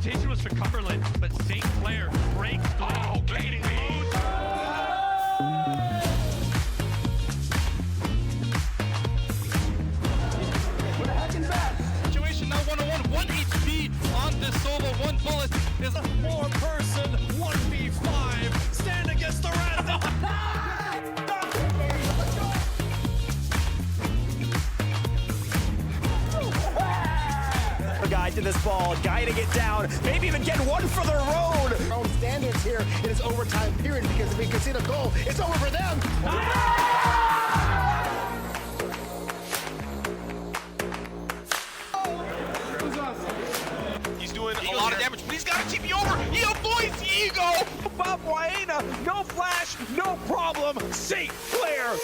rotation was for Cumberland, but St. Clair breaks through. Oh, Katie! Situation now 1-on-1, 1 HP on this solo, 1 bullet is a 4-person 1v5. Stand against the rest. Guy to this ball, guy to get down, maybe even get one for the road. Our own standards here in this overtime period, because if we concede a goal, it's over for them. He's doing a lot of damage, but he's got a TP over. He avoids Ego. Bob Waena, no flash, no problem. St. Clair.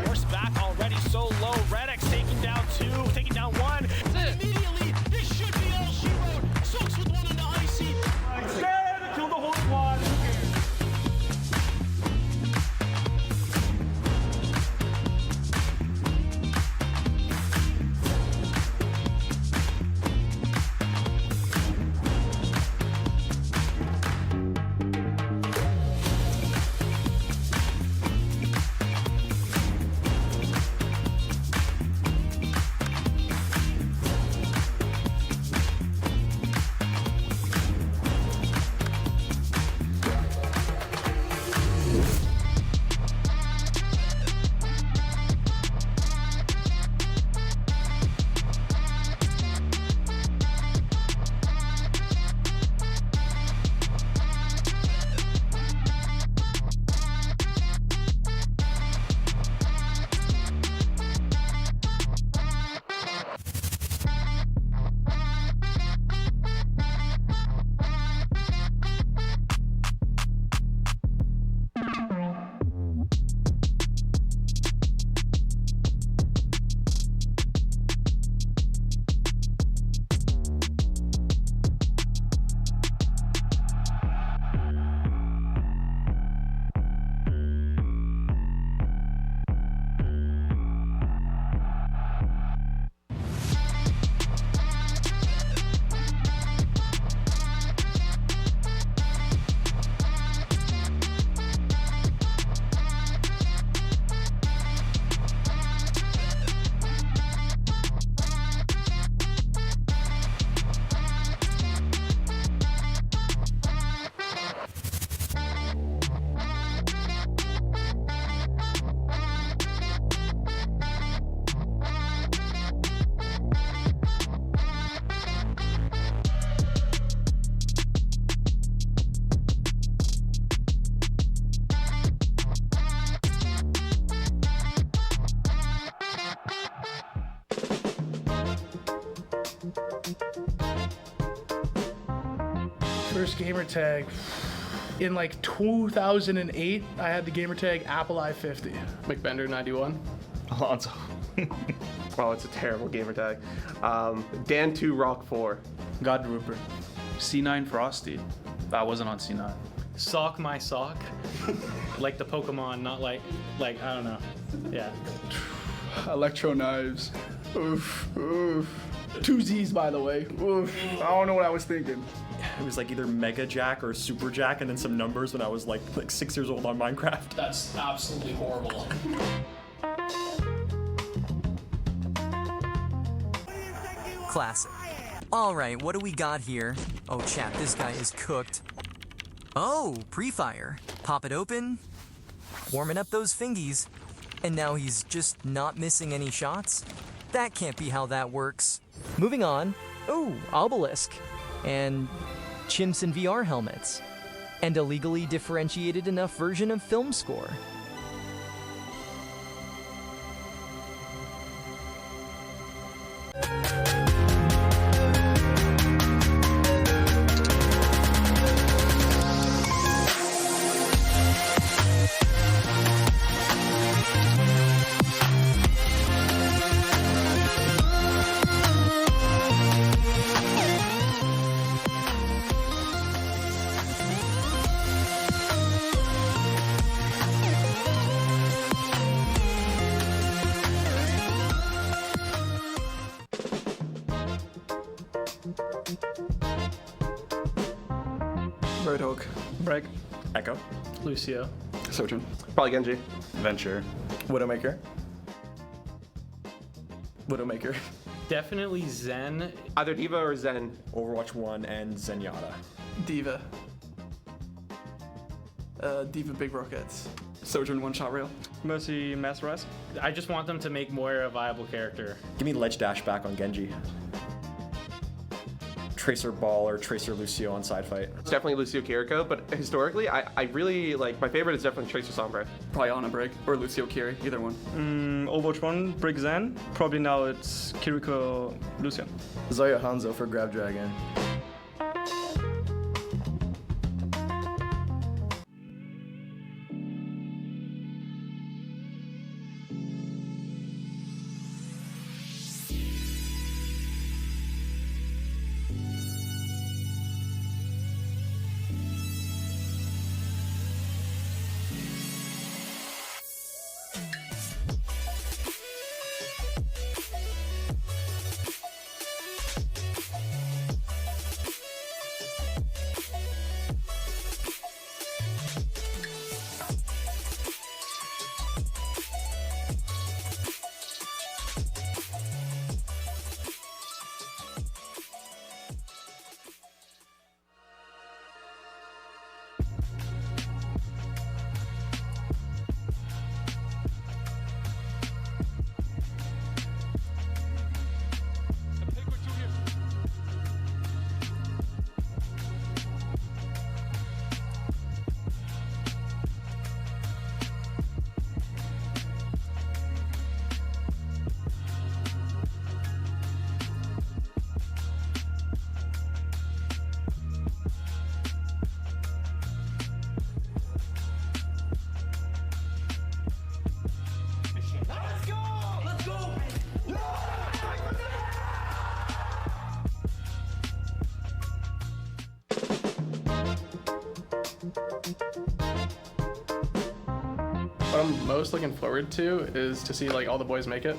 Horse back already so low. Redx taking down 2, taking down 1. Immediately, this should be all she wrote. Soaks with 1 on the icy. Stand, kill the whole squad. First gamer tag in like 2008. I had the gamer tag Apple i50. McBender 91. Alonso. Oh, it's a terrible gamer tag. Dan 2 Rock 4. God Rupert. C9 Frosty. That wasn't on C9. Sock my sock. Like the Pokemon, not like I don't know. Yeah. Electro knives. Oof, oof. 2 Z's, by the way. Oof. I don't know what I was thinking. It was like either Mega Jack or Super Jack and then some numbers when I was like 6 years old on Minecraft. That's absolutely horrible. Classic. Alright, what do we got here? Oh, chat, this guy is cooked. Oh, pre-fire. Pop it open. Warming up those fingies. And now he's just not missing any shots? That can't be how that works. Moving on. Oh, obelisk. And chimps in VR helmets. And a legally differentiated enough version of film score. Roadhog. Break. Echo. Lucio. Sojourn. Probably Genji. Venture. Widowmaker. Widowmaker. Definitely Zen. Either Diva or Zen. Overwatch 1 and Zenyatta. Diva. Diva Big Rockets. Sojourn One Shot Rail. Mercy Mass Rise. I just want them to make more a viable character. Give me Ledge Dash back on Genji. Tracer Ball or Tracer Lucio on side fight. It's definitely Lucio Kiriko, but historically, I really like, my favorite is definitely Tracer Sombra. Probably Ana Break or Lucio Kiri, either one. Overwatch 1, Brick Zen. Probably now it's Kiriko Lucian. Zarya Hanzo for Grab Dragon. What I'm most looking forward to is to see like all the boys make it.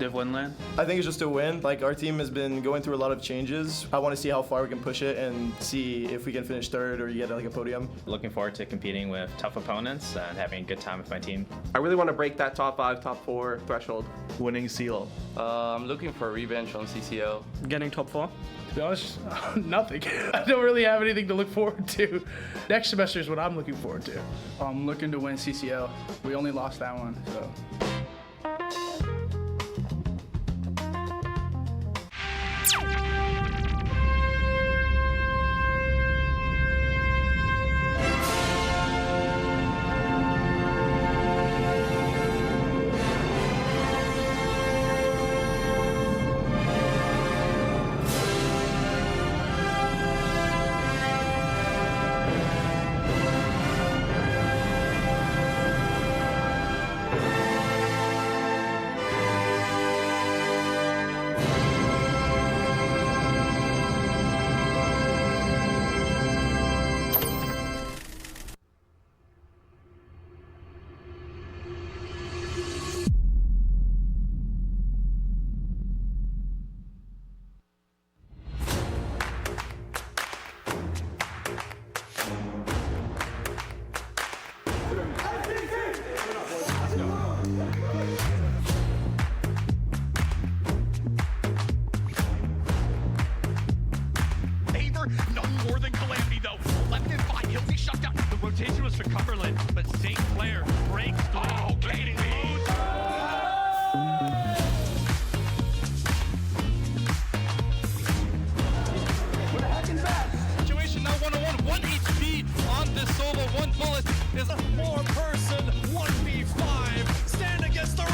Div Winland. I think it's just a win. Like, our team has been going through a lot of changes. I want to see how far we can push it and see if we can finish third or get like a podium. Looking forward to competing with tough opponents and having a good time with my team. I really want to break that top 5, top 4 threshold. Winning Seal. I'm looking for a revenge on CCL. Getting top 4. To be honest, nothing. I don't really have anything to look forward to. Next semester is what I'm looking forward to. I'm looking to win CCL. We only lost that one, so. Nothing more than calamity, though. Left in 5, he'll be shut down. The rotation was for Cumberland, but St. Clair breaks through. Oh, kidding me. Situation now 1-on-1, 1 HP on this solo. 1 bullet is a 4-person 1v5. Stand against the rest.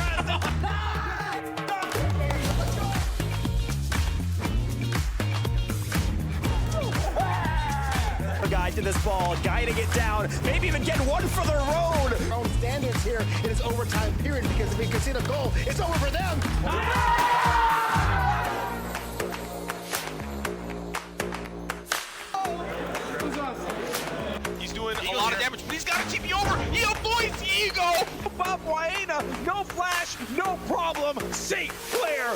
Guy to this ball, guiding it down, maybe even get one for the road. Our own standards here in this overtime period, because if we concede a goal, it's over for them. He's doing a lot of damage, but he's got to keep you over. He avoids Ego. Bob Waina, no flash, no problem. St. Clair.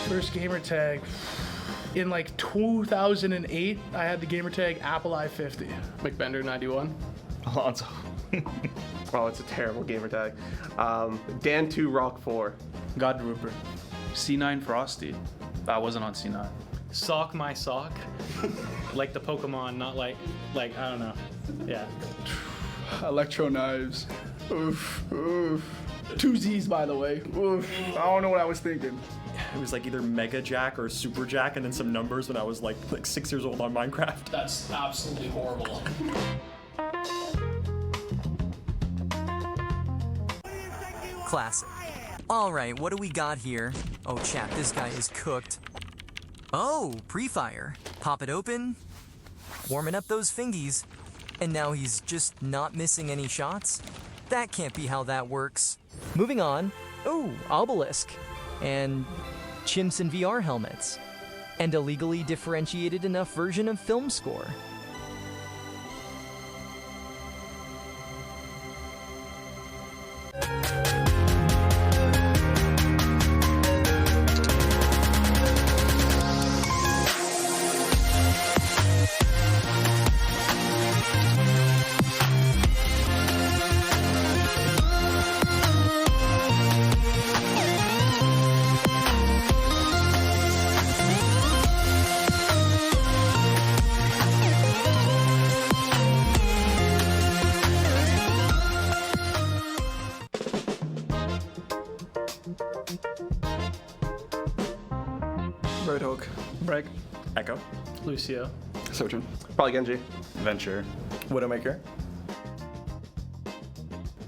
First gamer tag. In like 2008, I had the gamer tag Apple i50. McBender 91. Alonso. Oh, it's a terrible gamer tag. Dan2 Rock 4. God Rupert. C9 Frosty. I wasn't on C9. Sock my sock. Like the Pokemon, not like I don't know. Yeah. Electro knives. Oof, oof. 2 Z's, by the way. Oof. I don't know what I was thinking. It was like either Mega Jack or Super Jack and then some numbers when I was like 6 years old on Minecraft. That's absolutely horrible. Classic. Alright, what do we got here? Oh, chat, this guy is cooked. Oh, pre-fire. Pop it open. Warming up those fingies. And now he's just not missing any shots? That can't be how that works. Moving on. Oh, obelisk. And chimps in VR helmets. And a legally differentiated enough version of film score. Roadhog. Break. Echo. Lucio. Sojourn. Probably Genji. Venture. Widowmaker.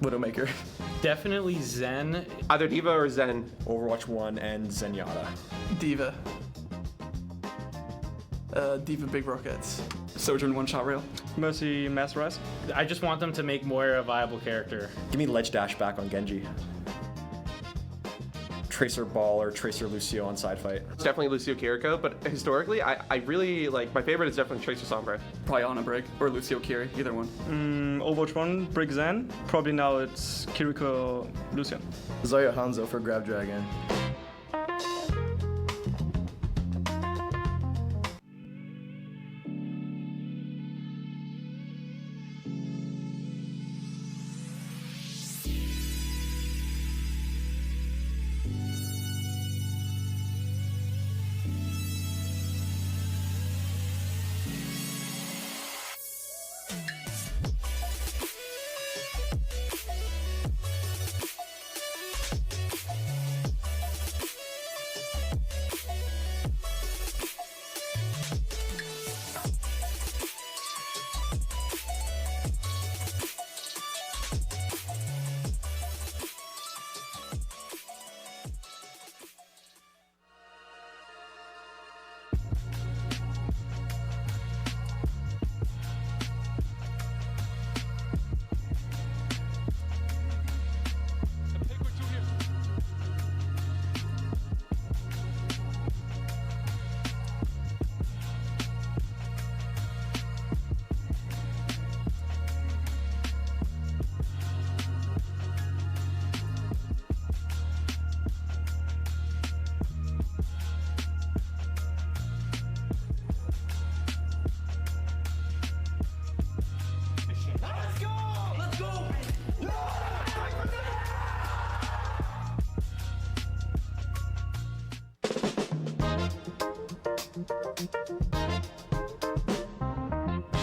Widowmaker. Definitely Zen. Either Diva or Zen. Overwatch 1 and Zenyatta. Diva. Diva Big Rockets. Sojourn One Shot Rail. Mercy Master Rise. I just want them to make Moira a viable character. Give me Ledge Dash back on Genji. Tracer Ball or Tracer Lucio on side fight. It's definitely Lucio Kiriko, but historically, I really like, my favorite is definitely Tracer Sombra. Probably Ana Break or Lucio Kiri, either one. Overwatch 1, Brick Zen. Probably now it's Kiriko Lucian. Zarya Hanzo for Grab Dragon.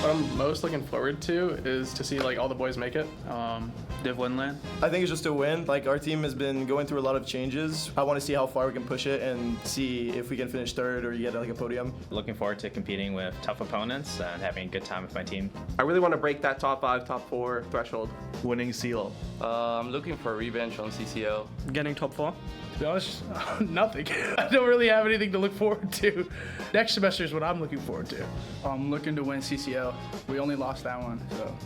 What I'm most looking forward to is to see like all the boys make it. Div Winland. I think it's just a win. Like, our team has been going through a lot of changes. I want to see how far we can push it and see if we can finish third or get like a podium. Looking forward to competing with tough opponents and having a good time with my team. I really want to break that top 5, top 4 threshold. Winning seal. I'm looking for revenge on CCL. Getting top 4. To be honest, nothing. I don't really have anything to look forward to. Next semester is what I'm looking forward to. I'm looking to win CCL. We only lost that one, so.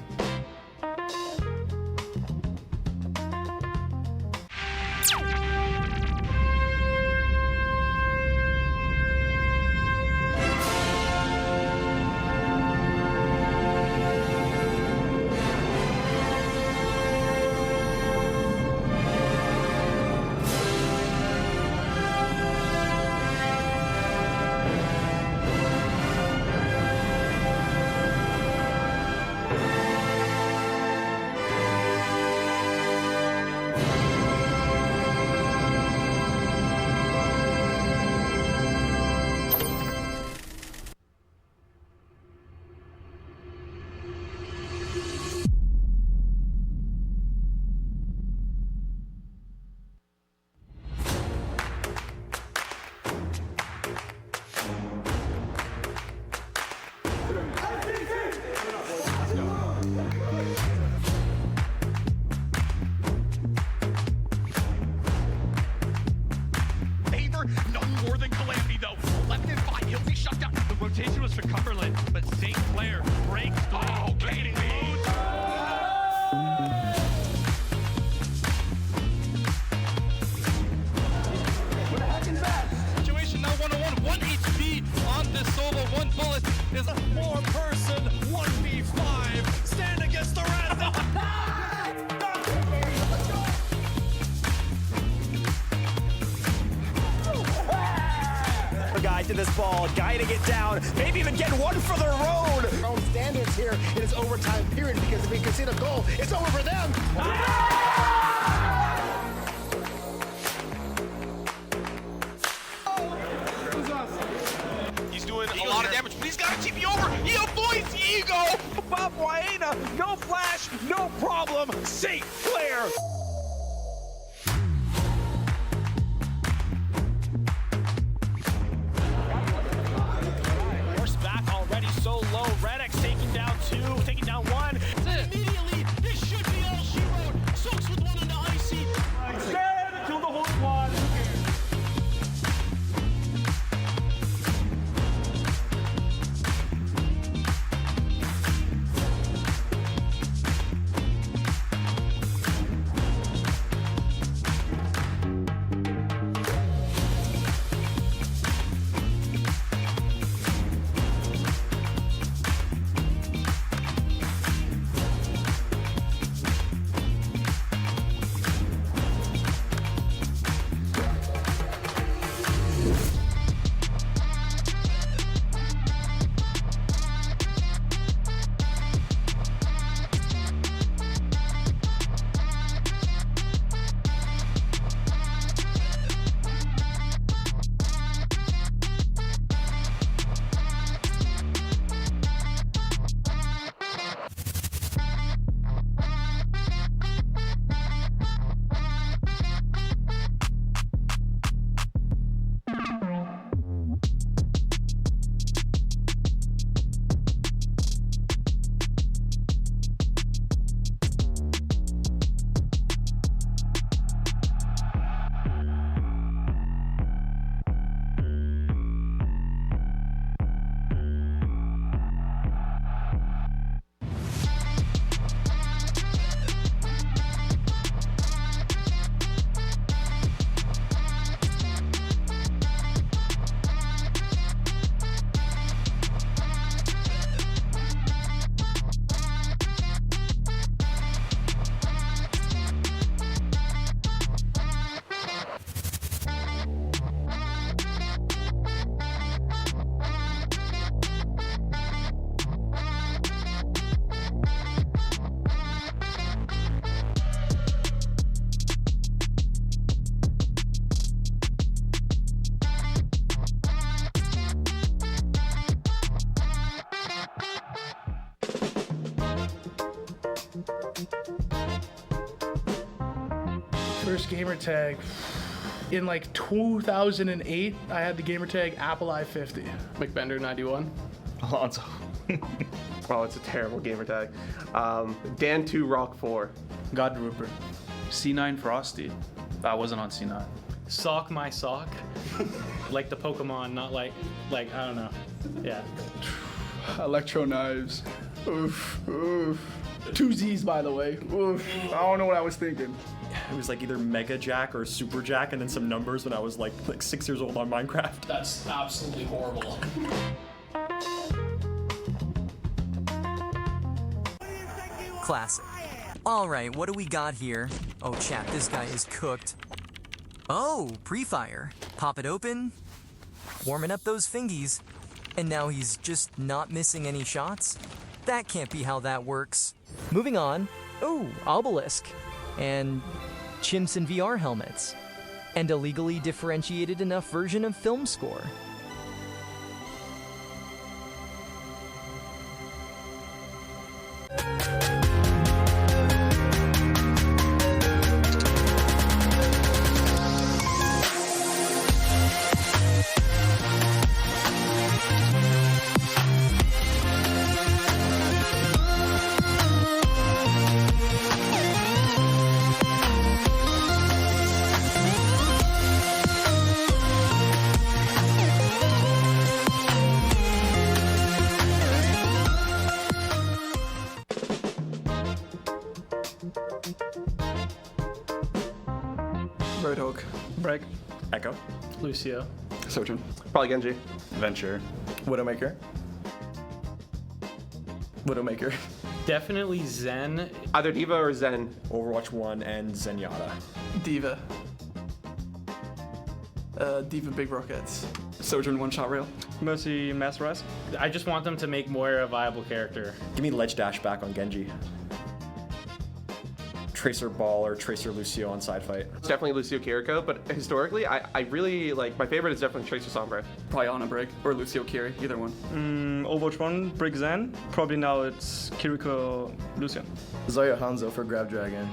this ball, guiding it down, maybe even get one for the road. Our own standards here in this overtime period because if we concede a goal, it's over for them. He's doing a lot of damage, but he's got to keep me over. He avoids Ego. Bob Waena, no flash, no problem. Safe, Clair. Horse back already so low. Redx taking down two, taking down one. Immediately, this should be all she wrote. Soaks with one on the icy. Stand till the whole squad. First gamer tag in like 2008. I had the gamer tag Apple I-50. McBender 91. Alonso. Oh, it's a terrible gamer tag. Dan2 Rock 4. God Rupert. C9 Frosty. I wasn't on C9. Sock my sock. Like the Pokemon, not like I don't know. Yeah. Electro Knives. Oof, oof. 2 Z's, by the way. Oof. I don't know what I was thinking. It was like either Mega Jack or Super Jack and then some numbers when I was like 6 years old on Minecraft. That's absolutely horrible. Classic. Alright, what do we got here? Oh, chat, this guy is cooked. Oh, pre-fire. Pop it open. Warming up those fingies. And now he's just not missing any shots? That can't be how that works. Moving on. Oh, obelisk. And chimps in VR helmets. And a legally differentiated enough version of film score. Roadhog. Break. Echo. Lucio. Sojourn. Probably Genji. Venture. Widowmaker. Widowmaker. Definitely Zen. Either Diva or Zen. Overwatch 1 and Zenyatta. Diva. Diva Big Rockets. Sojourn one-shot rail. Mercy Mass Rise. I just want them to make Moira a viable character. Give me ledge dash back on Genji. Tracer Ball or Tracer Lucio on side fight. It's definitely Lucio Kiriko, but historically, I really like, my favorite is definitely Tracer Sombra. Probably Ana Break or Lucio Kiri, either one. Overwatch 1, Brick Zen. Probably now it's Kiriko Lucian. Zarya Hanzo for Grab Dragon.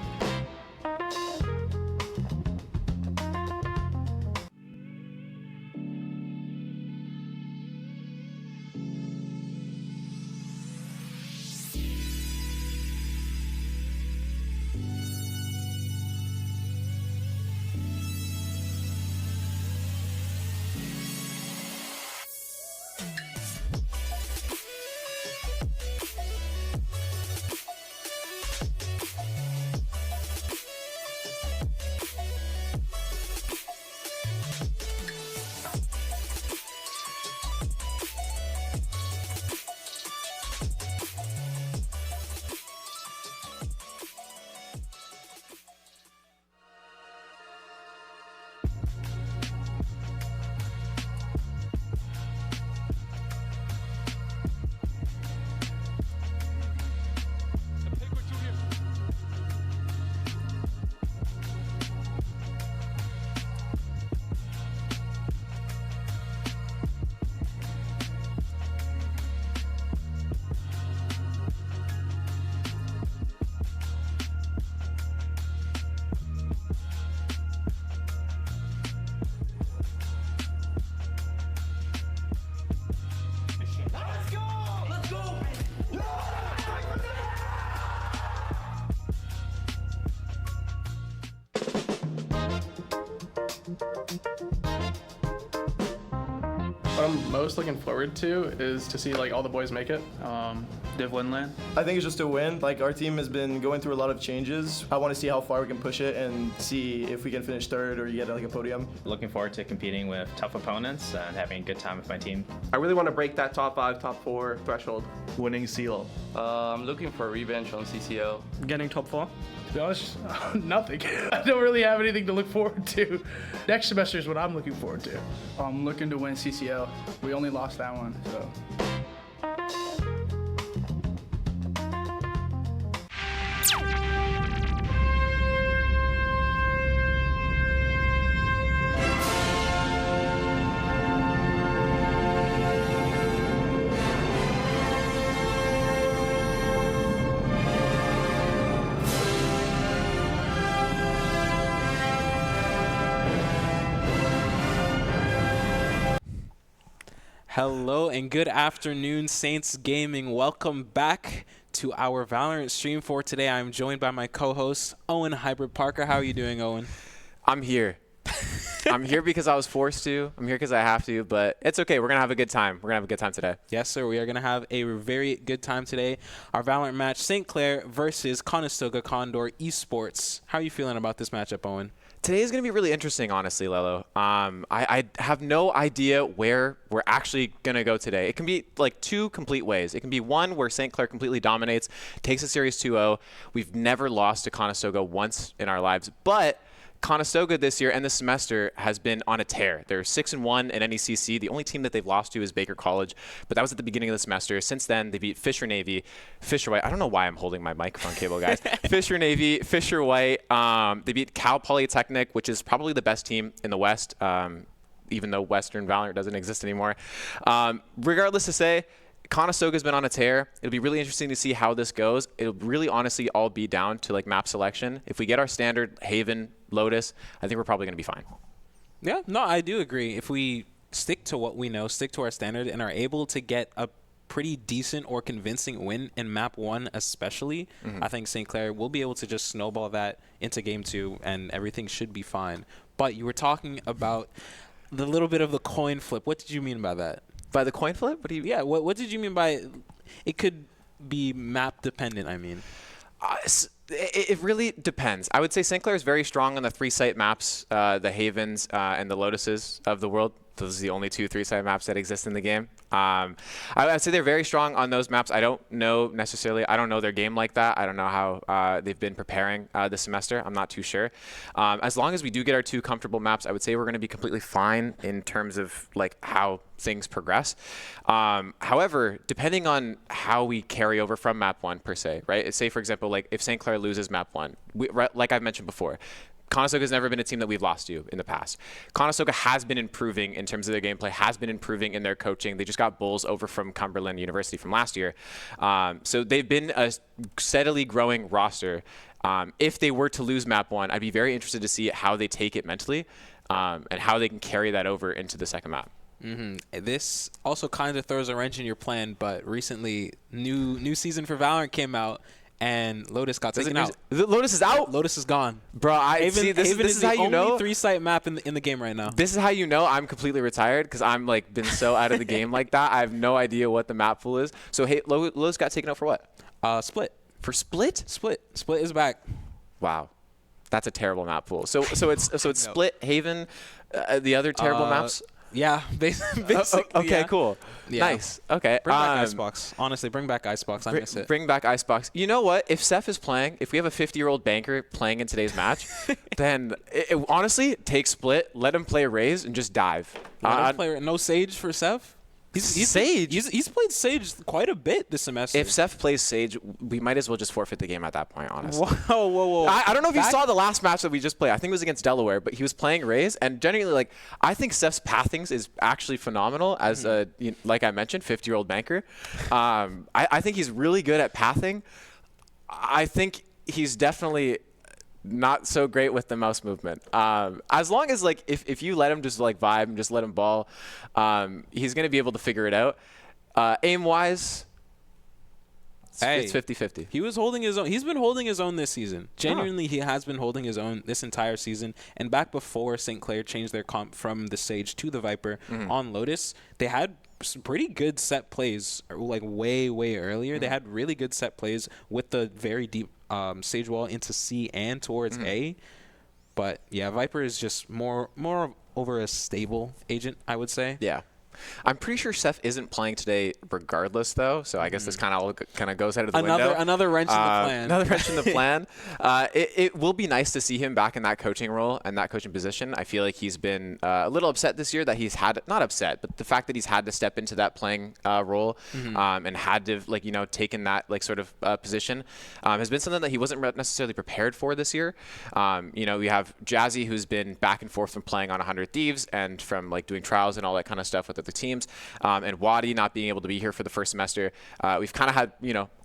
What I'm most looking forward to is to see like all the boys make it. Div Winland. I think it's just a win. Like, our team has been going through a lot of changes. I want to see how far we can push it and see if we can finish third or get like a podium. Looking forward to competing with tough opponents and having a good time with my team. I really want to break that top 5, top 4 threshold. Winning seal. I'm looking for revenge on CCL. Getting top 4. To be honest, nothing. I don't really have anything to look forward to. Next semester is what I'm looking forward to. I'm looking to win CCL. We only lost that one, so. Hello and good afternoon, Saints Gaming. Welcome back to our Valorant stream for today. I'm joined by my co-host, Owen Hybrid Parker. How are you doing, Owen? I'm here. I'm here because I was forced to. I'm here because I have to, but it's okay. We're going to have a good time. We're going to have a good time today. Yes, sir. We are going to have a very good time today. Our Valorant match, St. Clair versus Conestoga Condor Esports. How are you feeling about this matchup, Owen? Today is going to be really interesting, honestly, Lelo. I have no idea where we're actually going to go today. It can be like two complete ways. It can be one where St. Clair completely dominates, takes a series 2-0. We've never lost to Conestoga once in our lives, but Conestoga this year and this semester has been on a tear. They're 6-1 in NECC. The only team that they've lost to is Baker College, but that was at the beginning of the semester. Since then, they beat Fisher Navy, Fisher White. I don't know why I'm holding my microphone cable, guys. Fisher Navy, Fisher White. They beat Cal Polytechnic, which is probably the best team in the West, even though Western Valorant doesn't exist anymore. Regardless to say, Conestoga's been on a tear. It'll be really interesting to see how this goes. It'll really honestly all be down to like map selection. If we get our standard Haven, Lotus, I think we're probably going to be fine. Yeah, no, I do agree. If we stick to what we know, stick to our standard, and are able to get a pretty decent or convincing win in map 1 especially, I think St. Clair will be able to just snowball that into game 2 and everything should be fine. But you were talking about the little bit of the coin flip. What did you mean by that? By the coin flip? What do you? Yeah, what did you mean by it could be map dependent, I mean? It really depends. I would say St. Clair is very strong on the 3-site maps, the Havens and the Lotuses of the world. those are the only 2 3-side maps that exist in the game. I'd say they're very strong on those maps. I don't know necessarily. I don't know their game like that. I don't know how they've been preparing this semester. I'm not too sure. As long as we do get our 2 comfortable maps, I would say we're going to be completely fine in terms of like how things progress. However, depending on how we carry over from map 1 per se, right? Say for example, like if St. Clair loses map 1, like I've mentioned before, Conestoga has never been a team that we've lost to in the past. Conestoga has been improving in terms of their gameplay, has been improving in their coaching. They just got Bulls over from Cumberland University from last year. So they've been a steadily growing roster. If they were to lose map 1, I'd be very interested to see how they take it mentally and how they can carry that over into the second map. This also kind of throws a wrench in your plan, but recently new season for Valorant came out. And Lotus got taken out. Lotus is out? Lotus is gone. Bro, Haven this is how you know. Only 3-site map in the game right now. This is how you know I'm completely retired because I'm like been so out of the game like that. I have no idea what the map pool is. So hey, Lotus got taken out for what? Split. For Split? Split is back. Wow. That's a terrible map pool. So it's Split, Haven, the other terrible maps? Yeah, basically. Okay, yeah. Cool. Yeah. Nice. Okay. Bring back Icebox. Honestly, bring back Icebox. I miss it. Bring back Icebox. You know what? If Seth is playing, if we have a 50-year-old banker playing in today's match, then honestly, take Split, let him play Raze, and just dive. No Sage for Seth? Sage? He's played Sage quite a bit this semester. If Seth plays Sage, we might as well just forfeit the game at that point, honestly. Whoa. I don't know if you saw the last match that we just played. I think it was against Delaware, but he was playing Raze, and genuinely, like, I think Seth's pathings is actually phenomenal as a, like I mentioned, 50-year-old banker. I think he's really good at pathing. I think he's definitely not so great with the mouse movement. As long as like if you let him just like vibe and just let him ball, he's gonna be able to figure it out. Aim wise, it's 50-50. He was holding his own. He's been holding his own this season. Genuinely, he has been holding his own this entire season. And back before St. Clair changed their comp from the Sage to the Viper on Lotus, they had some pretty good set plays, like way earlier. They had really good set plays with the very deep Sage wall into C and towards A. But yeah, Viper is just more over a stable agent, I would say. Yeah. I'm pretty sure Seth isn't playing today regardless, though, so I guess this kind of goes out of the window. Another wrench in the plan. Another wrench in the plan. It will be nice to see him back in that coaching role and that coaching position. I feel like he's been a little upset this year that he's had, not upset, but the fact that he's had to step into that playing role and had to, like, taken that, like, sort of position has been something that he wasn't necessarily prepared for this year. We have Jazzy, who's been back and forth from playing on 100 Thieves and from, like, doing trials and all that kind of stuff with the teams, and Wadi not being able to be here for the first semester. We've kind of had,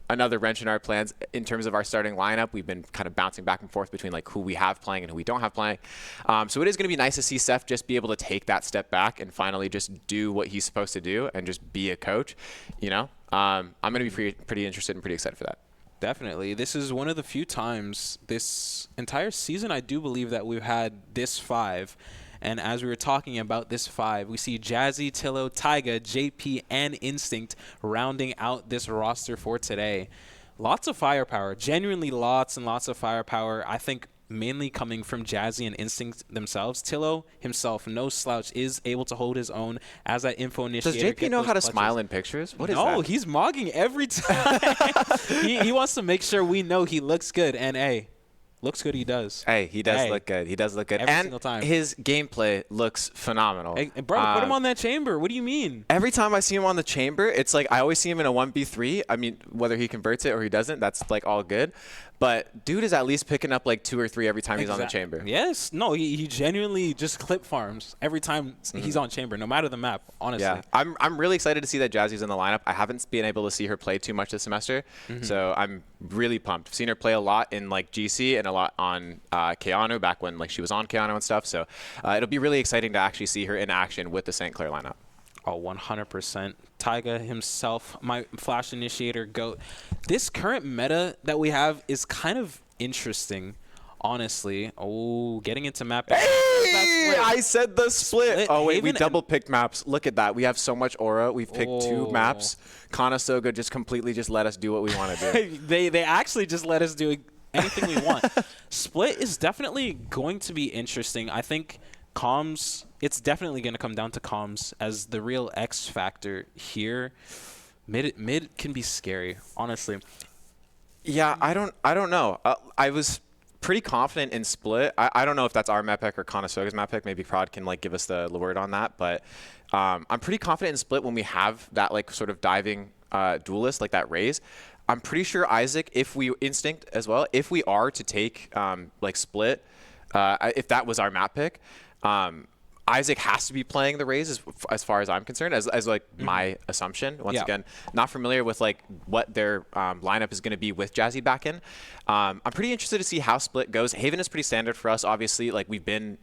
another wrench in our plans in terms of our starting lineup. We've been kind of bouncing back and forth between like who we have playing and who we don't have playing. So it is going to be nice to see Seth just be able to take that step back and finally just do what he's supposed to do and just be a coach. I'm going to be pretty interested and pretty excited for that. Definitely. This is one of the few times this entire season, I do believe, that we've had this 5. And as we were talking about this 5, we see Jazzy, Tillo, Taiga, JP, and Instinct rounding out this roster for today. Lots of firepower. Genuinely lots and lots of firepower. I think mainly coming from Jazzy and Instinct themselves. Tillo himself, no slouch, is able to hold his own as that info initiator. Does JP know how to smile in pictures? What is that? No, he's mogging every time. he wants to make sure we know he looks good. And, hey, looks good, he does. Hey, he does look good. He does look good. Every single time. His gameplay looks phenomenal. Hey, bro, put him on that chamber. What do you mean? Every time I see him on the chamber, it's like I always see him in a 1v3. I mean, whether he converts it or he doesn't, that's like all good. But dude is at least picking up like 2 or 3 every time he's on the chamber. Yes. No, he genuinely just clip farms every time he's on chamber, no matter the map, honestly. Yeah. I'm really excited to see that Jazzy's in the lineup. I haven't been able to see her play too much this semester, so I'm really pumped. I've seen her play a lot in like GC and a lot on Keanu back when like she was on Keanu and stuff. So it'll be really exciting to actually see her in action with the St. Clair lineup. Oh, 100%. Taiga himself, my Flash Initiator GOAT. This current meta that we have is kind of interesting, honestly. Oh, getting into mapping. Hey! I said the split. Oh, wait, we double-picked maps. Look at that. We have so much aura. We've picked 2 maps. Conestoga just completely just let us do what we want to do. They actually just let us do anything we want. Split is definitely going to be interesting. I think comms it's definitely going to come down to comms as the real X factor here. Mid can be scary, honestly. Yeah, I don't know. I was pretty confident in Split. I don't know if that's our map pick or Conestoga's map pick. Maybe Prod can like give us the word on that. But I'm pretty confident in Split when we have that like sort of diving duelist, like that Raze. I'm pretty sure Isaac, if we Instinct as well, if we are to take like Split, if that was our map pick, Isaac has to be playing the Raze as far as I'm concerned, as like my assumption. Once again, not familiar with like what their lineup is going to be with Jazzy back in. I'm pretty interested to see how Split goes. Haven is pretty standard for us, obviously. Like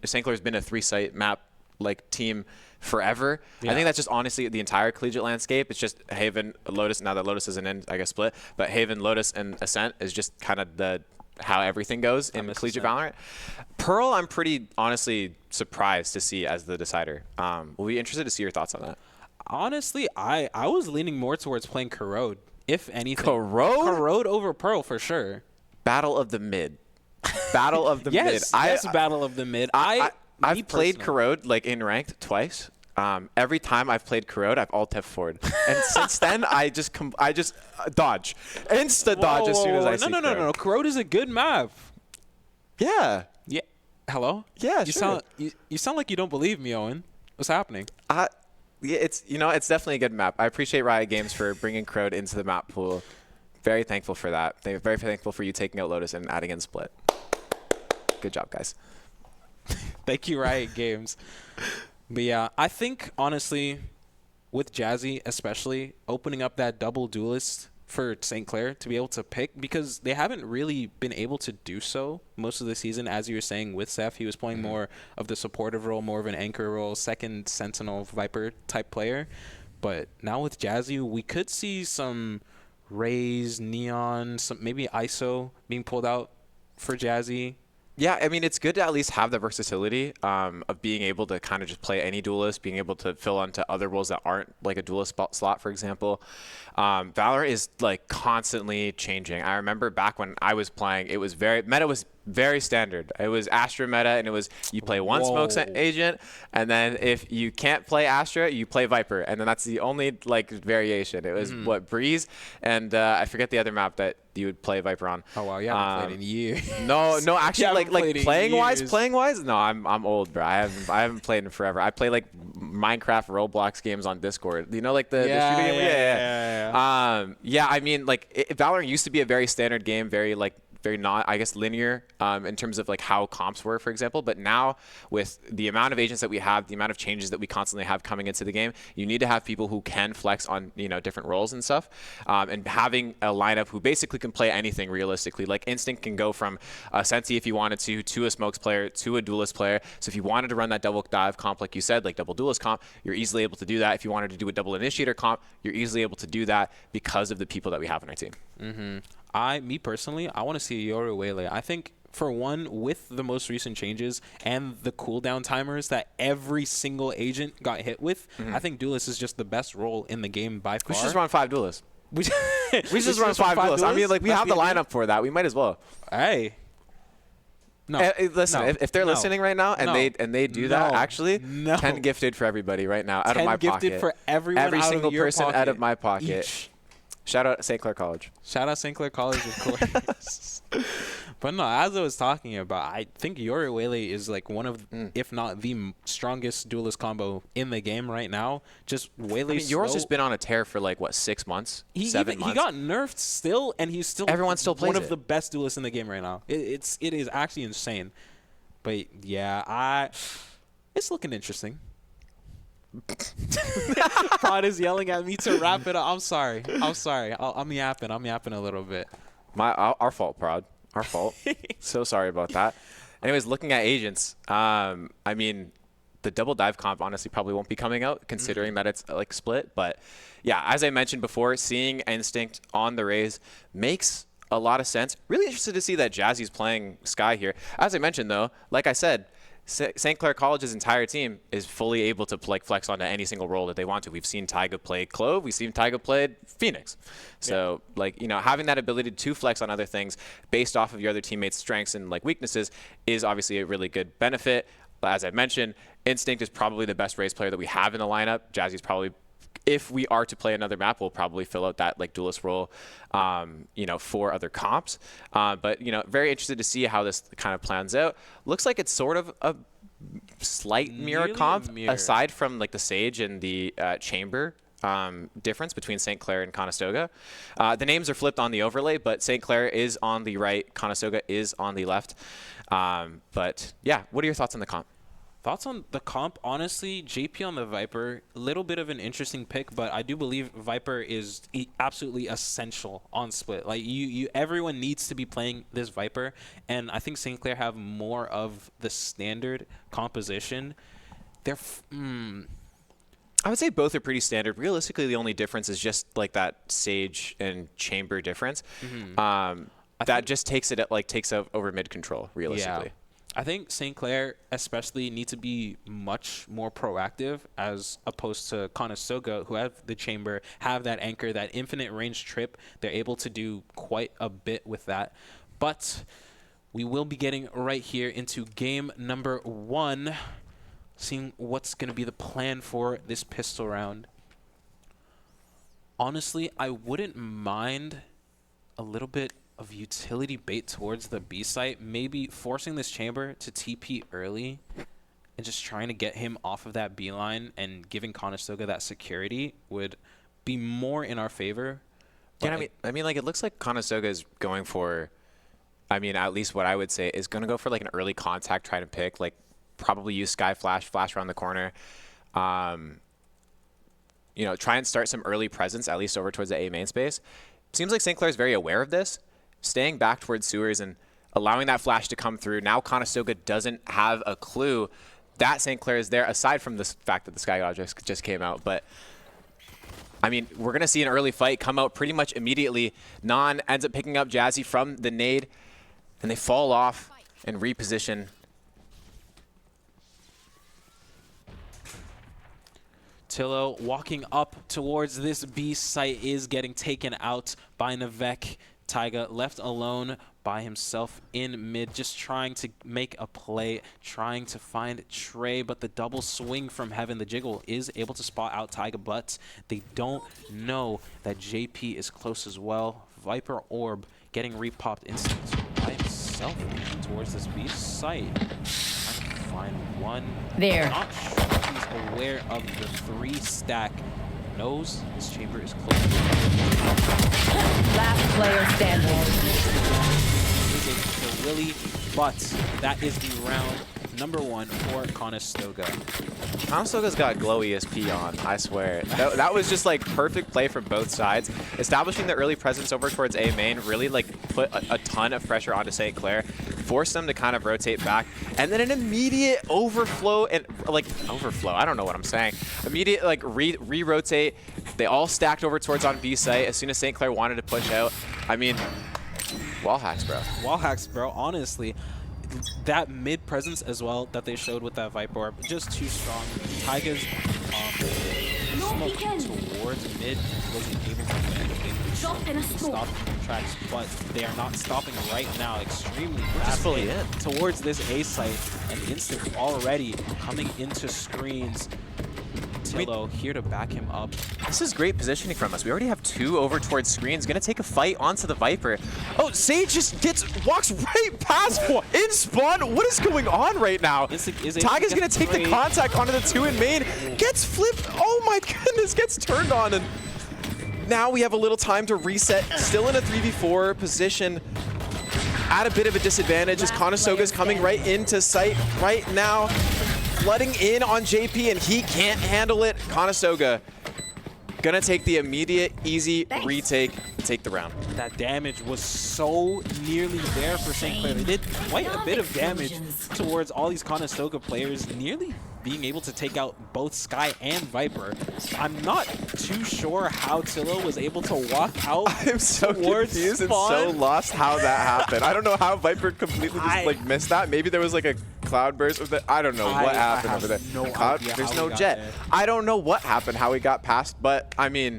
St. Clair's been a 3-site map like team forever. I think that's just honestly the entire collegiate landscape. It's just Haven, Lotus. Now that Lotus isn't in, I guess Split, but Haven, Lotus, and Ascent is just kind of how everything goes in collegiate Valorant. Pearl, I'm pretty honestly surprised to see as the decider. We'll be interested to see your thoughts on that. Honestly, I was leaning more towards playing Corrode, if anything. Corrode? Corrode over Pearl for sure. Battle of the mid. Battle of the mid. Yes, Battle of the mid. I've played Corrode like in ranked twice. Every time I've played Corrode, I've alt F4'd. And since then, I just dodge. Insta dodge as soon as I see Corrode. No. Corrode is a good map. Yeah. Yeah. Hello? Yeah, sure. You sound like you don't believe me, Owen. What's happening? Yeah, it's definitely a good map. I appreciate Riot Games for bringing Corrode into the map pool. Very thankful for that. They're very thankful for you taking out Lotus and adding in Split. Good job, guys. Thank you, Riot Games. But yeah, I think, honestly, with Jazzy especially, opening up that double duelist for St. Clair to be able to pick, because they haven't really been able to do so most of the season. As you were saying with Seth, he was playing more of the supportive role, more of an anchor role, second Sentinel Viper type player. But now with Jazzy, we could see some Raze, Neon, some maybe ISO being pulled out for Jazzy. Yeah, I mean, it's good to at least have the versatility of being able to kind of just play any duelist, being able to fill onto other roles that aren't like a duelist slot, for example. Valorant is like constantly changing. I remember back when I was playing, it was meta was very standard. It was Astra meta, and it was you play one smoke agent, and then if you can't play Astra, you play Viper, and then that's the only like variation. It was what Breeze, and I forget the other map that you would play Viper on. Oh wow, you haven't played in years. No, actually, like playing wise. No, I'm old, bro. I haven't played in forever. I play like Minecraft, Roblox games on Discord. You know, like the shooting game. Yeah. I mean, like Valorant used to be a very standard game, very not, I guess, linear in terms of like how comps were, for example. But now with the amount of agents that we have, the amount of changes that we constantly have coming into the game, you need to have people who can flex on, different roles and stuff. And having a lineup who basically can play anything realistically. Like Instinct can go from a Sensi if you wanted to a Smokes player, to a Duelist player. So if you wanted to run that double dive comp, like you said, like double Duelist comp, you're easily able to do that. If you wanted to do a double Initiator comp, you're easily able to do that because of the people that we have on our team. Me personally, I want to see Yoru Wele. I think, for one, with the most recent changes and the cooldown timers that every single agent got hit with, I think Duelist is just the best role in the game by far. We should just run 5 Duelists. We just run 5 Duelists. I mean, like, we have the lineup for that. We might as well. Hey. No. Listen, if they're listening right now and they do that, actually, 10 gifted for everybody right now out of my pocket. 10 gifted for everyone Every out single of your person pocket. out of my pocket. Each. Shout out St. Clair College. Shout out St. Clair College, of course. But no, as I was talking about, I think Yoru Wele is like one of, if not the strongest duelist combo in the game right now. Just Wele. Yoru's just been on a tear for like, what, 6 months? 7 months? He got nerfed still, and he's still everyone still plays one of the best duelists in the game right now. It is actually insane. But yeah, it's looking interesting. Prod is yelling at me to wrap it up. I'm sorry. I'm yapping a little bit. Our fault, Prod. Our fault. So sorry about that. Anyways, looking at agents, I mean, the double dive comp honestly probably won't be coming out, considering that it's like split. But yeah, as I mentioned before, seeing Instinct on the Raze makes a lot of sense. Really interested to see that Jazzy's playing Sky here. As I mentioned, though, like I said, St. Clair College's entire team is fully able to flex onto any single role that they want to. We've seen Tyga play Clove. We've seen Tyga play Phoenix. So, having that ability to flex on other things based off of your other teammates' strengths and weaknesses is obviously a really good benefit. as I mentioned, Instinct is probably the best race player that we have in the lineup. Jazzy's probably, if we are to play another map, we'll probably fill out that like duelist role, you know, for other comps. But, you know, very interested to see how this kind of plans out. Looks like it's sort of a slight mirror comp, aside from like the Sage and the Chamber difference between St. Clair and Conestoga. The names are flipped on the overlay, but St. Clair is on the right, Conestoga is on the left. But yeah, what are your thoughts on the comp? Thoughts on the comp? Honestly, JP on the Viper, a little bit of an interesting pick, but I do believe Viper is absolutely essential on split. Like everyone needs to be playing this Viper, and I think St. Clair have more of the standard composition. They're I would say both are pretty standard. Realistically, the only difference is just like that Sage and Chamber difference. That just takes it takes over mid control realistically. Yeah. I think St. Clair especially need to be much more proactive as opposed to Conestoga, who have the Chamber, have that anchor, that infinite range trip. They're able to do quite a bit with that. But we will be getting right here into game number 1, seeing what's going to be the plan for this pistol round. Honestly, I wouldn't mind a little bit of utility bait towards the B site, maybe forcing this Chamber to TP early and just trying to get him off of that B line and giving Conestoga that security would be more in our favor. Yeah, I mean, like it looks like Conestoga is going for, I mean, at least what I would say is going to go for like an early contact, try to pick, like probably use Sky Flash around the corner. You know, try and start some early presence, at least over towards the A main space. Seems like St. Clair is very aware of this, staying back towards sewers and allowing that flash to come through. Now Conestoga doesn't have a clue that St. Clair is there, aside from the fact that the Sky God just came out. But, I mean, we're going to see an early fight come out pretty much immediately. Non ends up picking up Jazzy from the nade, and they fall off and reposition. Tillo walking up towards this B site is getting taken out by Navek. Taiga left alone by himself in mid, just trying to make a play, trying to find Trey, but the double swing from Heaven, the jiggle, is able to spot out Taiga, but they don't know that JP is close as well. Viper Orb getting repopped instantly by himself towards this B site. Trying to find one. There. Not sure he's aware of the 3-stack. Knows this Chamber is close. Last player standing. For Willie, but that is the round number 1 for Conestoga. Conestoga's got glow ESP on, I swear. That was just like perfect play from both sides. Establishing the early presence over towards A main really like put a ton of pressure onto St. Clair, forced them to kind of rotate back, and then an immediate overflow and I don't know what I'm saying. Immediate like re-rotate. They all stacked over towards on B site as soon as St. Clair wanted to push out. I mean, wall hacks, bro. Wall hacks, bro. Honestly, that mid presence as well that they showed with that Viper Orb, just too strong. Taiga's smoke towards mid wasn't able to stop the tracks, but they are not stopping right now. Extremely fast fully in towards this A site, and Instinct already coming into screens. Tillo here to back him up. This is great positioning from us. We already have 2 over towards screens. Gonna take a fight onto the Viper. Oh, Sage just walks right past in spawn. What is going on right now? Taiga's gonna take the contact onto the 2 in main. Gets flipped. Oh my goodness, gets turned on. And now we have a little time to reset. Still in a 3v4 position. At a bit of a disadvantage as Conestoga's coming right into sight right now. Flooding in on JP, and he can't handle it. Conestoga gonna take the immediate, easy retake and take the round. That damage was so nearly there for St. Clair. They did quite a bit of damage towards all these Conestoga players, nearly being able to take out both Sky and Viper. I'm not too sure how Tillo was able to walk out. I'm so confused and so lost how that happened. I don't know how Viper completely just like missed that. Maybe there was like a cloud burst with it. I don't know what happened over there. No There's no jet. I don't know what happened, how he got past, but I mean,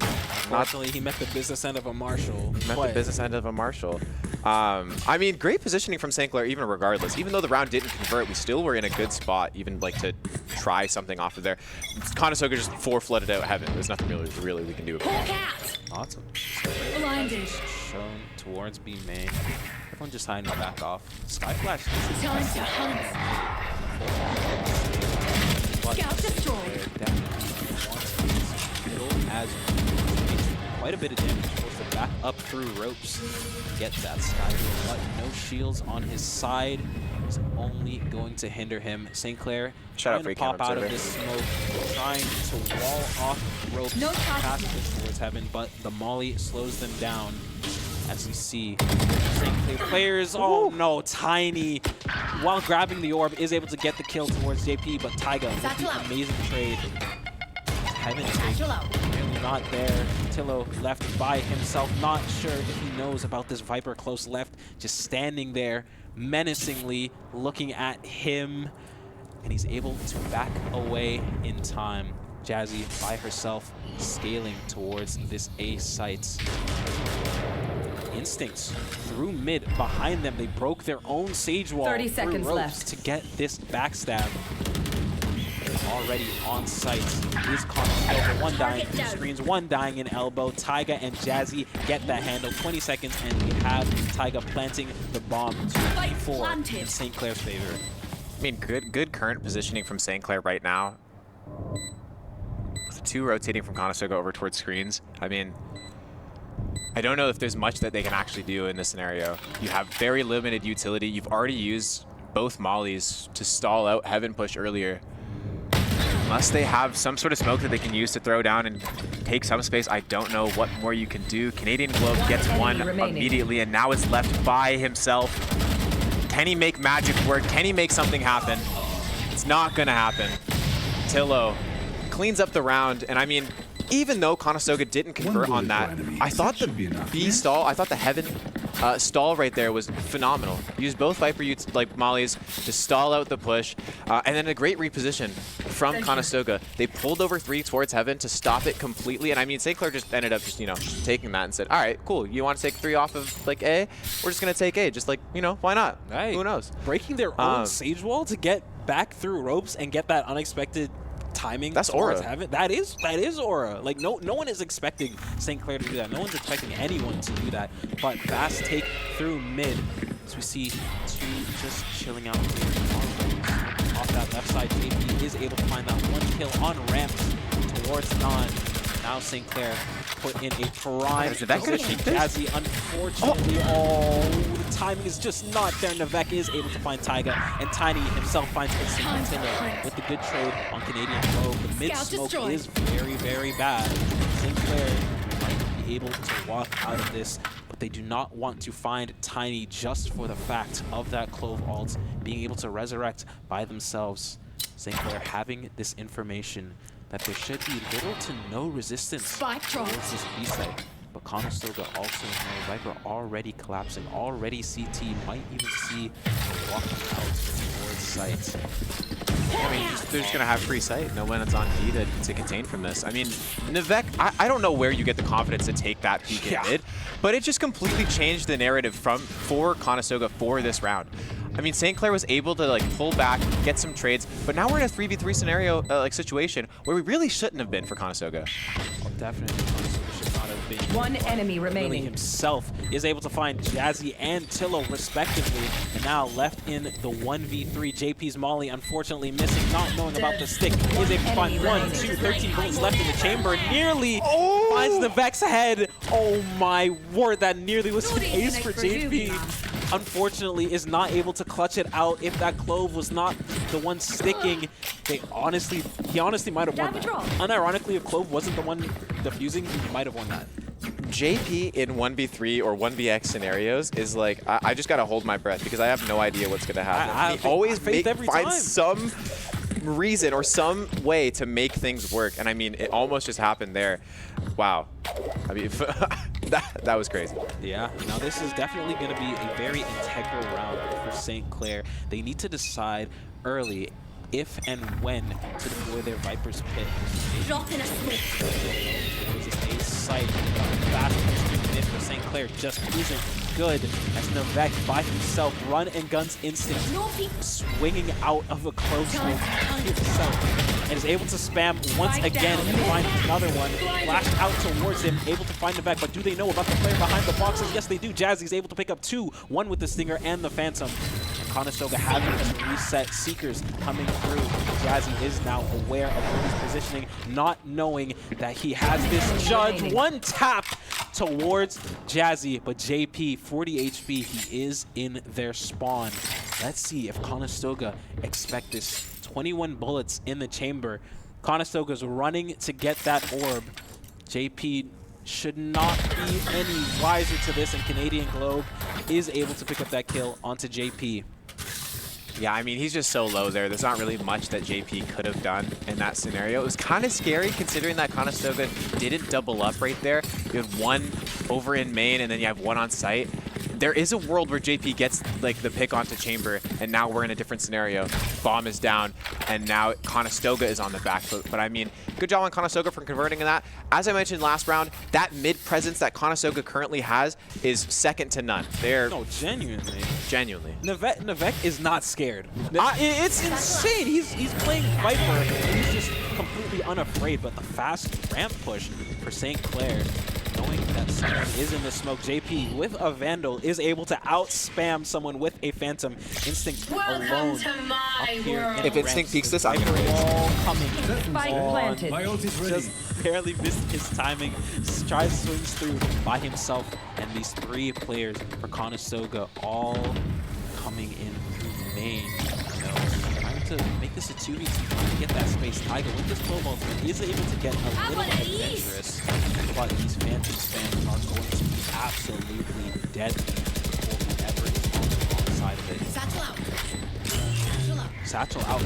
Unfortunately, he met the business end of a Marshall. Met the business end of a Marshall. I mean, great positioning from St. Clair, even regardless. Even though the round didn't convert, we still were in a good spot, even like to try something off of there. Conestoga just 4-flooded out Heaven. There's nothing really we can do about it. Awesome. Blinded. Shown towards B main. Everyone just hiding back off. Sky Flash. Time to hunt. Scout destroyed. As quite a bit of damage. Forced to back up through ropes. Get that Sky, but no shields on his side. Is only going to hinder him. St. Clair trying to pop out of this smoke, trying to wall off ropes past this towards Heaven, but the Molly slows them down. As you see, St. Clair players, oh no, Tiny, while grabbing the orb, is able to get the kill towards JP, but Taiga with the amazing trade. Heaven really not there. Tillo left by himself, not sure if he knows about this Viper close left, just standing there menacingly looking at him, and he's able to back away in time. Jazzy by herself scaling towards this A site. Instincts through mid behind them. They broke their own Sage Wall 30 seconds ropes left to get this backstab. Already on site is Conestoga. One dying through screens, one dying in elbow. Taiga and Jazzy get that handle. 20 seconds, and we have Taiga planting the bomb to in St. Clair's favor. I mean, good current positioning from St. Clair right now. With 2 rotating from Conestoga over towards screens. I mean, I don't know if there's much that they can actually do in this scenario. You have very limited utility. You've already used both mollies to stall out Heaven push earlier. Unless they have some sort of smoke that they can use to throw down and take some space, I don't know what more you can do. Canadian Globe gets one immediately, and now it's left by himself. Can he make magic work? Can he make something happen? It's not gonna happen. Tillo cleans up the round, and I mean, even though Conestoga didn't convert on that, I thought the B stall, I thought the Heaven stall right there was phenomenal. Used both Viper like mollies to stall out the push, and then a great reposition from Conestoga. They pulled over 3 towards Heaven to stop it completely, and I mean, St. Clair just ended up just, you know, taking that and said, all right, cool, you want to take 3 off of like A? We're just gonna take A, just like, you know, why not? Right. Who knows? Breaking their own Sage Wall to get back through ropes and get that unexpected timing. That's aura. Heaven. That is aura. Like no one is expecting St. Clair to do that. No one's expecting anyone to do that. But fast take through mid. As we see 2 just chilling out off that left side. JP is able to find that 1 kill on ramps towards Non. Now St. Clair put in a prime position. Jazzy, unfortunately, the timing is just not there. Navek is able to find Taiga, and Tiny himself finds Tillo with the good trade on Canadian Globe. The mid smoke is very, very bad. St. Clair might be able to walk out of this, but they do not want to find Tiny just for the fact of that Clove ult being able to resurrect by themselves. St. Clair having this information that there should be little to no resistance towards this B site. But Conestoga also know Viper already collapsing, already CT, might even see walking out towards site. I mean, they're just going to have free sight. No one that's on D to contain from this. I mean, Navek, I don't know where you get the confidence to take that peek in mid, but it just completely changed the narrative for Conestoga for this round. I mean, St. Clair was able to like pull back, get some trades, but now we're in a 3v3 scenario like situation where we really shouldn't have been for Conestoga. Well, definitely, Conestoga should not have been. One enemy remaining. Really himself is able to find Jazzy and Tillo respectively, and now left in the 1v3. JP's Molly unfortunately missing, not knowing about the stick. Is able to find 1, 2, 13 bullets left in the chamber. Nearly finds the Vex head. Oh my word, that nearly was an ace for JP. Unfortunately, is not able to clutch it out. If that Clove was not the one sticking, he honestly might have won that. Unironically, if Clove wasn't the one defusing, he might have won that. JP in 1v3 or 1vx scenarios is like, I just gotta hold my breath because I have no idea what's gonna happen. He always finds some reason or some way to make things work, and I mean, it almost just happened there. Wow. I mean, that was crazy. Yeah, now this is definitely going to be a very integral round for St. Clair. They need to decide early if and when to deploy their Viper's pit. Drop in a smoke. Sight. Fast mid for St. Clair just isn't good as Navek by himself, run and guns instinct, swinging out of a close smoke himself, and is able to spam once again and find another one. Flash out towards him, able to find Navek, but do they know about the player behind the boxes? Yes, they do. Jazzy's able to pick up two, one with the Stinger and the Phantom. Conestoga having us reset Seekers coming through. Jazzy is now aware of his positioning, not knowing that he has this judge. One tap towards Jazzy, but JP, 40 HP, he is in their spawn. Let's see if Conestoga expect this. 21 bullets in the chamber. Conestoga's running to get that orb. JP should not be any wiser to this, and Canadian Globe is able to pick up that kill onto JP. Yeah, I mean, he's just so low there. There's not really much that JP could have done in that scenario. It was kind of scary considering that Conestoga didn't double up right there. You had one over in main, and then you have one on site. There is a world where JP gets like the pick onto chamber, and now we're in a different scenario. Bomb is down, and now Conestoga is on the back foot. But I mean, good job on Conestoga for converting in that. As I mentioned last round, that mid presence that Conestoga currently has is second to none. They're genuinely. Navek is not scared. It's insane. He's playing Viper, and he's just completely unafraid. But the fast ramp push for St. Clair, knowing that someone is in the smoke, JP with a Vandal is able to out-spam someone with a Phantom. Instinct alone to my world. If Instinct peeks this, I'm gonna raise. All coming Spike on. planted. My ult is ready. Just barely missed his timing. Tries swings through by himself, and these three players for Conestoga all coming in through main. Trying to make this a 2v2, trying to get that space. Tiger with this global is able to get a little adventurous, but these Phantom spams are going to be absolutely deadly for whoever is on the wrong side of it. Satchel out. Satchel out.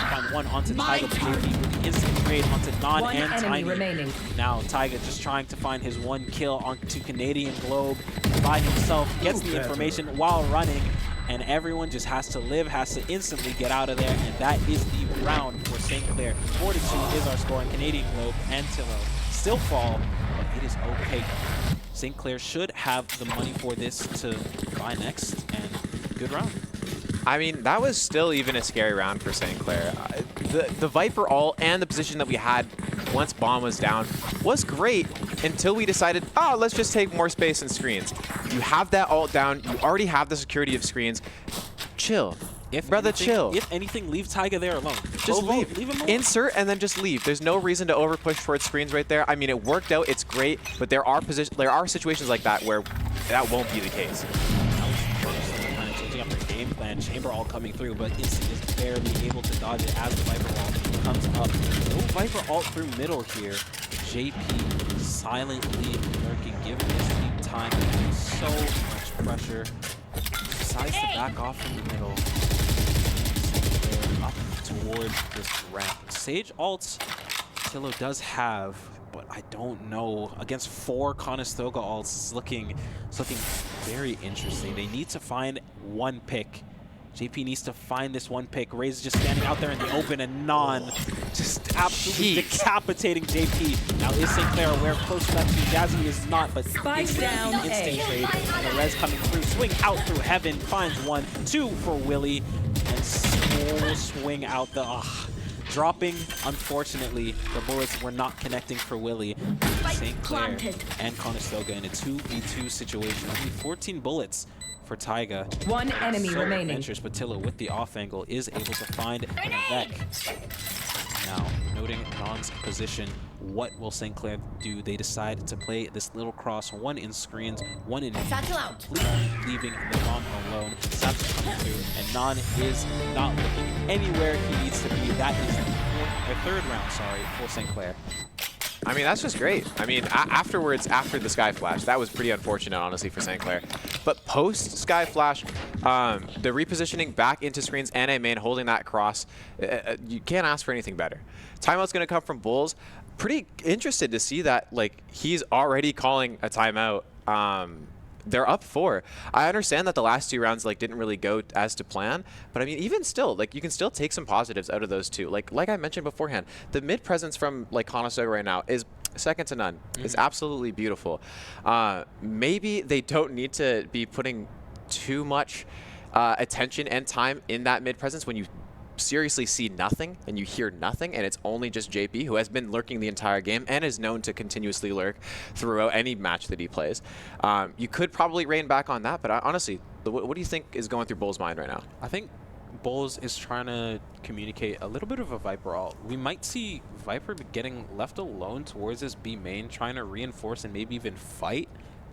Find one onto Tiger, but JP with the instant trade onto Non One and enemy Tiny. remaining. Now Tiger just trying to find his one kill onto Canadian Globe by himself, gets the information while running, and everyone just has to live, has to instantly get out of there, and that is the round for St. Clair. 4-2 is our score, and Canadian Globe and Tillo still fall, but it is okay. St. Clair should have the money for this to buy next, and good round. I mean, that was still even a scary round for St. Clair. The Viper ult and the position that we had once Bomb was down was great until we decided, oh, let's just take more space and screens. You have that ult down. You already have the security of screens. Chill. Brother, chill. If anything, leave Tiger there alone. Just leave. Leave him alone. Insert and then just leave. There's no reason to overpush towards screens right there. I mean, it worked out. It's great. But there are situations like that where that won't be the case. Changing up their game plan. Chamber all coming through, but Instinct is barely able to dodge it as the Viper ult comes up. No Viper ult through middle here. JP silently lurking, giving this team time. So much pressure. Decides to back off from the middle. Up towards this ramp. Sage ults Tillo does have, but I don't know. Against 4 Conestoga ults, it's looking very interesting. They need to find one pick. JP needs to find this one pick. Raze is just standing out there in the open, and Non just absolutely decapitating JP. Now is St. Clair aware close to that too? Jazzy is not, but down instant trade. And the res coming through, swing out through heaven, finds 1, 2 for Willie, and full swing out the dropping. Unfortunately, the bullets were not connecting for Willie. St. Clair and Conestoga in a 2v2 situation. Only 14 bullets for Taiga. One enemy remaining. Adventures, but Tillo with the off angle is able to find Navek. Now, noting Non's position, what will St. Clair do? They decide to play this little cross, one in screens, one in completely leaving the Non alone. Satchel coming through, and Non is not looking anywhere he needs to be. That is the third round, for St. Clair. I mean, that's just great. I mean, afterwards, after the Sky Flash, that was pretty unfortunate, honestly, for St. Clair. But post Sky Flash, the repositioning back into screens and a main holding that cross, you can't ask for anything better. Timeout's going to come from Bulls. Pretty interested to see that, like, he's already calling a timeout they're up 4. I understand that the last 2 rounds like didn't really go as to plan, but I mean even still, like you can still take some positives out of those 2. Like I mentioned beforehand, the mid presence from like Conestoga right now is second to none. It's absolutely beautiful. Maybe they don't need to be putting too much attention and time in that mid presence when you seriously see nothing and you hear nothing, and it's only just JP, who has been lurking the entire game and is known to continuously lurk throughout any match that he plays. You could probably rein back on that, but honestly, what do you think is going through Bull's mind right now? I think Bulls is trying to communicate a little bit of a Viper ult. We might see Viper getting left alone towards this B main, trying to reinforce and maybe even fight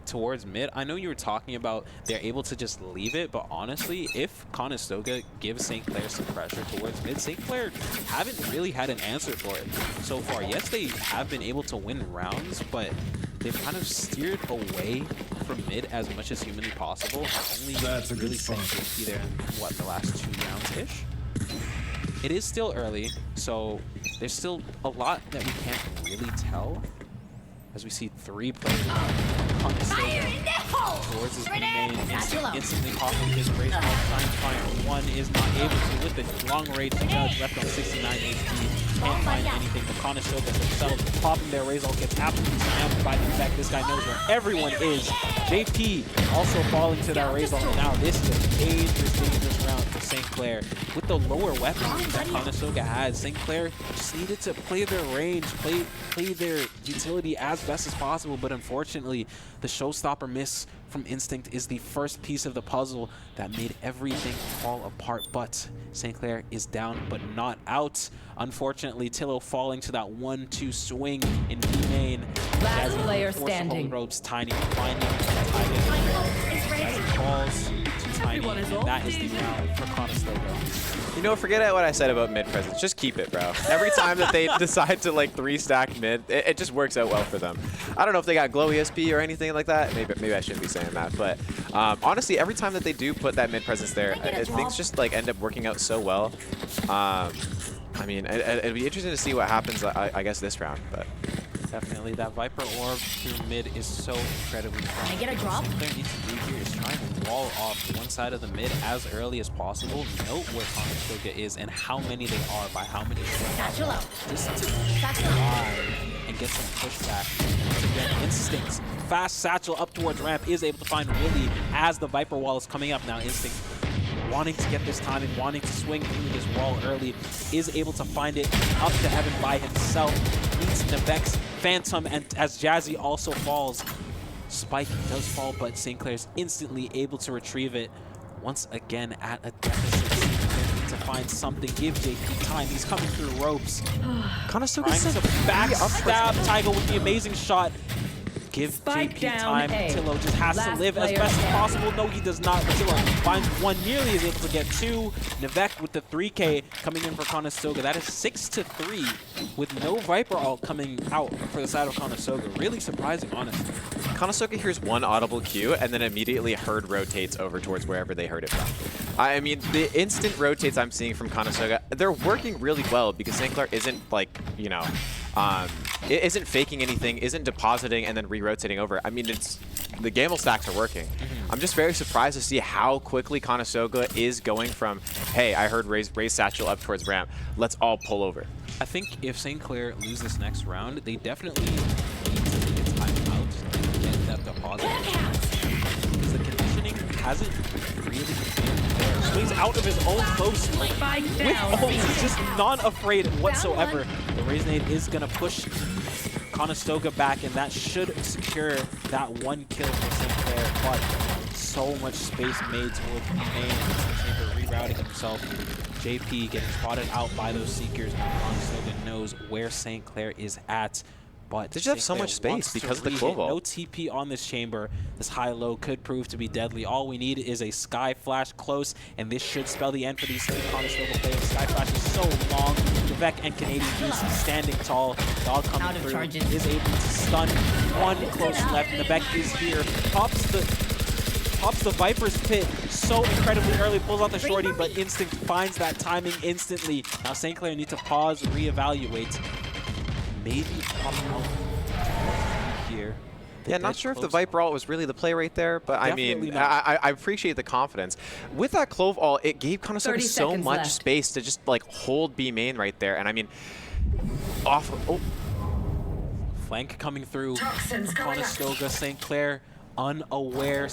towards mid. I know you were talking about they're able to just leave it, but honestly, if Conestoga gives St. Clair some pressure towards mid, St. Clair haven't really had an answer for it so far. Yes, they have been able to win rounds, but they've kind of steered away from mid as much as humanly possible. Only really sent JP there in, what, the last 2 rounds-ish? It is still early, so there's still a lot that we can't really tell. As we see 3 players towards his main, instantly popping his race ball, trying to find one, is not able to with the long range judge left on 69 HP. Can't find anything. The Conestoga themselves popping their raise all gets absolutely slammed by the fact this guy knows where everyone is. JP also falling to that raise all. Now this is a dangerous round for St. Clair. With the lower weapons that Conestoga has, St. Clair just needed to play their range, play their utility as best as possible, but unfortunately, the showstopper miss from Instinct is the first piece of the puzzle that made everything fall apart. But St. Clair is down, but not out. Unfortunately, Tillo falling to that 1-2 swing in B main. Last player standing. Ropes, Tiny finding as he falls to Tiny, and that is the round for Conestoga. You know, forget what I said about mid presence. Just keep it, bro. Every time that they decide to like 3-stack mid, it just works out well for them. I don't know if they got glow ESP or anything like that. Maybe I shouldn't be saying that, but honestly, every time that they do put that mid presence there, things just like end up working out so well. I mean, it'd be interesting to see what happens, I guess, this round, but. Definitely, that Viper orb through mid is so incredibly strong. Can I get a drop? What Clair needs to do here is try and wall off one side of the mid as early as possible. Note where Conestoga is and how many they are by how many. Satchel out. Just to drive and get some pushback. Again, Instinct, fast satchel up towards ramp, is able to find Willie as the Viper wall is coming up. Now Instinct, wanting to get this time and wanting to swing through this wall early, is able to find it up to heaven by himself. Meets Nevek's Phantom, and as Jazzy also falls, Spike does fall, but St. Clair's instantly able to retrieve it. Once again at a deficit, St. Clair needs to find something, give JP time. He's coming through ropes. Conestoga trying to backstab Tiger with the amazing shot. Give JP time. Tillo just has to live as best as possible. No, he does not. But Tillo finds 1, nearly is able to get 2. Nevek with the 3K coming in for Conestoga. That is 6-3 with no Viper ult coming out for the side of Conestoga. Really surprising, honestly. Conestoga hears 1 audible cue and then immediately herd rotates over towards wherever they heard it from. I mean, the instant rotates I'm seeing from Conestoga, they're working really well because St. Clair isn't like, you know, it isn't faking anything, isn't depositing and then re-rotating over. I mean, the gamble stacks are working. I'm just very surprised to see how quickly Conestoga is going from, hey, I heard raise satchel up towards ramp, let's all pull over. I think if St. Clair lose this next round, they definitely need to take a time out and get that deposit. Because the conditioning hasn't really been there. Swings out of his own close with ult. He's just not afraid whatsoever. The Raise Nade is going to push Conestoga back, and that should secure that 1 kill for St. Clair. But so much space made towards the main chamber, rerouting himself. JP getting spotted out by those Seekers, and Conestoga knows where St. Clair is at. But they just have so much space because of the glow vault. No TP on this chamber. This high-low could prove to be deadly. All we need is a Sky Flash close, and this should spell the end for these 2 Conestoga players. Sky Flash is so long. Vivek and Canadian Goose standing tall. Dog coming through is able to stun. 1 close left. Vivek is here. Pops the Viper's pit so incredibly early, pulls out the shorty, but Instinct finds that timing instantly. Now St. Clair need to pause, reevaluate. Maybe pop out here. Yeah, not sure if the Viper ult was really the play right there, but I mean, I appreciate the confidence. With that Clove ult, it gave Conestoga so much space to just like hold B main right there, and I mean, Flank coming through. Conestoga, St. Clair unaware.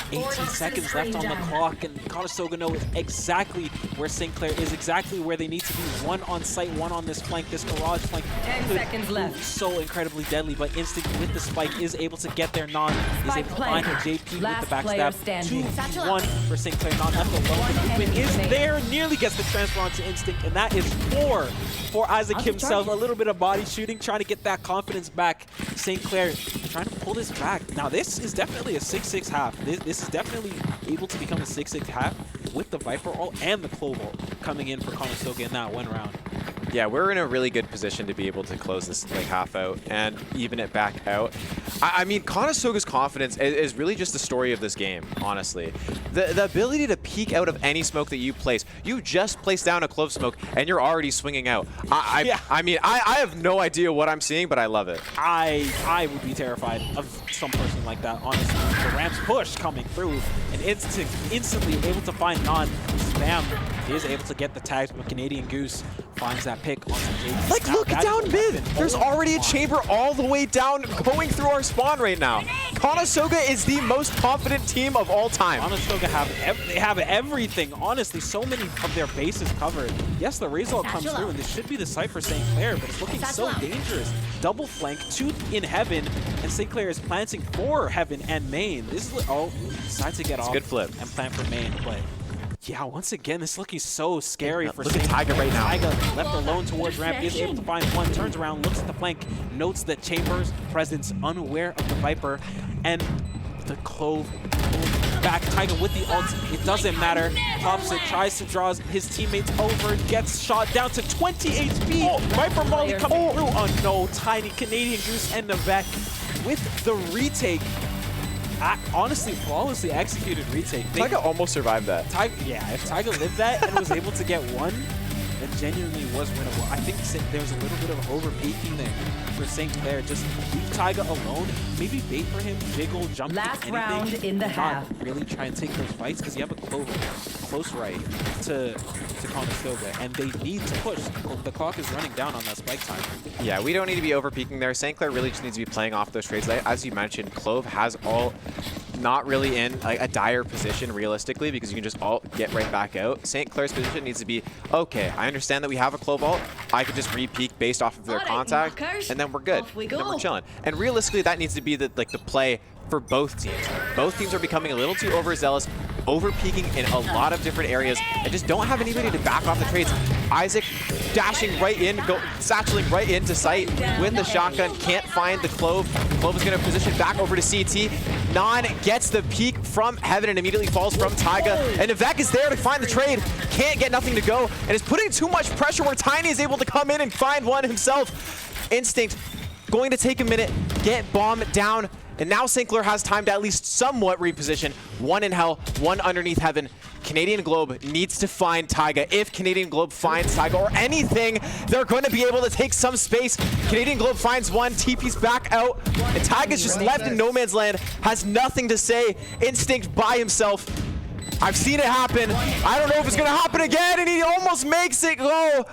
18 seconds left on the clock, and Conestoga knows exactly where St. Clair is, exactly where they need to be. One on site, one on this flank, this garage flank. 10 seconds left. So incredibly deadly, but Instinct with the spike is able to get there. Non is able to find a JP with the backstab. 2-1 for St. Clair. Non left alone. Movement is there, nearly gets the transfer onto Instinct, and that is 4 for Isaac himself. A little bit of body shooting, trying to get that confidence back. St. Clair trying to pull this back. Now this is definitely a 6-6 half. This is definitely able to become a 6-6 half with the Viper ult and the Clove ult coming in for Conestoga in that one round. Yeah, we're in a really good position to be able to close this like half out and even it back out. I mean, Conestoga's confidence is really just the story of this game, honestly. The ability to peek out of any smoke that you place. You just place down a Clove smoke and you're already swinging out. I mean, I have no idea what I'm seeing, but I love it. I would be terrified of some person like that, honestly. The Rams push coming through, and instantly able to find Non. Spam is able to get the tags, but Canadian Goose finds that pick on JP. Like, look down mid. There's already a chamber all the way down going through our spawn right now. Conestoga is the most confident team of all time. Conestoga have everything, honestly. So many of their bases covered. Yes, the result comes through, and this should be the site for St. Clair, but it's looking so dangerous. Double flank, 2 in heaven, and St. Clair is planting for heaven and main. This is decides to get off. Good flip. And plant for main, but yeah, once again, this is looking so scary for Look at Taiga right now. Taiga left alone towards ramp, is able to find one, turns around, looks at the flank, notes the Chamber's presence, unaware of the Viper, and the Clove back. Taiga with the ult, it doesn't matter. Pops it, tries to draw his teammates over, gets shot down to 20 HP. Viper Molly coming through. Oh no, tiny Canadian Goose and Navek with the retake. Honestly, flawlessly executed retake. Taiga almost survived that. Yeah, if Taiga lived that and was able to get one, it genuinely was winnable. I think there was a little bit of over-peaking there for St. Clair. Just leave Taiga alone, maybe bait for him, jiggle, jump, last round in the half. Really try and take those fights because you have a close right to Conestoga, and they need to push. The clock is running down on that spike time. Yeah, we don't need to be over-peaking there. St. Clair really just needs to be playing off those trades. As you mentioned, Clove has all not really in a dire position realistically because you can just all get right back out. St. Clair's position needs to be, okay, I understand that we have a Clove ult. I could just re-peek based off of their contact, and then we're good. And then we're chilling. And realistically, that needs to be the play for both teams. Both teams are becoming a little too overzealous, over-peaking in a lot of different areas, and just don't have anybody to back off the trades. Isaac dashing right in, satcheling right into sight with the shotgun, can't find the Clove. Clove is going to position back over to CT. Non gets the peek from heaven and immediately falls from Taiga. And Navek is there to find the trade, can't get nothing to go, and is putting too much pressure where Tiny is able to come in and find one himself. Instinct going to take a minute, get bomb down, and now St. Clair has time to at least somewhat reposition. One in hell, one underneath heaven. Canadian Globe needs to find Taiga. If Canadian Globe finds Taiga or anything, they're going to be able to take some space. Canadian Globe finds one, TP's back out, and Taiga's just left in no man's land, has nothing to say. Instinct by himself. I've seen it happen. I don't know if it's going to happen again, and he almost makes it go.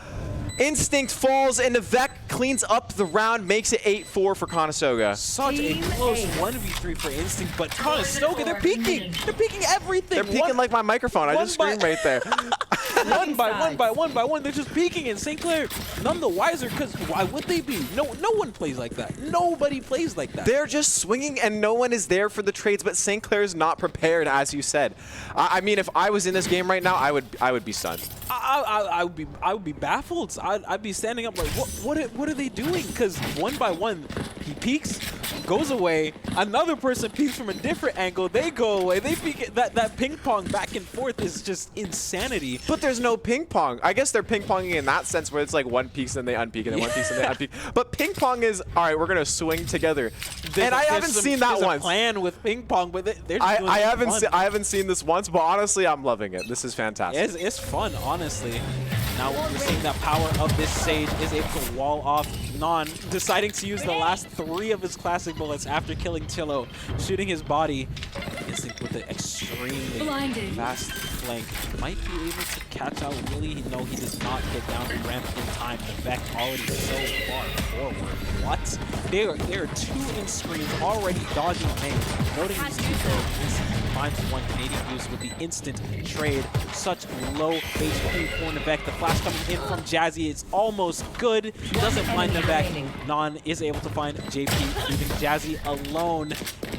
Instinct falls, and Navek cleans up the round, makes it 8-4 for Conestoga. Such a close 1v3 for Instinct, but Conestoga, they're peeking. They're peeking everything. They're peeking like my microphone. I just screamed right there. One by one, they're just peeking, and St. Clair none the wiser, because why would they be? No one plays like that. Nobody plays like that. They're just swinging, and no one is there for the trades, but St. Clair's not prepared, as you said. I mean, if I was in this game right now, I would be stunned. I would be baffled. I'd be standing up like, what are they doing? Because one by one, he peeks, goes away. Another person peeks from a different angle. They go away. They peek. That ping pong back and forth is just insanity. But there's no ping pong. I guess they're ping ponging in that sense where it's like one peeks and they unpeek and then one peeks and they unpeek. But ping pong is all right. We're gonna swing together. And I haven't seen that once. A plan with ping pong, but they're just I haven't seen this once. But honestly, I'm loving it. This is fantastic. It's fun, honestly. Now we're seeing that power of this Sage is able to wall off Non, deciding to use the last 3 of his classic bullets after killing Tillo, shooting his body. Instinct with an extremely fast flank. Might be able to catch out Willie. No, he does not get down the ramp in time. The Vec already so far forward. What? There are 2 in screens already dodging main. Noting these 2 kills, finds 1 Canadian Goose with the instant trade. Such low HP for Navek. The flash coming in from Jazzy. It's almost good. Doesn't find Navek. Non is able to find JP, leaving Jazzy alone.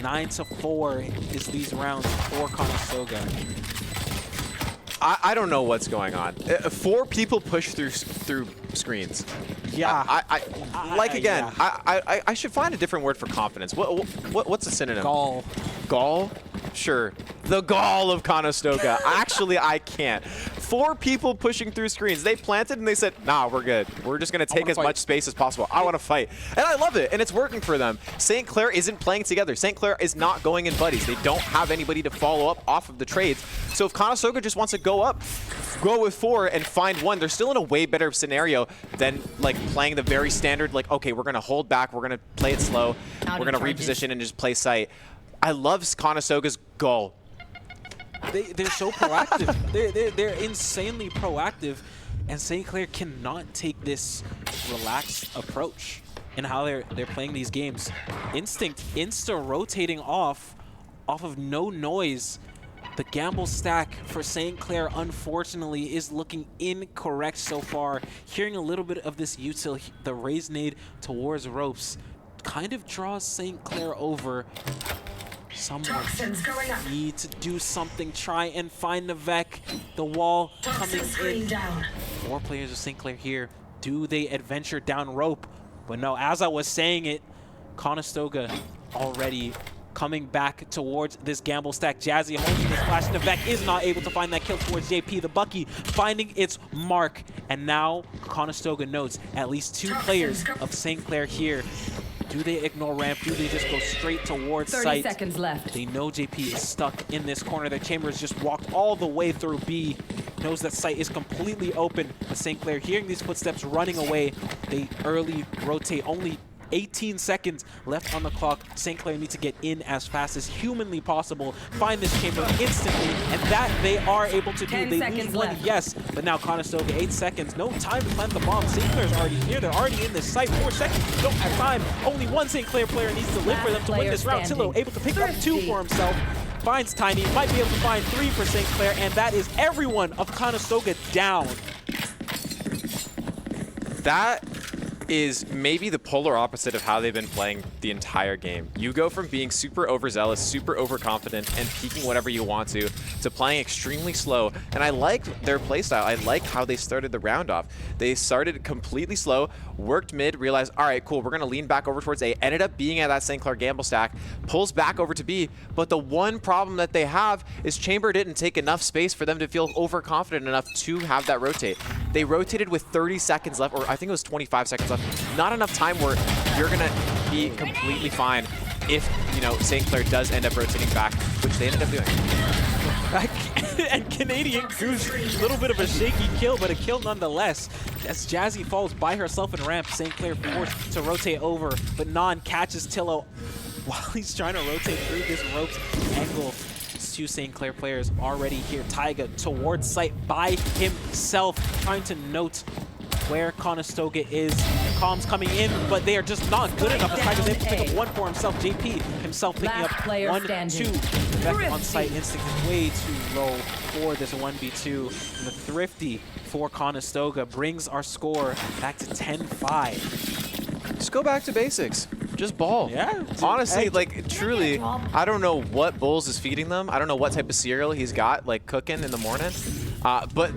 9-4 is these rounds for Conestoga. I don't know what's going on. 4 people push through screens. Yeah. I should find a different word for confidence. What's a synonym? Gall. Gall? Sure. The gall of Conestoga. Actually, I can't. 4 people pushing through screens. They planted and they said, nah, we're good. We're just going to take as much space as possible. I want to fight. And I love it. And it's working for them. St. Clair isn't playing together. St. Clair is not going in buddies. They don't have anybody to follow up off of the trades. So if Conestoga just wants to go up, go with 4 and find 1, they're still in a way better scenario than like playing the very standard, like, okay, we're going to hold back. We're going to play it slow. We're going to reposition and just play sight. I love Conestoga's goal. They're so proactive. they're insanely proactive, and St. Clair cannot take this relaxed approach in how they're playing these games. Instinct insta-rotating off of no noise. The gamble stack for St. Clair, unfortunately, is looking incorrect so far. Hearing a little bit of this util, the raise nade towards ropes, kind of draws St. Clair over. Someone need to do something. Try and find Navek. The wall coming in. 4 players of St. Clair here. Do they adventure down rope? But no, as I was saying it, Conestoga already coming back towards this gamble stack. Jazzy holding this flash. Navek is not able to find that kill towards JP. The Bucky finding its mark. And now Conestoga notes at least 2 players of St. Clair here. Do they ignore ramp? Do they just go straight towards 30 site? seconds left. They know JP is stuck in this corner. Their Chambers just walked all the way through B. Knows that site is completely open. But St. Clair hearing these footsteps running away. They early rotate. Only 18 seconds left on the clock. St. Clair need to get in as fast as humanly possible. Find this chamber instantly, and that they are able to do. They lose 1, yes, but now Conestoga, 8 seconds. No time to plant the bomb. St. Clair's already here. They're already in this site. 4 seconds. Don't have time. Only 1 St. Clair player needs to live for them to win this round. Tillo able to pick up 2 for himself. Finds Tiny. Might be able to find 3 for St. Clair, and that is everyone of Conestoga down. That is maybe the polar opposite of how they've been playing the entire game. You go from being super overzealous, super overconfident, and peeking whatever you want to playing extremely slow. And I like their playstyle. I like how they started the round off. They started completely slow, worked mid, realized, all right, cool, we're going to lean back over towards A, ended up being at that St. Clair gamble stack, pulls back over to B, but the one problem that they have is Chamber didn't take enough space for them to feel overconfident enough to have that rotate. They rotated with 30 seconds left, or I think it was 25 seconds left. Not enough time where you're going to be completely fine if, you know, St. Clair does end up rotating back, which they ended up doing. And Canadian Goose, a little bit of a shaky kill, but a kill nonetheless. As Jazzy falls by herself in ramp, St. Clair forced to rotate over, but Non catches Tillo while he's trying to rotate through this ropes angle. 2 St. Clair players already here. Taiga towards site by himself, trying to note where Conestoga is. Comms coming in, but they are just not good enough. Taiga's able to pick up 1 for himself. JP himself picking up 1, 2. Back on site, Instinct is way too low for this 1v2. And the Thrifty for Conestoga brings our score back to 10-5. Just go back to basics. Just ball. Yeah. Honestly, like, truly, I don't know what Bulls is feeding them. I don't know what type of cereal he's got, like, cooking in the morning. But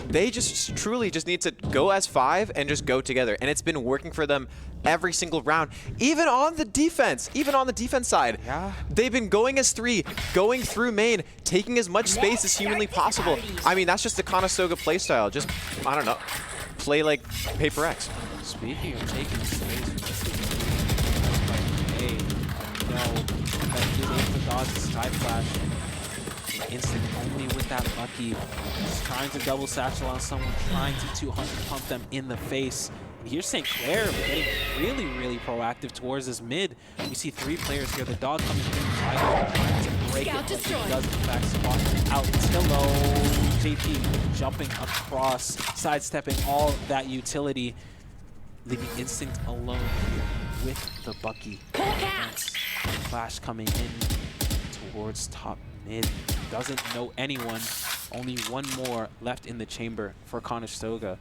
they just truly just need to go as 5 and just go together. And it's been working for them every single round, even on the defense side. Yeah. They've been going as 3, going through main, taking as much space as humanly possible. I mean, that's just the Conestoga playstyle. Just, I don't know, play like Paper X. Speaking of taking space, no, that he's able to dodge the Sky Flash. Instinct only with that Bucky. Just trying to double satchel on someone, trying to 200 pump them in the face. Here's St. Clair getting really, really proactive towards this mid. We see 3 players here. The dog coming in, trying to break it, but he does in fact spot out Tillo. JP jumping across, sidestepping all that utility, leaving Instinct alone here with the Bucky. Flash coming in towards top mid. Doesn't know anyone. Only one more left in the chamber for Conestoga.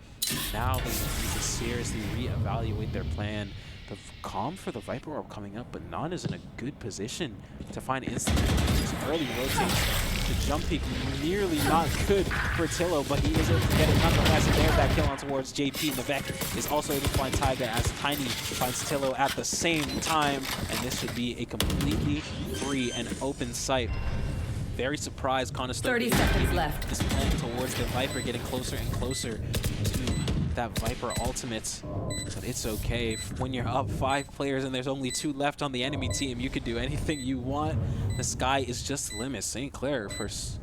Now they need to seriously reevaluate their plan. The calm for the Viper Orb coming up, but Nan is in a good position to find Instinct. Just early rotates. The jump peak nearly not good for Tillo, but he is able to get it nonetheless. And there's that kill on towards JP. Navek is also able to find Taiga as Tiny finds Tillo at the same time. And this should be a completely free and open site. Very surprised Conestoga 30 seconds left. is playing towards the Viper, getting closer and closer to that Viper ultimate. But it's okay. When you're up 5 players and there's only 2 left on the enemy team, you could do anything you want. The sky is just the limit. St. Clair first.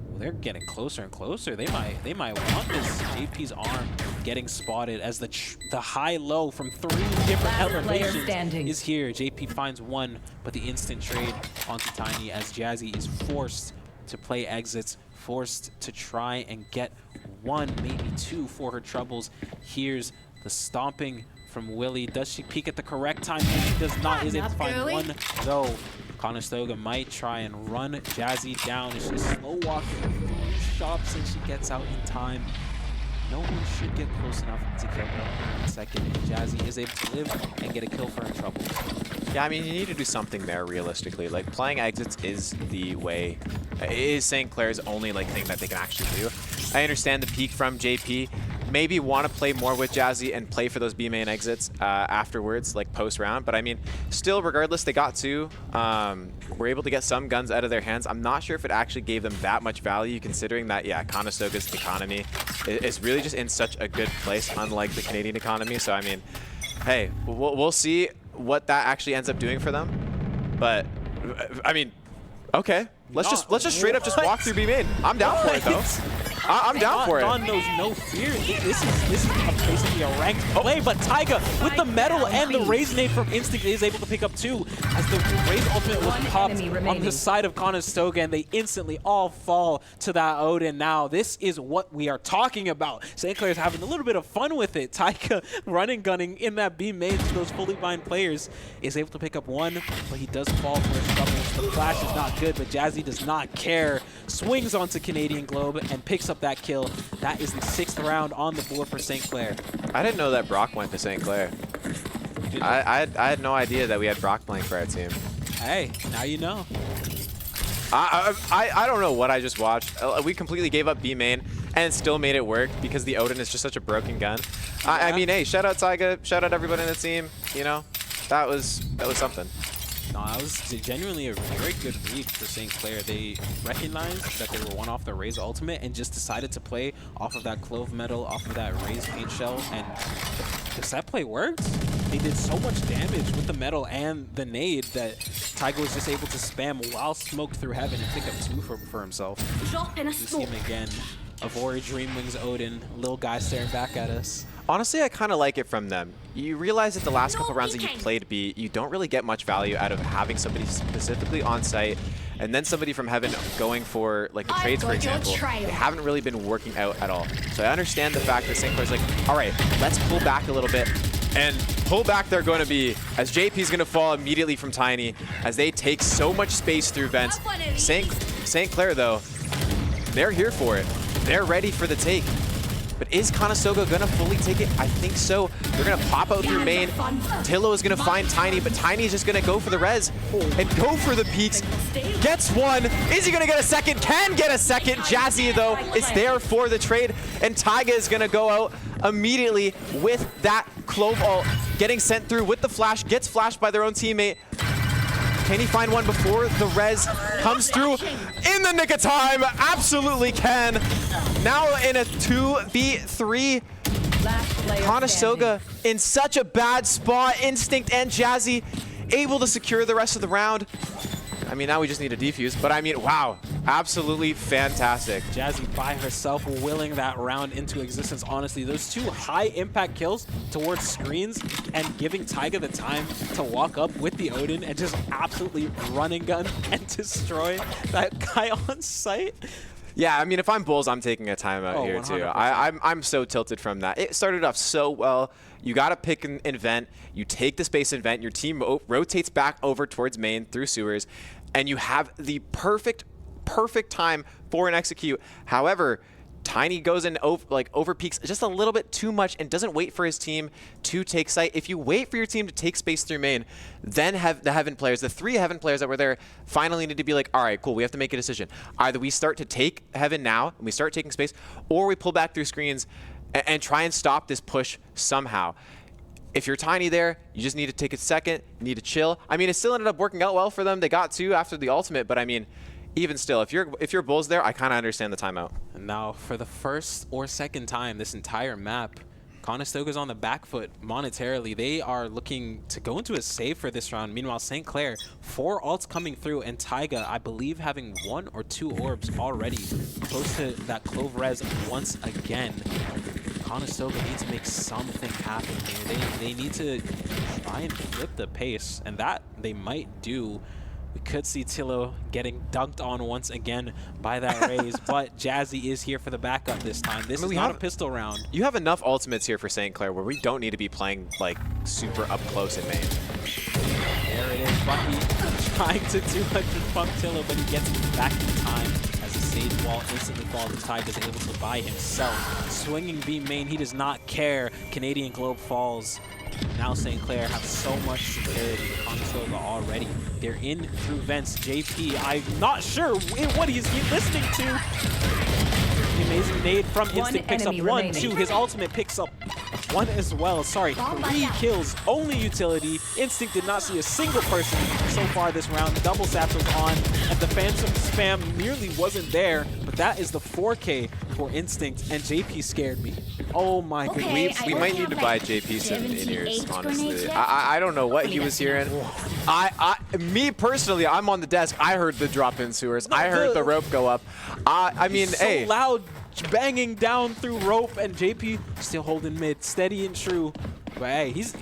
Well, they're getting closer and closer. They might want this. JP's arm getting spotted as the high-low from 3 different elevations is here. JP finds one, but the instant trade onto Tiny as Jazzy is forced to play exits, forced to try and get 1, maybe 2 for her troubles. Here's the stomping from Willie. Does she peek at the correct time? And she does not. Is able to find one, though. Conestoga might try and run Jazzy down. She's slow walking through shops and she gets out in time. No one should get close enough to kill her in a second. And Jazzy is able to live and get a kill for her trouble. Yeah, I mean, you need to do something there realistically. Like, playing exits is the way. It is St. Clair's only thing that they can actually do. I understand the peak from JP. Maybe want to play more with Jazzy and play for those B main exits afterwards, post round. But I mean, still, regardless, they got 2. Were able to get some guns out of their hands. I'm not sure if it actually gave them that much value, considering that, yeah, Conestoga's economy is really just in such a good place, unlike the Canadian economy. So I mean, hey, we'll see what that actually ends up doing for them. But I mean, okay, let's just straight up just walk through B main. I'm down for it though. I'm down for it. Don knows no fear. This is basically a ranked play, but Taiga with the metal and the Raise nade from Instinct is able to pick up 2 as the Raise ultimate was popped on the side of Conestoga, and they instantly all fall to that Odin. Now, this is what we are talking about. St. Clair's having a little bit of fun with it. Taiga running, gunning in that B main to those fully bind players is able to pick up 1, but he does fall for his troubles. The flash is not good, but Jazzy does not care. Swings onto Canadian Globe and picks up that kill. That is the 6th round on the board for St. Clair. I didn't know that Brock went to St. Clair. I had no idea that we had Brock playing for our team. Hey, now you know. I don't know what I just watched. We completely gave up B main and still made it work because the Odin is just such a broken gun. Yeah. I mean, hey, shout out Taiga, shout out everybody in the team. You know, that was something. No, that was genuinely a very good read for St. Clair. They recognized that they were one off the Raise ultimate and just decided to play off of that Clove Metal, off of that Raise paint shell, and the set play worked. They did so much damage with the metal and the nade that Taiga was just able to spam while smoke through heaven and pick up 2 for himself. You see him again. Avori Dreamwings Odin, little guy staring back at us. Honestly, I kind of like it from them. You realize that the last couple rounds that you played B, you don't really get much value out of having somebody specifically on site and then somebody from heaven going for the trades, for example. They haven't really been working out at all. So I understand the fact that St. Clair's all right, let's pull back a little bit. And pull back they're going to be, as JP's going to fall immediately from Tiny, as they take so much space through vents. St. Clair, though, they're here for it. They're ready for the take. But is Conestoga going to fully take it? I think so. They're going to pop out through main. Tillo is going to find Tiny, but Tiny is just going to go for the res and go for the peaks. Gets 1. Is he going to get a second? Can get a second. Jazzy, though, is there for the trade. And Taiga is going to go out immediately with that Clove ult. Getting sent through with the flash. Gets flashed by their own teammate. Can he find one before the res comes through in the nick of time? Absolutely can. Now in a 2v3. Conestoga in such a bad spot. Instinct and Jazzy able to secure the rest of the round. I mean, now we just need a defuse. But I mean, wow, absolutely fantastic. Jazzy by herself willing that round into existence. Honestly, those 2 high impact kills towards screens and giving Taiga the time to walk up with the Odin and just absolutely run and gun and destroy that guy on site. Yeah, I mean, if I'm Bulls, I'm taking a timeout here 100%. too. I'm so tilted from that. It started off so well. You got to pick an event. You take the space event. Your team rotates back over towards main through sewers, and you have the perfect time for an execute. However, Tiny goes in over peaks just a little bit too much and doesn't wait for his team to take site. If you wait for your team to take space through main, then have the Heaven players, the 3 Heaven players that were there, finally need to be like, all right, cool, we have to make a decision. Either we start to take Heaven now and we start taking space, or we pull back through screens and try and stop this push somehow. If you're Tiny there, you just need to take a second, you need to chill. I mean, it still ended up working out well for them. They got 2 after the ultimate, but I mean, even still, if you're Bulls there, I kind of understand the timeout. And now, for the first or second time this entire map, Conestoga's on the back foot monetarily. They are looking to go into a save for this round. Meanwhile, St. Clair, 4 ults coming through, and Taiga, I believe, having 1 or 2 orbs already, close to that Clove Res once again. Conestoga needs to make something happen here. They need to try and flip the pace, and that they might do. We could see Tillo getting dunked on once again by that raise, but Jazzy is here for the backup this time. This is not a pistol round. You have enough ultimates here for St. Clair where we don't need to be playing like super up close in main. There it is, Bucky trying to 200 pump Tillo, but he gets back in time as the Sage Wall instantly falls. Taiga's able to buy himself. Swinging B main, he does not care. Canadian Globe falls. Now St. Clair have so much security with Conestoga already. They're in through vents. JP, I'm not sure what he's listening to. The amazing nade from Instinct picks up 1, 2. His ultimate picks up 1 as well. Sorry, 3 kills, only utility. Instinct did not see a single person so far this round. Double satchels on, and the Phantom spam nearly wasn't there. But that is the 4K for Instinct, and JP scared me. Oh my goodness. We might need to buy JP some in-ears, honestly. I don't know what he was hearing. Me personally, I'm on the desk. I heard the drop in sewers. I heard the rope go up. I mean, so hey. Loud banging down through rope, and JP still holding mid, steady and true. But hey, he's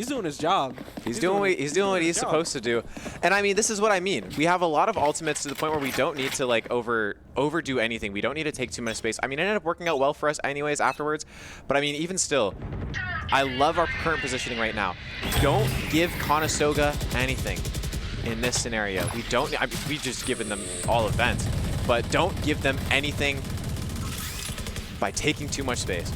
doing his job. He's doing what he's supposed to do. And I mean, this is what I mean. We have a lot of ultimates to the point where we don't need to like overdo anything. We don't need to take too much space. I mean, it ended up working out well for us anyways afterwards. But I mean, even still, I love our current positioning right now. Don't give Conestoga anything in this scenario. We don't. I mean, we've just given them all events, but don't give them anything by taking too much space.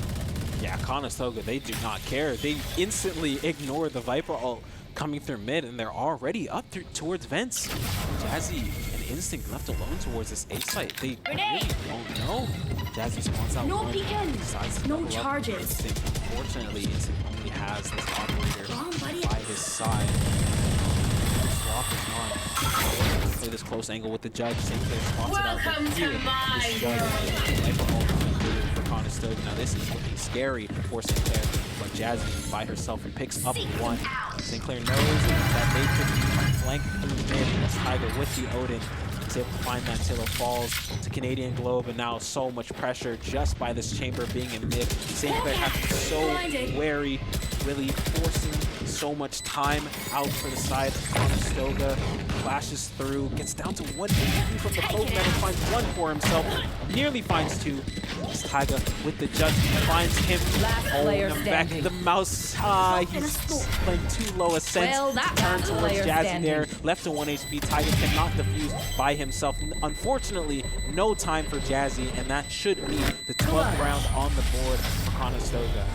Yeah, Conestoga, they do not care. They instantly ignore the Viper ult coming through mid, and they're already up towards vents. Jazzy and Instinct left alone towards this A site. They really don't know. Jazzy spawns out one. Decides to double up. Instinct, unfortunately, Instinct only has this operator by his side. The swap is on. Play this close angle with the judge. St. Clair spots it out. Welcome to my world. For Conestoga. Now this is looking scary for St. Clair, but Jazzy by herself and picks up 1. St. Clair knows that they could flank through mid as Taiga with the Odin is able to find that Tillo falls to Canadian Globe, and now so much pressure just by this chamber being in mid. St. Clair has to be so wary, really forcing so much time out for the side of Conestoga. Flashes through, gets down to 1 HP from the poke man and finds 1 for himself. Nearly finds 2. Taiga with the judge finds him. Oh, and back the mouse. He's playing too low a sense. Turn towards Jazzy there. Left to 1 HP. Taiga cannot defuse by himself. Unfortunately, no time for Jazzy, and that should be the 12th round on the board for Conestoga.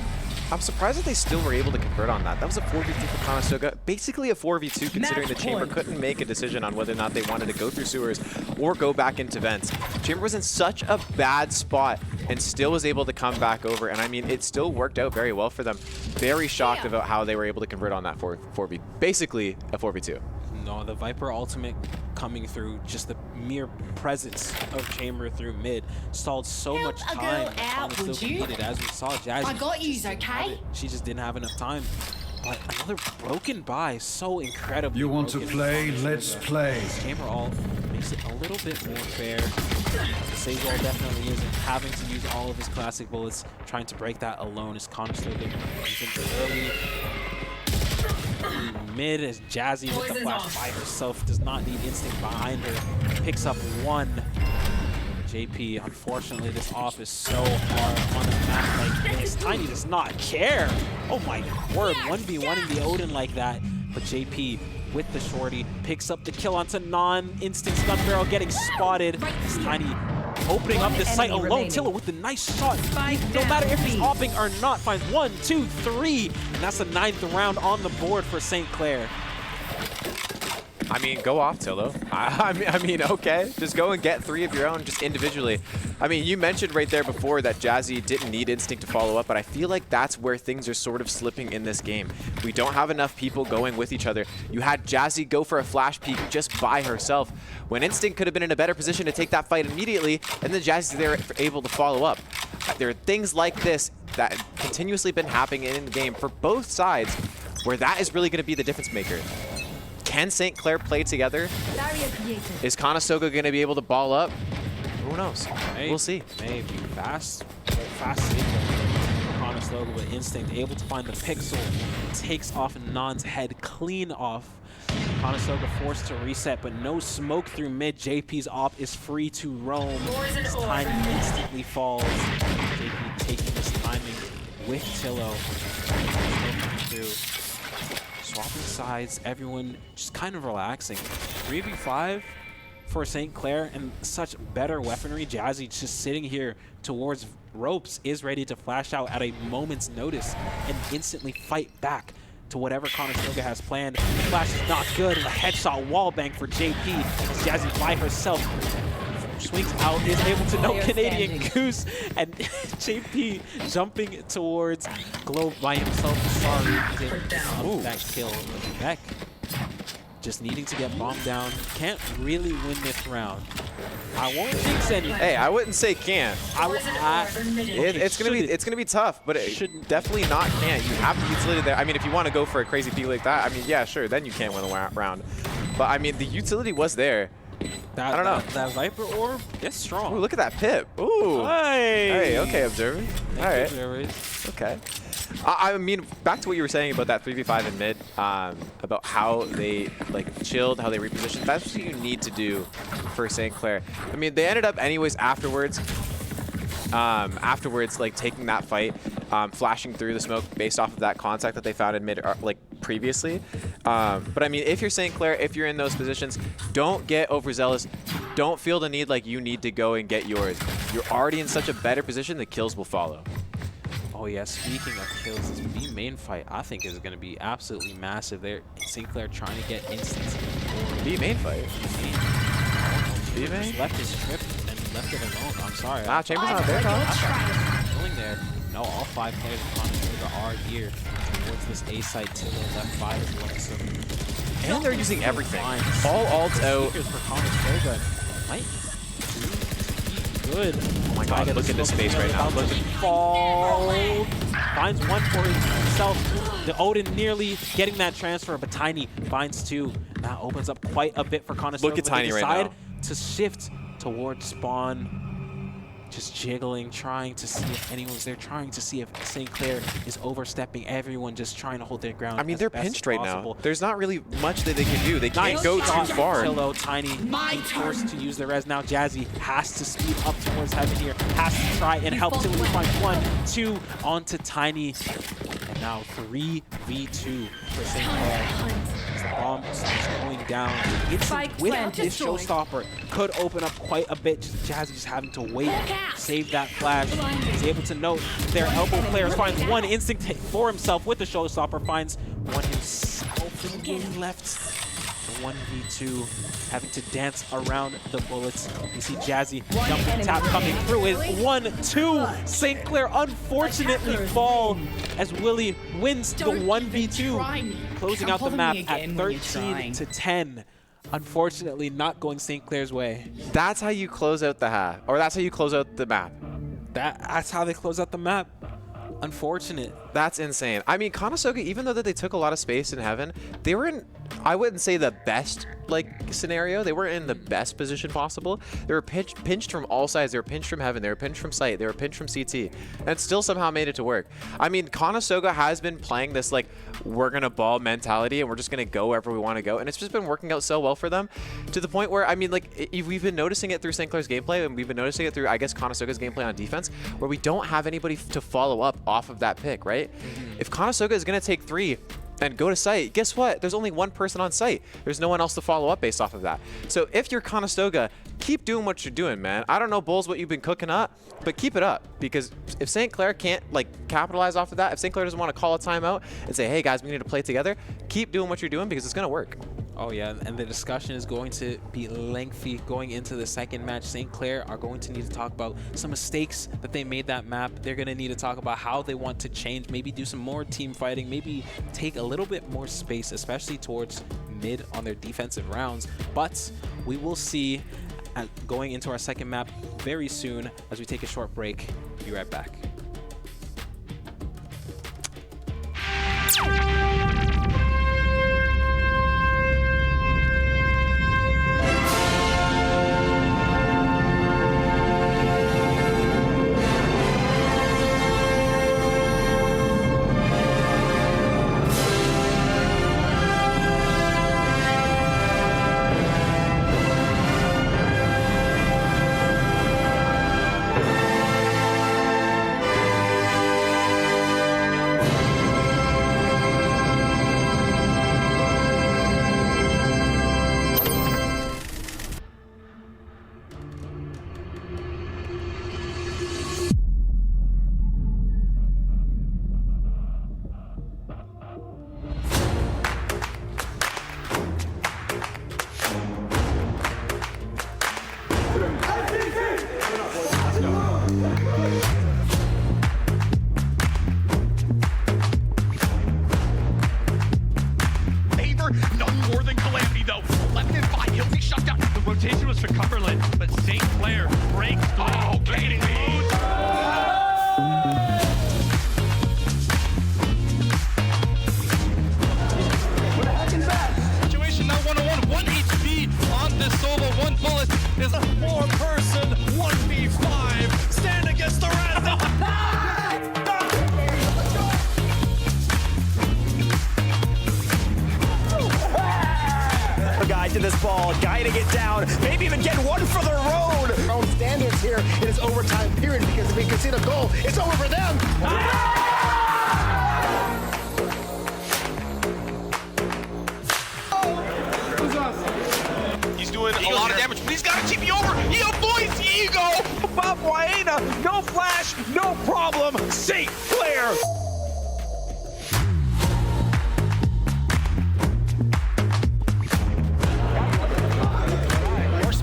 I'm surprised that they still were able to convert on that. That was a 4v2 for Conestoga. Basically a 4v2 considering the Chamber couldn't make a decision on whether or not they wanted to go through sewers or go back into vents. Chamber was in such a bad spot and still was able to come back over. And I mean, it still worked out very well for them. Very shocked about how they were able to convert on that 4v. Basically a 4v2. No, the Viper ultimate coming through, just the mere presence of Chamber through mid stalled so much time that Conestoga needed. As we saw, Jazzy, I got yous, okay? she just didn't have enough time. But another broken buy, so incredible. You want to play? Let's play. Gamer ult makes it a little bit more fair. The Sage Wall definitely isn't having to use all of his classic bullets, trying to break that alone as Conestoga using early. Mid as Jazzy with the flash by herself, does not need instinct behind her. Picks up one. JP, unfortunately, this off is so hard on a map like this. Tiny does not care. Oh my word, 1v1 in the Odin like that. But JP with the shorty picks up the kill onto non-instinct stun barrel, getting spotted. It's Tiny opening up the site alone. Tilla with the nice shot. No matter if he's opping or not, finds 1, 2, 3. And that's the 9th round on the board for St. Clair. I mean, go off, Tillo. I mean, okay. Just go and get 3 of your own just individually. I mean, you mentioned right there before that Jazzy didn't need instinct to follow up, but I feel like that's where things are sort of slipping in this game. We don't have enough people going with each other. You had Jazzy go for a flash peek just by herself, when instinct could have been in a better position to take that fight immediately, and then Jazzy's there able to follow up. There are things like this that have continuously been happening in the game for both sides, where that is really going to be the difference maker. Can St. Clair play together? Is Conestoga going to be able to ball up? Who knows? We'll see. Maybe fast save Conestoga with instinct, able to find the pixel, takes off Non's head clean off. Conestoga forced to reset, but no smoke through mid. JP's op is free to roam. As Tiny instantly falls. JP taking this timing with Tillo. Swapping sides, everyone just kind of relaxing. 3v5 for St. Clair and such better weaponry. Jazzy just sitting here towards ropes, is ready to flash out at a moment's notice and instantly fight back to whatever Conestoga has planned. The flash is not good, and a headshot wallbang for JP as Jazzy by herself swings out, is able to know Canadian Goose, and JP jumping towards Globe by himself. Sorry, that kill. Beck just needing to get bombed down. Can't really win this round. I won't jinx anything. Hey, I wouldn't say can't. It's gonna be tough, but it definitely not can't. You have the utility there. I mean, if you want to go for a crazy peak like that, I mean, yeah, sure, then you can't win the round. But I mean, the utility was there. I don't know. That Viper Orb is strong. Ooh, look at that pip. Ooh. Hey, okay, Observer. All right. Observers. Okay. I mean, back to what you were saying about that 3v5 in mid, about how they like chilled, how they repositioned. That's what you need to do for St. Clair. I mean, they ended up anyways afterwards. Like taking that fight, flashing through the smoke based off of that contact that they found in mid, like previously. But I mean, if you're St. Clair, if you're in those positions, don't get overzealous. Don't feel the need like you need to go and get yours. You're already in such a better position, the kills will follow. Oh yeah, speaking of kills, this B main fight I think is going to be absolutely massive. They're St. Clair trying to get instance. B main fight? B main? Just left his trip and left it alone. I'm sorry. Nah, Chamber's not there, huh? Going there. No, all 5 players of Conestoga are here towards this A side. Tillo left by as well. So and they're using everything. All ults out. For Conestoga might be good. Oh my god, look at this space right now. Look at fall. Finds one for himself. The Odin nearly getting that transfer, but Tiny finds 2. That opens up quite a bit for Conestoga. Look at Tiny right now. To shift towards spawn. Just jiggling, trying to see if anyone's there, trying to see if St. Clair is overstepping. Everyone just trying to hold their ground. I mean, they're pinched right now. There's not really much that they can do. They can't go too far. Tillo, Tiny, being forced to use the res now. Jazzy has to speed up towards heaven here. Has to try and help Tillo find 1, 2 onto Tiny. And now 3v2 for St. Clair. The bomb is going down. Instinct with this showstopper could open up quite a bit. Jazzy just having to wait, save that flash. He's able to note their elbow players. Finds 1 instinct hit for himself with the showstopper. Finds 1 himself again left. The 1v2 having to dance around the bullets. You see Jazzy jumping tap coming through it. 1-2. St. Clair unfortunately fall as Willie wins the 1v2. Closing out the map at 13-10. Unfortunately, not going St. Clair's way. That's how you close out the half, or that's how you close out the map. That's how they close out the map. Unfortunate. That's insane. I mean, Conestoga, even though that they took a lot of space in heaven, they were in, I wouldn't say the best scenario. They weren't in the best position possible. They were pinched from all sides. They were pinched from heaven. They were pinched from sight. They were pinched from CT, and still somehow made it to work. I mean, Conestoga has been playing this we're gonna ball mentality and we're just gonna go wherever we want to go, and it's just been working out so well for them, to the point where, I mean, we've been noticing it through St. Clair's gameplay, and we've been noticing it through, I guess, Conestoga's gameplay on defense, where we don't have anybody to follow up off of that pick, right? If Conestoga is gonna take 3 and go to site, guess what? There's only one person on site. There's no one else to follow up based off of that. So if you're Conestoga, keep doing what you're doing, man. I don't know, Bulls, what you've been cooking up, but keep it up, because if St. Clair can't capitalize off of that, if St. Clair doesn't want to call a timeout and say, hey guys, we need to play together, keep doing what you're doing, because it's gonna work. Oh yeah, and the discussion is going to be lengthy going into the second match. St. Clair are going to need to talk about some mistakes that they made that map. They're going to need to talk about how they want to change, maybe do some more team fighting, maybe take a little bit more space, especially towards mid on their defensive rounds. But we will see going into our second map very soon as we take a short break. Be right back. None more than Calamity, though. 11 and 5, he'll be shut down. The rotation was for Cumberland, but St. Clair breaks through. Oh, getting me. What the heck is that? Situation now 1-on-1, 1 HP on this solo. 1 bullet is a 4-person 1v5. Stand against the rest. Guy to this ball, guiding it down, maybe even get one for the road. Our own standards here in this overtime period, because if we concede a goal, it's over for them. He's doing a lot of damage, but he's got to TP over. He avoids the ego. Bob Waena, no flash, no problem. St. Clair.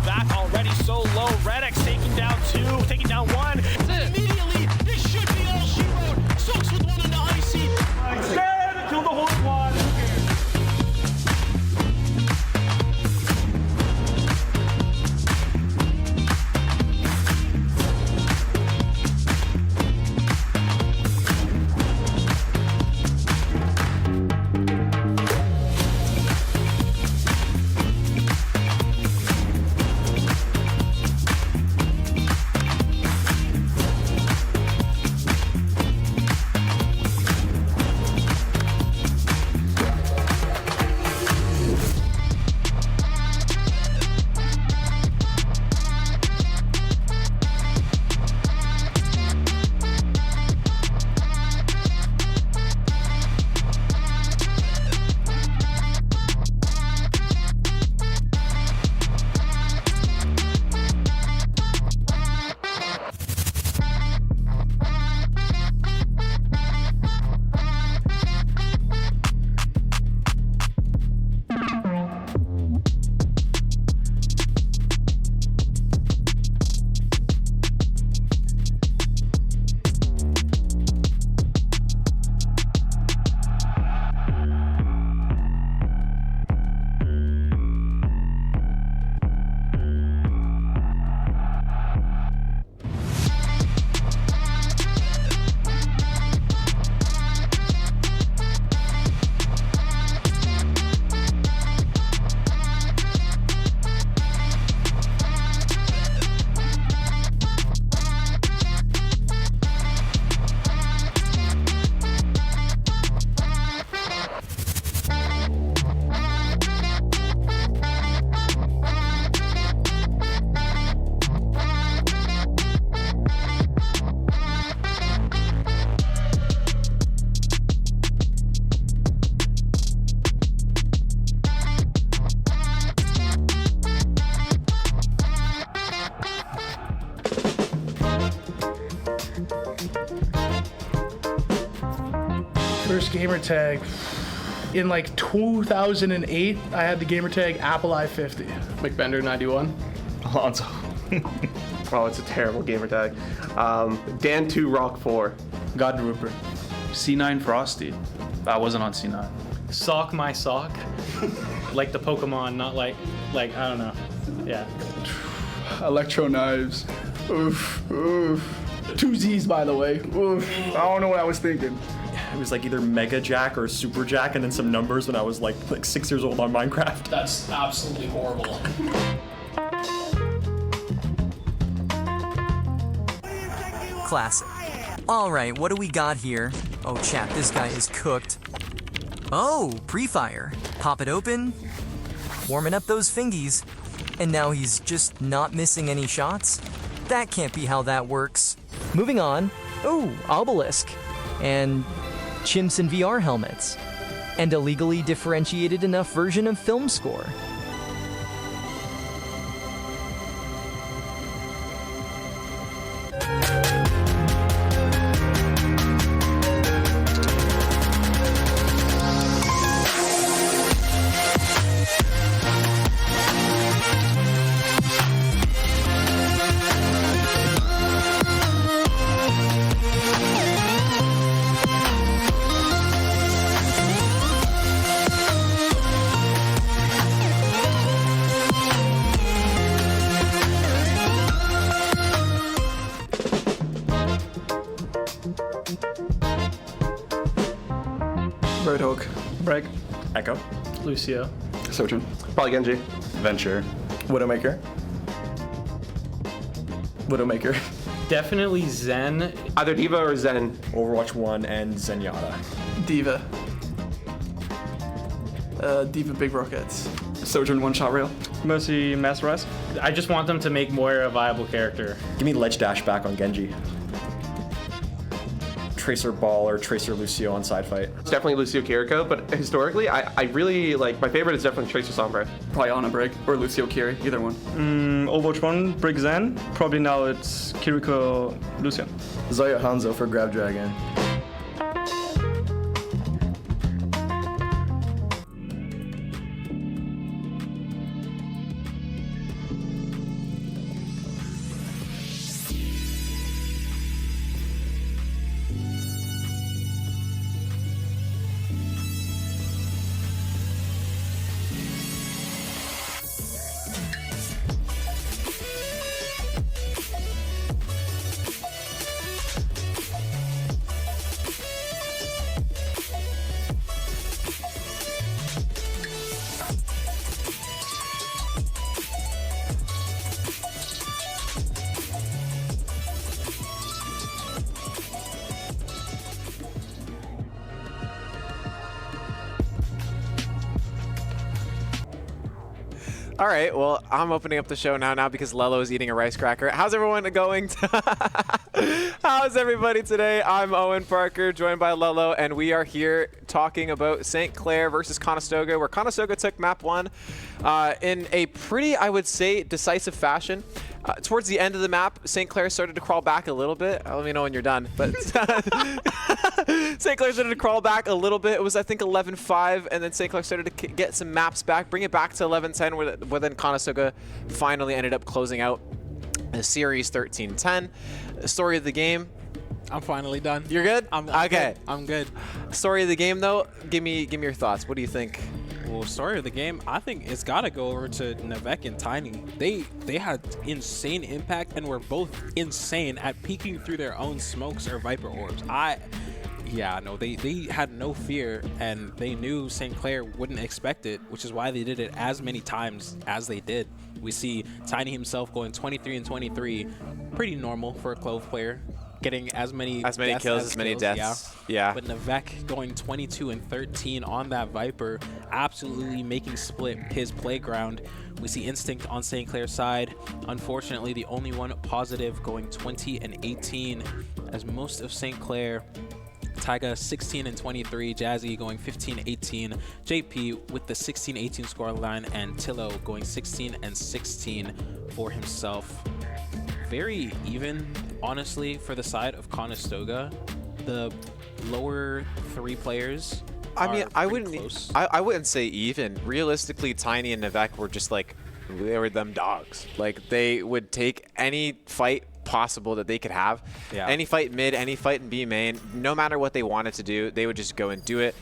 Back already so low. Redx taking down 2, taking down 1. Immediately, this should be all she wrote. Soaks with 1 on the icy. Stand, kill the whole squad. First gamer tag. In like 2008, I had the gamer tag Apple I-50. McBender 91. Alonso. Oh, it's a terrible gamer tag. Dan2 Rock 4. God Rupert. C9 Frosty. I wasn't on C9. Sock my sock. Like the Pokemon, not like I don't know. Yeah. Electro Knives. Oof, oof. 2 Z's, by the way. Oof. I don't know what I was thinking. It was like either Mega Jack or Super Jack and then some numbers when I was like 6 years old on Minecraft. That's absolutely horrible. Classic. Alright, what do we got here? Oh chat, this guy is cooked. Oh, pre-fire. Pop it open. Warming up those fingies. And now he's just not missing any shots? That can't be how that works. Moving on. Oh, obelisk. And chimps in VR helmets. And a legally differentiated enough version of film score. Birdhawk. Breg. Echo. Lucio. Sojourn. Probably Genji. Venture. Widowmaker. Widowmaker. Definitely Zen. Either Diva or Zen. Overwatch 1 and Zenyatta. Diva. Diva Big Rockets. Sojourn One Shot Rail. Mercy Master Rise. I just want them to make Moira a viable character. Give me Ledge Dash back on Genji. Tracer Ball or Tracer Lucio on side fight. It's definitely Lucio Kiriko, but historically, I really like, my favorite is definitely Tracer Sombra. Probably Ana Brig or Lucio Kiri, either one. Overwatch 1, Brig Zen. Probably now it's Kiriko Lucian. Zoya Hanzo for Grab Dragon. All right, well, I'm opening up the show now because Lelo is eating a rice cracker. How's everyone going? How's everybody today? I'm Owen Parker, joined by Lelo, and we are here talking about St. Clair versus Conestoga, where Conestoga took map 1 in a pretty, I would say, decisive fashion. Towards the end of the map, St. Clair started to crawl back a little bit. Let me know when you're done. But St. Clair started to crawl back a little bit. It was, I think, 11-5, and then St. Clair started to get some maps back, bring it back to 11-10, where then Conestoga finally ended up closing out the series 13-10. Story of the game. I'm finally done. You're good? I'm okay. Good. I'm good. Story of the game, though. Give me your thoughts. What do you think? Well, story of the game, I think it's got to go over to Navek and Tiny. They had insane impact and were both insane at peeking through their own smokes or Viper orbs. They had no fear, and they knew St. Clair wouldn't expect it, which is why they did it as many times as they did. We see Tiny himself going 23 and 23, pretty normal for a Clove player. Getting as many kills, as many deaths. Yeah. But Navek going 22 and 13 on that Viper, absolutely making split his playground. We see Instinct on St. Clair's side. Unfortunately, the only one positive, going 20 and 18, as most of St. Clair. Taiga 16 and 23, Jazzy going 15-18, JP with the 16-18 scoreline, and Tillo going 16 and 16 for himself. Very even, honestly, for the side of Conestoga. The lower 3 players. I mean, I close. wouldn't say even. Realistically, Tiny and Navek were just like, they were them dogs. Like, they would take any fight possible that they could have. Yeah. Any fight mid, any fight in B main, no matter what they wanted to do, they would just go and do it.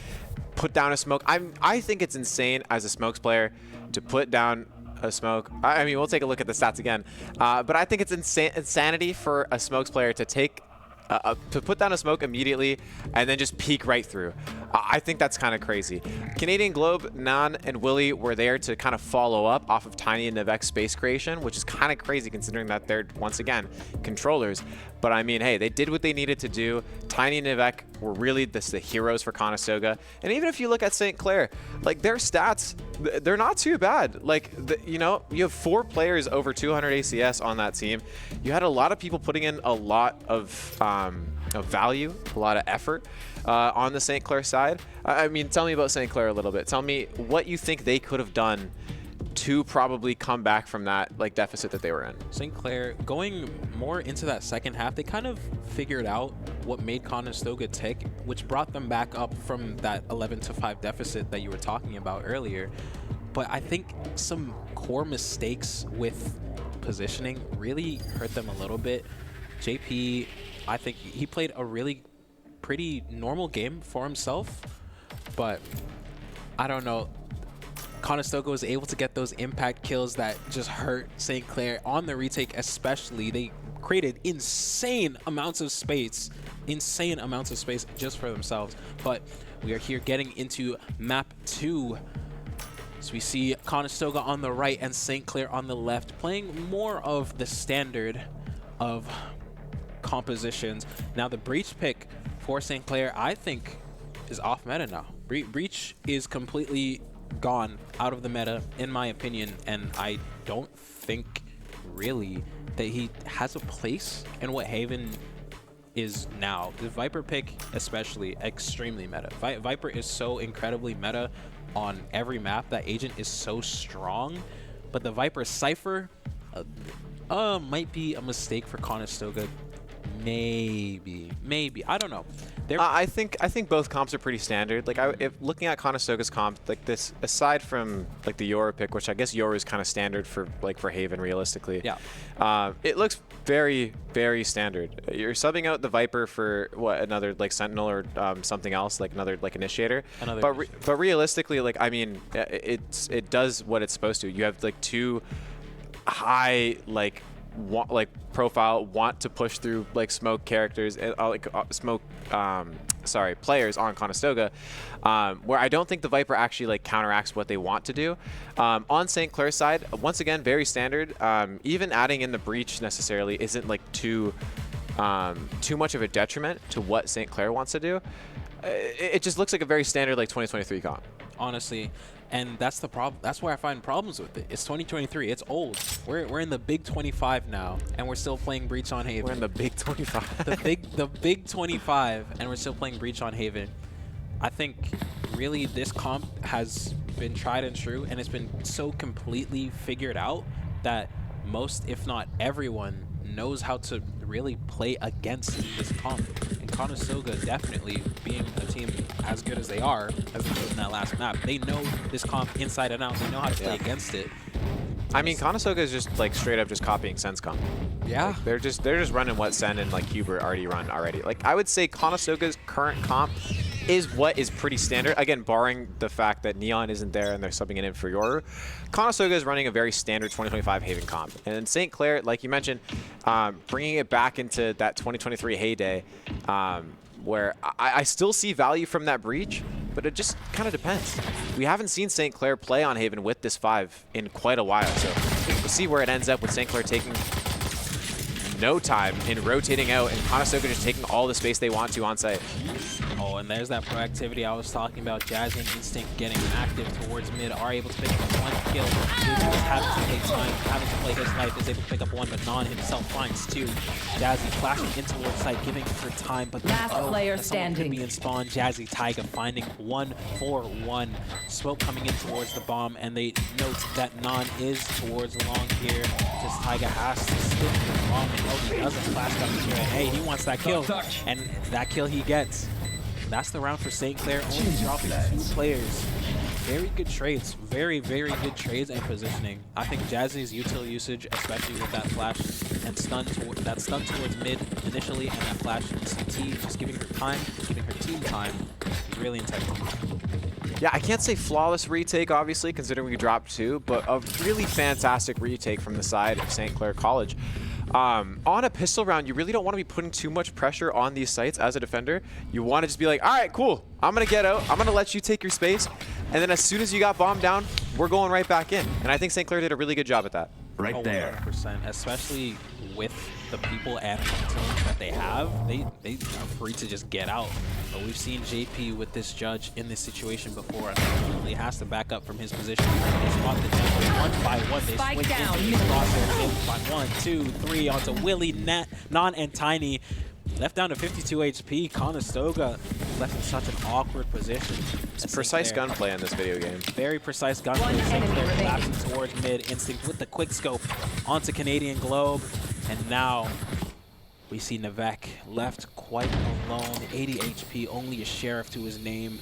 Put down a smoke. I think it's insane as a smokes player to put down a smoke. I mean, we'll take a look at the stats again. But I think it's insanity for a smokes player to take to put down a smoke immediately and then just peek right through. I think that's kind of crazy. Canadian Globe, Nan, and Willie were there to kind of follow up off of Tiny and Navek's space creation, which is kind of crazy considering that they're, once again, controllers. But I mean, hey, they did what they needed to do. Tiny and Navek were really the heroes for Conestoga. And even if you look at St. Clair, like their stats, they're not too bad. Like, you know, you have 4 players over 200 ACS on that team. You had a lot of people putting in a lot of value, a lot of effort on the St. Clair side. I mean, tell me about St. Clair a little bit. Tell me what you think they could have done to probably come back from that like deficit that they were in. St. Clair, going more into that second half, they kind of figured out what made Conestoga tick, which brought them back up from that 11-5 deficit that you were talking about earlier. But I think some core mistakes with positioning really hurt them a little bit. JP, I think he played a really pretty normal game for himself, but I don't know. Conestoga was able to get those impact kills that just hurt St. Clair on the retake especially. They created insane amounts of space just for themselves. But we are here getting into map 2. So we see Conestoga on the right and St. Clair on the left, playing more of the standard of compositions. Now the Breach pick for St. Clair, I think, is off meta now. Breach is completely gone out of the meta, in my opinion, and I don't think really that he has a place in what Haven is now. The Viper pick especially, extremely meta. Viper is so incredibly meta on every map. That agent is so strong, but the Viper Cypher might be a mistake for Conestoga. Maybe I don't know. I think both comps are pretty standard. Like, if looking at Conestoga's comp, like this, aside from like the Yoru pick, which I guess Yoru is kind of standard for Haven realistically. Yeah. It looks very, very standard. You're subbing out the Viper for what, another like Sentinel or something else, like another like Initiator. But realistically, like, I mean, it does what it's supposed to. You have like 2 high profile want to push through like smoke characters and players on Conestoga, where I don't think the Viper actually like counteracts what they want to do. On St. Clair's side, once again, very standard. Even adding in the Breach necessarily isn't like too much of a detriment to what St. Clair wants to do. It just looks like a very standard like 2023 comp. Honestly. And that's the problem. That's where I find problems with it. It's 2023. It's old. We're in the big 25 now, and we're still playing Breach on Haven. We're in the big 25. the big 25, and we're still playing Breach on Haven. I think really this comp has been tried and true, and it's been so completely figured out that most, if not everyone, knows how to really play against this comp. And Conestoga, definitely being a team as good as they are, as they showed in that last map, they know this comp inside and out. They know how to play against it. I mean, Conestoga is just like straight up just copying Sen's comp. Yeah. Like, they're just running what Sen and like Hubert already run already. Like, I would say Conestoga's current comp is what is pretty standard. Again, barring the fact that Neon isn't there and they're subbing it in for Yoru. Conestoga is running a very standard 2025 Haven comp. And St. Clair, like you mentioned, bringing it back into that 2023 heyday, where I still see value from that Breach, but it just kind of depends. We haven't seen St. Clair play on Haven with this 5 in quite a while, so we'll see where it ends up with St. Clair taking no time in rotating out and Conestoga just taking all the space they want to on site. Oh, and there's that proactivity I was talking about. Jazzy and Instinct getting active towards mid, are able to pick up 1 kill. Jazzy was having to take time, having to play his life, is able to pick up 1, but Non himself finds 2. Jazzy flashing in towards site, giving her time, but last player standing could be in spawn. Jazzy Taiga finding 1-4-1. Smoke coming in towards the bomb, and they note that Non is towards long here. Just Taiga has to stick the bomb, and he doesn't flash up here. Hey, he wants that kill, and that kill he gets. That's the round for St. Clair, only dropping 2 players. Very good trades. Very, very good trades and positioning. I think Jazzy's util usage, especially with that flash and stun towards mid initially, and that flash in CT, just giving her time, giving her team time, is really integral. Yeah, I can't say flawless retake, obviously, considering we dropped 2, but a really fantastic retake from the side of St. Clair College. On a pistol round, you really don't want to be putting too much pressure on these sites as a defender. You want to just be like, all right, cool. I'm going to get out. I'm going to let you take your space. And then as soon as you got bombed down, we're going right back in. And I think St. Clair did a really good job at that. Right there. 100%, especially with the people and talent that they have, they are free to just get out. But we've seen JP with this judge in this situation before. Unfortunately, has to back up from his position. They spot the judge 1 by 1. They Spike swing down. into the crosshairs by 1, 2, 3 onto Willie, Non, and Tiny. Left down to 52 HP. Conestoga left in such an awkward position. It's precise gunplay in this video game. Very precise gunplay. St. Clair collapsing towards mid. Instinct with the quick scope onto Canadian Globe. And now we see Navek left quite alone. 80 HP, only a sheriff to his name.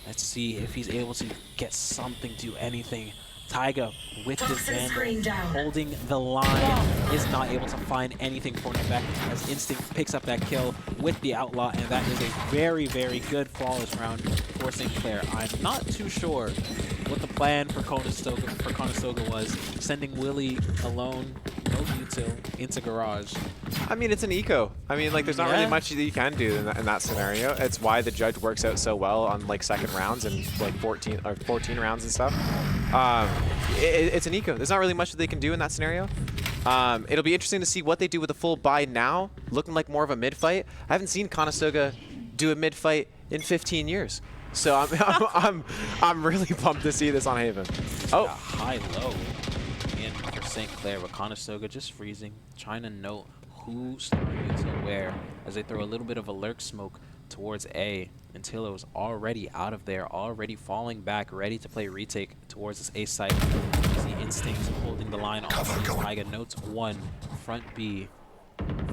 Let's see if he's able to get something, do anything. Taiga with his Vandal holding the line is not able to find anything for Navek as Instinct picks up that kill with the Outlaw, and that is a very, very good flawless round for St. Clair. I'm not too sure what the plan for Conestoga was, sending Willie alone, no util, into garage. I mean, it's an eco. I mean, like, there's not really much that you can do in that scenario. It's why the judge works out so well on like second rounds and like 14 rounds and stuff. It's an eco. There's not really much that they can do in that scenario. It'll be interesting to see what they do with a full buy now, looking like more of a mid fight. I haven't seen Conestoga do a mid fight in 15 years. So I'm really pumped to see this on Haven. Oh, high-low in for St. Clair, but Conestoga just freezing, trying to note who's starting to where as they throw a little bit of a lurk smoke towards A. Until is already out of there, already falling back, ready to play retake towards this A site. The Instinct holding the line on Taiga. Notes 1, front B,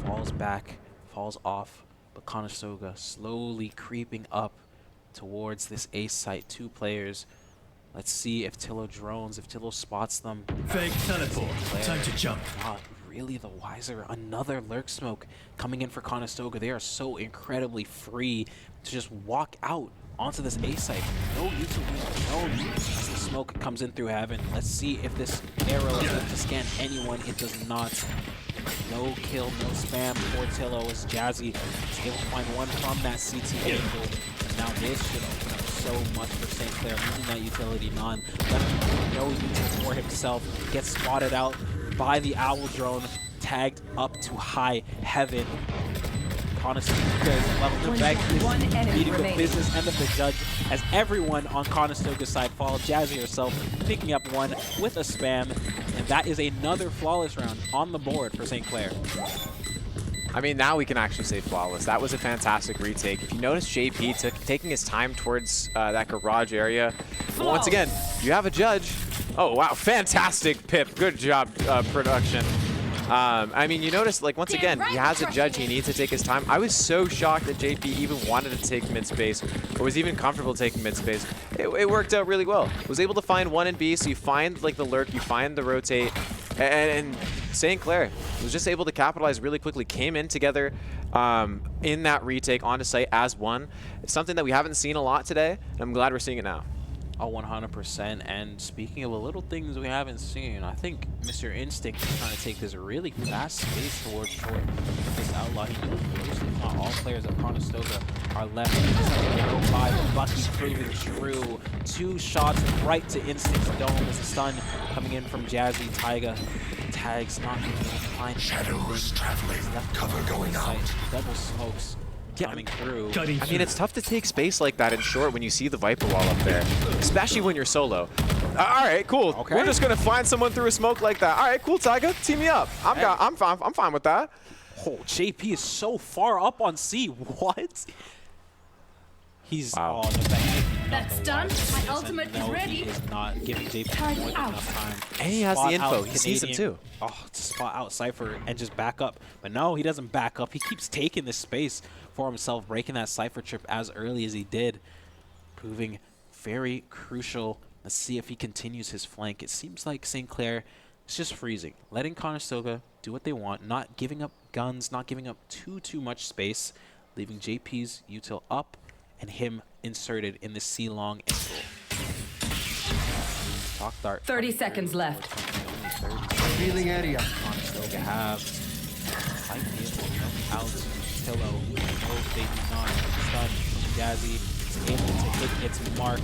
falls back, falls off, but Conestoga slowly creeping up towards this A site. 2 players. Let's see if Tillo drones, if Tillo spots them. Fake teleport. Time to jump. Not really the wiser. Another lurk smoke coming in for Conestoga. They are so incredibly free to just walk out onto this A site. No util, no as the smoke comes in through heaven. Let's see if this arrow is able to scan anyone. It does not. No kill, no spam for Tillo as Jazzy is able to find one from that CT angle. And now this should open up so much for St. Clair. Using that utility, Non left no util for himself. Gets spotted out by the Owl drone, tagged up to high heaven. Conestoga's level back is beating the business end of the judge as everyone on Conestoga's side falls. Jazzy herself picking up 1 with a spam, and that is another flawless round on the board for St. Clair. I mean, now we can actually say flawless. That was a fantastic retake. If you notice JP taking his time towards that garage area, but once again, you have a judge. Oh, wow, fantastic Pip. Good job, production. I mean, you notice, like, once again, he has a judge. He needs to take his time. I was so shocked that JP even wanted to take mid-space or was even comfortable taking mid-space. It worked out really well. Was able to find 1 in B, so you find, like, the lurk, you find the rotate, and St. Clair was just able to capitalize really quickly, came in together in that retake onto site as one. It's something that we haven't seen a lot today, and I'm glad we're seeing it now. Oh, 100%. And speaking of the little things we haven't seen, I think Mr. Instinct is trying to take this really fast space towards short. This Outlaw, he knows most, if not all players of Conestoga are left. Go by the Bucky proving true. 2 shots right to Instinct's dome as a stun coming in from Jazzy. Taiga tags not being able to find shadows traveling. Cover going out. Double smokes. Coming through. I mean, it's tough to take space like that in short when you see the Viper wall up there, especially when you're solo. All right, cool. Okay. We're just gonna find someone through a smoke like that. All right, cool, Taiga, team me up. I'm fine with that. Oh, JP is so far up on C. What? He's wow. Oh, no, out the done. wide My open, ultimate and is no, ready. he is not giving JP Turn more than out. enough time. And he has the Spot info. out He sees him Canadian. too. Oh, to spot out Cypher and just back up. But no, he doesn't back up. He keeps taking this space for himself, breaking that Cypher trip as early as he did, proving very crucial. Let's see if he continues his flank. It seems like St. Clair is just freezing, letting Conestoga do what they want, not giving up guns, not giving up too much space, leaving JP's util up and him inserted in the C-long angle. Shock dart. 30 seconds left. Revealing area. Conestoga have fight vehicle out. Pillow. No, they do not. Stun from Jazzy. It's able to hit its mark.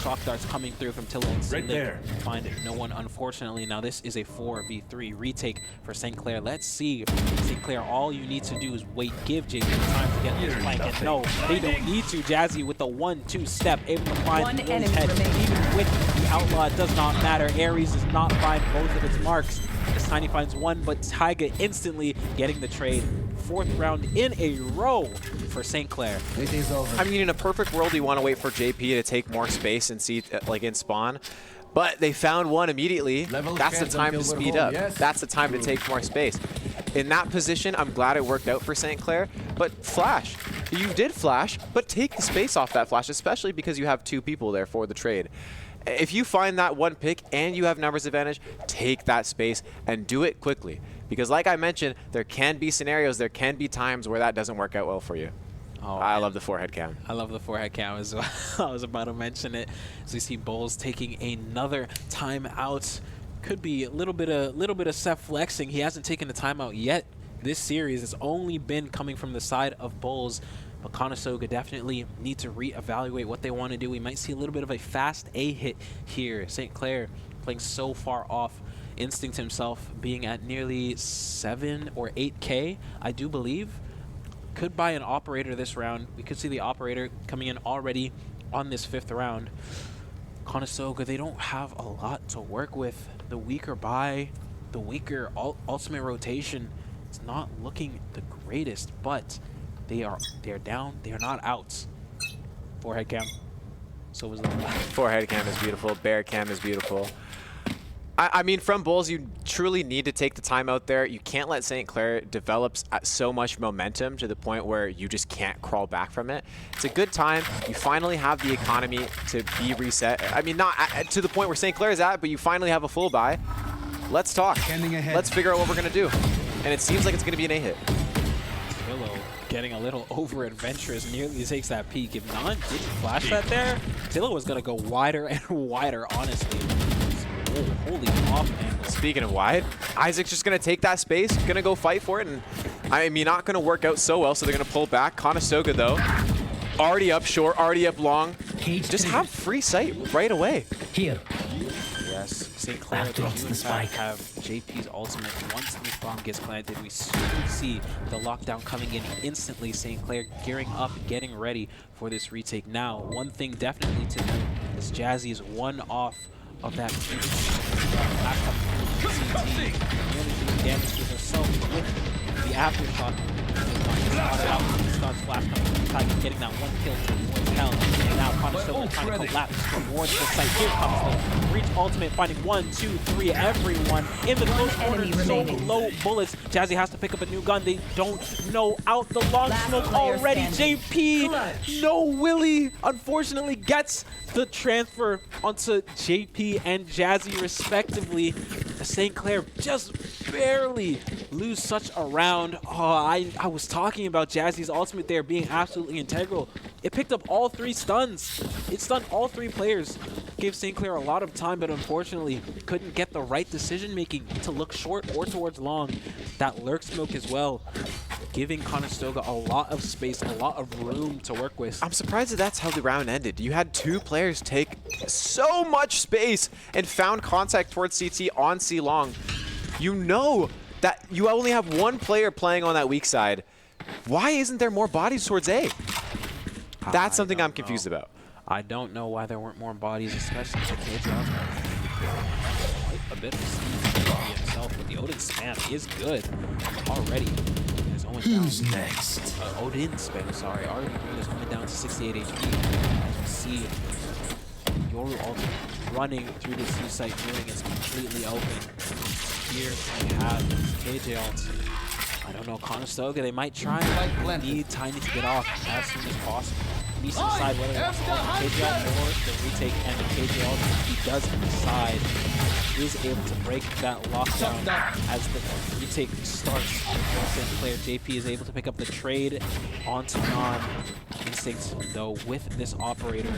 Shock darts coming through from Tillo and Right there. Find no one, unfortunately. Now this is a 4v3 retake for St. Clair. Let's see. St. Clair, all you need to do is wait. Give JP time to get this flank. And no, they don't need to. Jazzy with the 1-2 step, able to find One Will's enemy head. remaining. Even with the outlaw, it does not matter. Ares does not find both of its marks. As Tiny finds one, but Taiga instantly getting the trade. 4th round in a row for St. Clair. It is over. I mean, in a perfect world, you want to wait for JP to take more space and see, like, in spawn. But they found one immediately. That's the time to speed up. That's the time to take more space. In that position, I'm glad it worked out for St. Clair. But flash. You did flash, but take the space off that flash, especially because you have 2 people there for the trade. If you find that one pick and you have numbers advantage, take that space and do it quickly. Because like I mentioned, there can be scenarios, there can be times where that doesn't work out well for you. Oh, I love the forehead cam. I love the forehead cam as well. I was about to mention it. As we see Bulls taking another timeout. Could be a little bit of Seth flexing. He hasn't taken the timeout yet this series. It's only been coming from the side of Bulls. But Conestoga definitely need to reevaluate what they want to do. We might see a little bit of a fast A hit here. St. Clair playing so far off. Instinct himself being at nearly 7 or 8K, I do believe. Could buy an operator this round. We could see the operator coming in already on this 5th round. Conestoga, they don't have a lot to work with. The weaker buy, the weaker ultimate rotation, it's not looking the greatest, but they're down, they're not out. Forehead cam. So was the Forehead cam is beautiful. Bear cam is beautiful. I mean, from Bulls, you truly need to take the time out there. You can't let St. Clair develop so much momentum to the point where you just can't crawl back from it. It's a good time. You finally have the economy to be reset. I mean, not to the point where St. Clair is at, but you finally have a full buy. Let's talk. Let's figure out what we're going to do. And it seems like it's going to be an A-hit. Willow getting a little over-adventurous, nearly takes that peek. If Nan didn't flash that there, Tillo was going to go wider and wider, honestly. Holy off angle. Speaking of wide, Isaac's just going to take that space, going to go fight for it, and I mean, not going to work out so well, so they're going to pull back. Conestoga, though, already up short, already up long. Just have free sight right away. Here. Yes, St. Clair do in fact have JP's ultimate. Once the bomb gets planted, we soon see the lockdown coming in instantly. St. Clair gearing up, getting ready for this retake. Now, one thing definitely to note is Jazzy is one off of that last up CT, nearly doing damage to herself with the aftershock. Starts flash coming from Tiger, getting that 1 kill towards hell. And now Conestoga trying to collapse towards the site. Here comes the Reach ultimate, finding 1, 2, 3, everyone in the close quarters. So low bullets. Jazzy has to pick up a new gun. They don't know out the long smoke already. JP, no Willie, unfortunately gets the transfer onto JP and Jazzy respectively. St. Clair just barely lose such a round. Oh, I was talking about Jazzy's ultimate there being absolutely integral. It picked up all 3 stuns. It stunned all 3 players. Gave St. Clair a lot of time, but unfortunately couldn't get the right decision making to look short or towards long. That lurk smoke as well, giving Conestoga a lot of space, a lot of room to work with. I'm surprised that that's how the round ended. You had 2 players take so much space and found contact towards CT on C long. You know that you only have 1 player playing on that weak side. Why isn't there more bodies towards A? That's something I'm confused about. I don't know why there weren't more bodies, especially the kids. Quite a bit of speed himself, but the Odin spam is good already. Who's next? Odin spam, sorry. Already Green is coming down to 68 HP. As we see Yoru ultimate running through the C site, doing is completely open. Here we have KJ ult. I don't know, Conestoga, they might try and need Tiny to get off as soon as possible. Needs to decide whether he wants to ult the KJ ult or the retake, and the KJ ult, he does decide, is able to break that lockdown as the retake starts. Clair, JP is able to pick up the trade onto Non. Instinct, though, with this operator,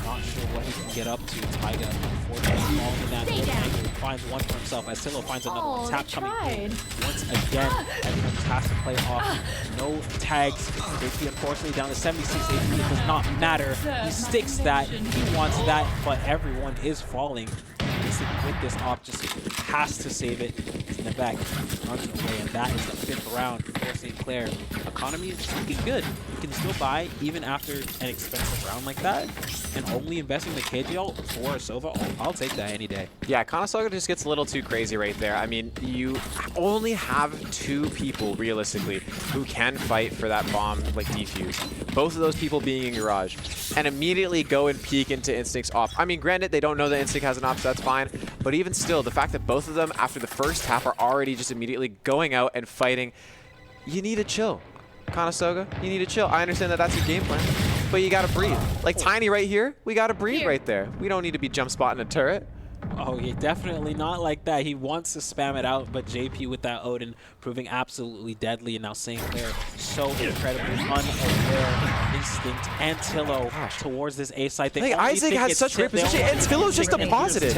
not sure what he can get up to. Taiga, unfortunately, falling in that middle angle, finds one for himself as Silo finds another one. Tap coming in once again. Everyone has to play off. No tags. JP, unfortunately, down to 76 HP. It does not matter. He sticks that. He wants that, but everyone is falling. With this op, just has to save it. It's in the back, runs away, and that is the 5th round for St. Clair. Economy is looking good. You can still buy even after an expensive round like that, and only investing the KJ ult for a Sova ult. I'll take that any day. Yeah, Conestoga just gets a little too crazy right there. I mean, you only have 2 people, realistically, who can fight for that bomb, like, defuse. Both of those people being in Garage. And immediately go and peek into Instinct's op. I mean, granted, they don't know that Instinct has an op, so that's fine. But even still, the fact that both of them, after the first half, are already just immediately going out and fighting, you need to chill. Conestoga, you need to chill. I understand that that's your game plan, but you gotta breathe. Like Tiny right here, we gotta breathe right there. We don't need to be jump spotting a turret. Oh, yeah, definitely not like that. He wants to spam it out, but JP with that Odin proving absolutely deadly. And now St. Clair so incredibly unaware. Instinct and Tillo towards this A site. Like, Isaac has such great position, and Tillo's just deposited.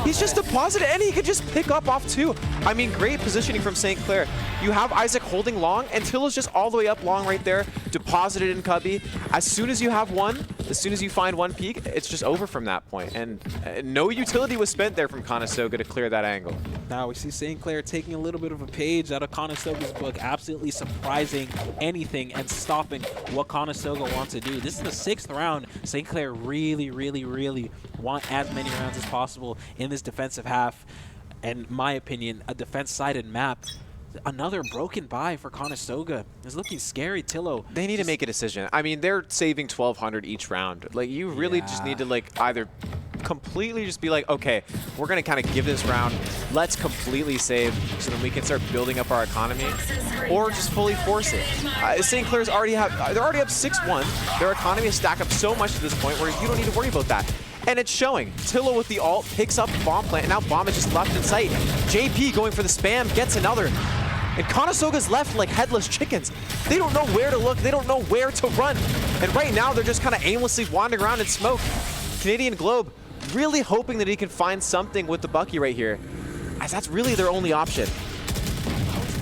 He's just deposited, and he could just pick up off 2. I mean, great positioning from St. Clair. You have Isaac holding long, and Tillo's just all the way up long right there, deposited in Cubby. As soon as you have one, as soon as you find one peak, it's just over from that point. And no utility was spent there from Conestoga to clear that angle. Now we see St. Clair taking a little bit of a page out of Conestoga's book, absolutely surprising anything and stopping what Conestoga wants to do. This is the 6th round. St. Clair really, really, really want as many rounds as possible in this defensive half. And my opinion, a defense-sided map. Another broken buy for Conestoga. It's looking scary. Tillo. They need to make a decision. I mean, they're saving 1,200 each round. Like, you really just need to, like, either completely just be like, okay, we're going to kind of give this round. Let's completely save so that we can start building up our economy, or just fully force it. St. Clair's they're already up 6-1. Their economy is stacked up so much to this point where you don't need to worry about that. And it's showing. Tillo with the ult picks up bomb plant, and now bomb is just left in sight. JP going for the spam, gets another. And Conestoga's left like headless chickens. They don't know where to look. They don't know where to run. And right now, they're just kind of aimlessly wandering around in smoke. Canadian Globe really hoping that he can find something with the Bucky right here, as that's really their only option.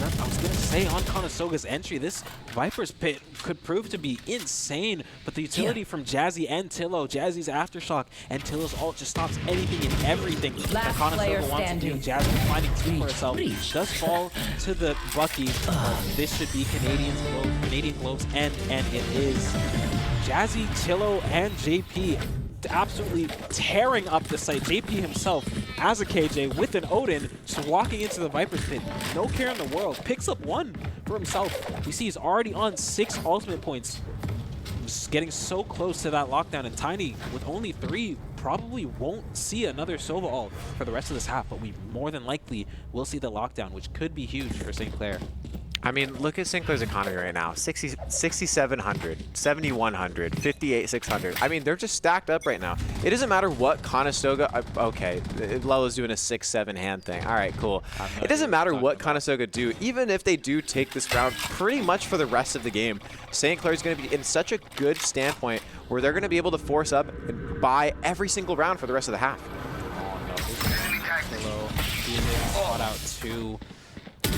I was going to say, on Conestoga's entry, this Viper's Pit could prove to be insane, but the utility from Jazzy and Tillo, Jazzy's Aftershock, and Tillo's ult just stops anything and everything that Conestoga wants to do. Jazzy finding two for herself does fall to the Bucky. This should be Canadian Globe's end, and it is. Jazzy, Tillo, and JP absolutely tearing up the site. JP himself, as a KJ, with an Odin, just walking into the Viper's Pit. No care in the world. Picks up one for himself. We see he's already on 6 ultimate points. Just getting so close to that lockdown, and Tiny, with only 3, probably won't see another Sova ult for the rest of this half, but we more than likely will see the lockdown, which could be huge for St. Clair. I mean, look at St. Clair's economy right now. 6,700, 7,100, 58,600. I mean, they're just stacked up right now. It doesn't matter what Conestoga... okay, Lalo's doing a 6-7 hand thing. All right, cool. It doesn't matter what Conestoga do. Even if they do take this round pretty much for the rest of the game, St. Clair's going to be in such a good standpoint where they're going to be able to force up and buy every single round for the rest of the half. Spot out 2.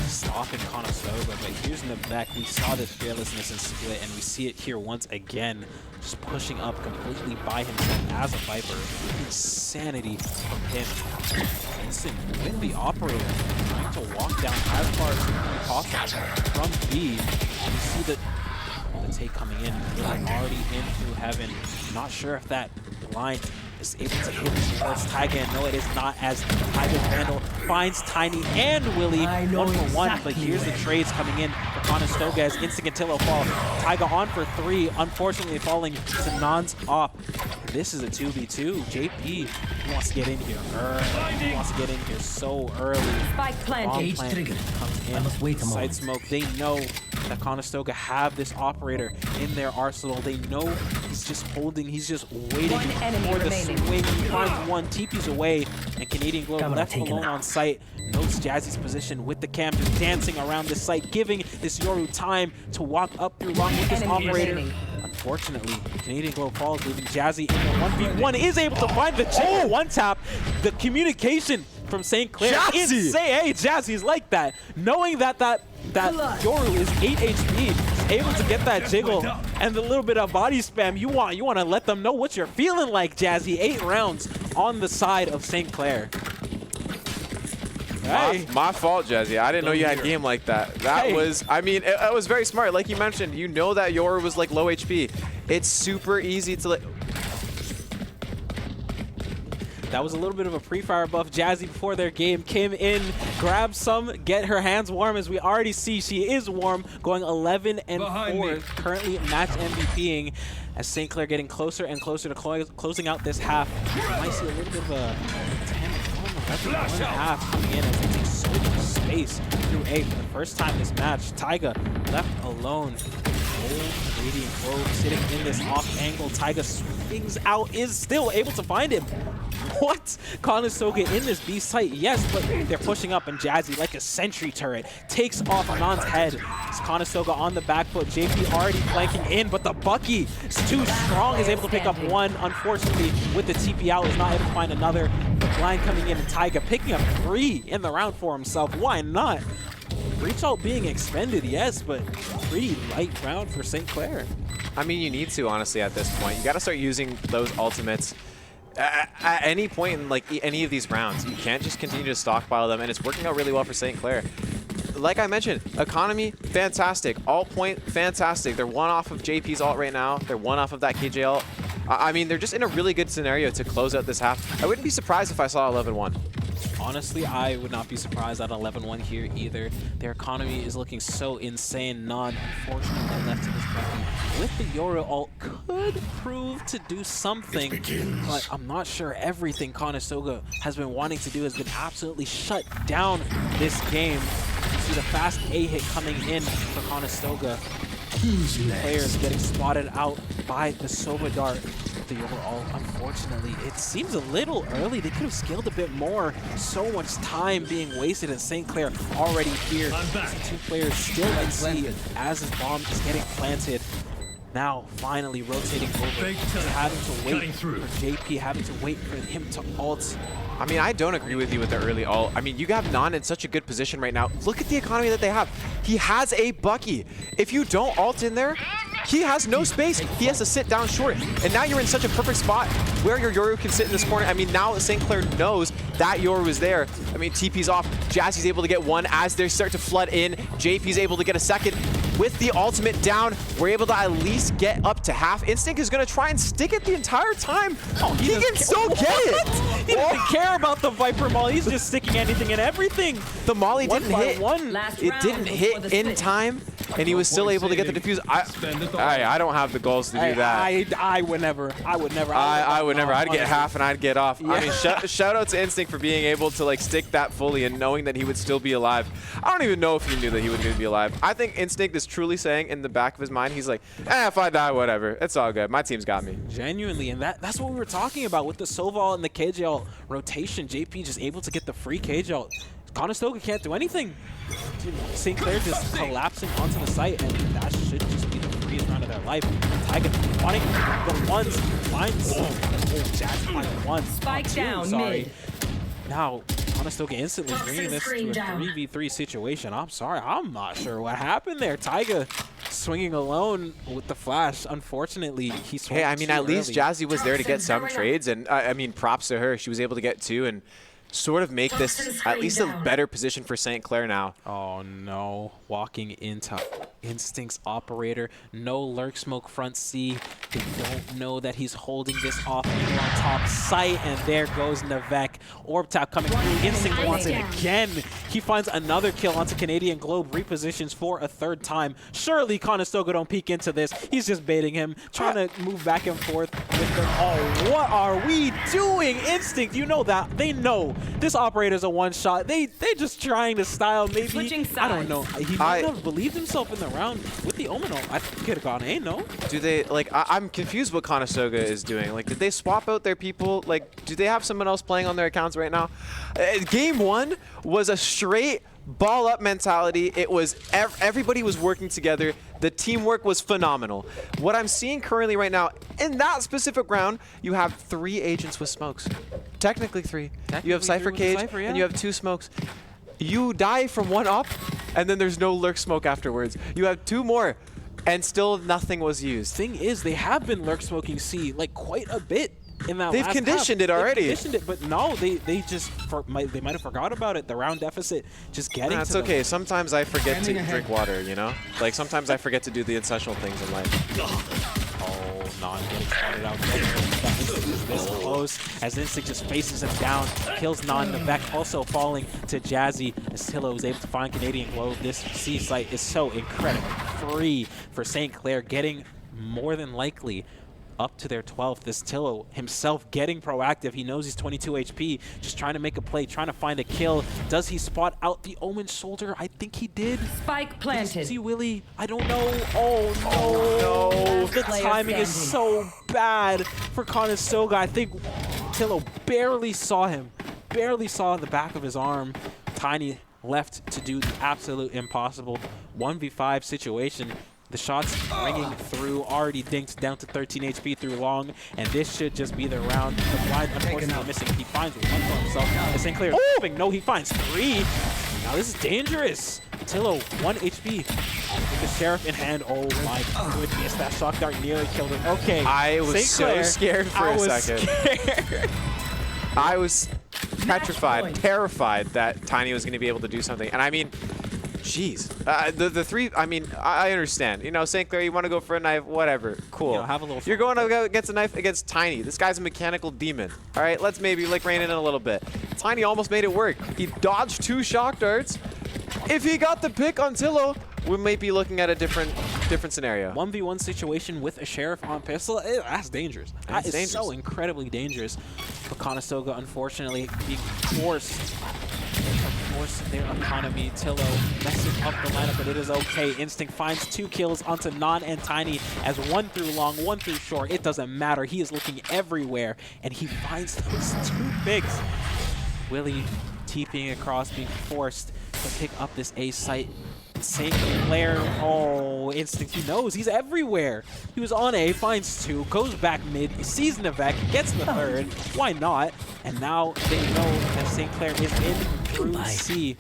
Stopping Conestoga, but here's in the back, we saw this fearlessness and split, and we see it here once again, just pushing up completely by himself as a Viper. Insanity from him. Instant with the operator, trying to walk down as far as possible from B. You see the take coming in, really already in through heaven. Not sure if that line is able to hit towards Taiga, and no, it is not, as Taiga's Vandal finds Tiny and Willie 1-for-1, but here's the trades coming in for Conestoga as Instinct and Tillo fall. Taiga on for 3, unfortunately falling to Non's op. This is a 2v2. JP wants to get in here early. He wants to get in here so early. Spike planted. Bomb plant comes in. I must wait a Side moment. smoke. They know that Conestoga have this operator in their arsenal. They know he's just holding. He's just waiting One enemy for the remaining. swing. He finds one. TP's away, and Canadian Globe Camera left taken alone out. on site. Knows Jazzy's position with the cam, just dancing around the site, giving this Yoru time to walk up through long with this enemy operator. remaining. Unfortunately, Canadian Globe falls, leaving Jazzy in the 1v1. Is able to find the jiggle one tap. The communication from St. Clair. Jazzy! Insane. Hey, Jazzy's like that. Knowing that Yoru is 8 HP, is able to get that jiggle and the little bit of body spam. You want to let them know what you're feeling like, Jazzy. 8 rounds on the side of St. Clair. Hey. My fault, Jazzy. I didn't know you had game like that. That was, I mean, it was very smart. Like you mentioned, you know that Yoru was like low HP. It's super easy to like. That was a little bit of a pre-fire buff. Jazzy, before their game, came in, grabbed some, get her hands warm. As we already see, she is warm, going 11-4, currently match MVPing. As St. Clair getting closer and closer to closing out this half. You might see a little bit of a 1.5 coming in as they take so much space through A for the first time this match. Taiga left alone. Old Radiant Globe sitting in this off angle. Taiga swings out, is still able to find him. What? Conestoga in this B site, yes, but they're pushing up, and Jazzy, like a sentry turret, takes off Anand's head. It's Conestoga on the back foot. JP already flanking in, but the Bucky is too strong, is able to pick up one. Unfortunately, with the TP out, is not able to find another. The blind coming in, and Taiga picking up 3 in the round for himself. Why not? Breach ult being expended, yes, but pretty light round for St. Clair. I mean, you need to, honestly, at this point. You got to start using those ultimates at any point in like any of these rounds. You can't just continue to stockpile them, and it's working out really well for St. Clair. Like I mentioned, economy, fantastic. Alt point, fantastic. They're one off of JP's ult right now. They're one off of that KJ ult. I mean, they're just in a really good scenario to close out this half. I wouldn't be surprised if I saw 11-1. Honestly, I would not be surprised at 11-1 here either. Their economy is looking so insane. None, unfortunately, left in his bucket. With the Yoru ult, could prove to do something, but I'm not sure. Everything Conestoga has been wanting to do has been absolutely shut down this game. You see the fast A hit coming in for Conestoga. Players getting spotted out by the Sova Dart. The overall, unfortunately, it seems a little early. They could have scaled a bit more. So much time being wasted, and St. Clair already here. Two players still in C as his bomb is getting planted. Now, finally rotating over, having to wait for JP, having to wait for him to ult. I mean, I don't agree with you with the early ult. I mean, you have Nan in such a good position right now. Look at the economy that they have. He has a Bucky. If you don't ult in there, he has no space. He has to sit down short. And now you're in such a perfect spot where your Yoru can sit in this corner. I mean, now St. Clair knows that Yoru is there. I mean, TP's off. Jazzy's able to get one as they start to flood in. JP's able to get a second. With the ultimate down, we're able to at least get up to half. Instinct is going to try and stick it the entire time. Oh, he can still get it. He doesn't care about the Viper Molly. He's just sticking anything and everything. The Molly didn't hit. Last It round didn't hit in time, and he was still able to get the defuse. I don't have the goals to do that. I would never. I would never. I would never. I'd get half and I'd get off. Yeah. I mean, shout out to Instinct for being able to like stick that fully and knowing that he would still be alive. I don't even know if he knew that he would be alive. I think Instinct is truly saying in the back of his mind, he's like, if I die, whatever. It's all good. My team's got me. Genuinely, and that's what we were talking about with the Soval and the KJ rotation. JP just able to get the free KJ. Conestoga can't do anything. St. Clair just collapsing onto the site, and that should just be the freest round of their life. Taiga wanting the ones, finds Jazzy finds one. Spike down, sorry. mid. Now, Conestoga instantly bringing this to a 3v3 situation. I'm sorry, I'm not sure what happened there. Taiga swinging alone with the flash. Unfortunately, he swung Hey, I mean, at least early. Jazzy was there to get some trades, and I mean, props to her. She was able to get 2 and sort of make this at least a better position for St. Clair now. Oh no. walking into Instinct's operator. No lurk smoke front C. They don't know that he's holding this off on top site, and there goes Navek. Orb tap coming through. Instinct wants it again. He finds another kill onto Canadian Globe, repositions for a third time. Surely Conestoga don't peek into this. He's just baiting him, trying to move back and forth with them. Oh, what are we doing? Instinct, you know that. They know this operator's a one-shot. They just trying to style maybe. Switching sides. I don't know. He might have believed himself in the round with the Omen ult. I think he could have gone A, no? Do they, like, I'm confused what Conestoga is doing. Like, did they swap out their people? Like, do they have someone else playing on their accounts right now? Game 1 was a straight ball up mentality. It was everybody was working together. The teamwork was phenomenal. What I'm seeing currently right now, in that specific round, you have 3 agents with smokes. Technically 3. You have Cypher Cage, and you have 2 smokes. You die from 1 up, and then there's no lurk smoke afterwards. You have 2 more, and still nothing was used. Thing is, they have been lurk smoking C like quite a bit in that They've last conditioned half. it already. They've conditioned it, but no, they just might have forgot about it. The round deficit just getting That's to okay. them. Sometimes I forget to drink water, you know? Like, sometimes I forget to do the essential things in life. Oh, Non getting started out. Is this close as Instinct just faces him down, kills Non. Navek also falling to Jazzy as Tillo is able to find Canadian Globe. This C site is so incredible. 3 for St. Clair, getting more than likely up to their 12th. This Tillo himself getting proactive. He knows he's 22 HP, just trying to make a play, trying to find a kill. Does he spot out the Omen shoulder? I think he did. Spike planted. See Willie? I don't know. Oh no. The timing is so bad for Conestoga. I think Tillo barely saw him. Barely saw the back of his arm. Tiny left to do the absolute impossible. 1v5 situation. The shots ringing through, already dinked down to 13 HP through long, and this should just be the round. The blind, unfortunately, missing. He finds 1 for himself. And St. Clair moving. No, he finds 3. Now this is dangerous. Tillo, 1 HP with the Sheriff in hand. Oh my goodness, that shock dart nearly killed him. Okay, I was so scared for a second. Scared. I was petrified, terrified that Tiny was going to be able to do something. And I mean, jeez. The 3, I mean, I understand. You know, St. Clair, you want to go for a knife, whatever. Cool. You know, have a little fun. You're going to go against a knife against Tiny. This guy's a mechanical demon. All right, let's maybe like rein it in a little bit. Tiny almost made it work. He dodged 2 shock darts. If he got the pick on Tillo, we might be looking at a different scenario. 1v1 situation with a Sheriff on pistol, that's dangerous. That is so incredibly dangerous. But Conestoga, unfortunately, being forced their economy. Tillo messing up the lineup, but it is okay. Instinct finds 2 kills onto Non and Tiny as 1 through long, 1 through short. It doesn't matter. He is looking everywhere, and he finds those 2 bigs. Willie TPing across, being forced to pick up this A site. St. Clair, oh, Instinct, he knows, he's everywhere. He was on A, finds 2, goes back mid, sees Navek, gets the 3rd, why not? And now they know that St. Clair is in through C.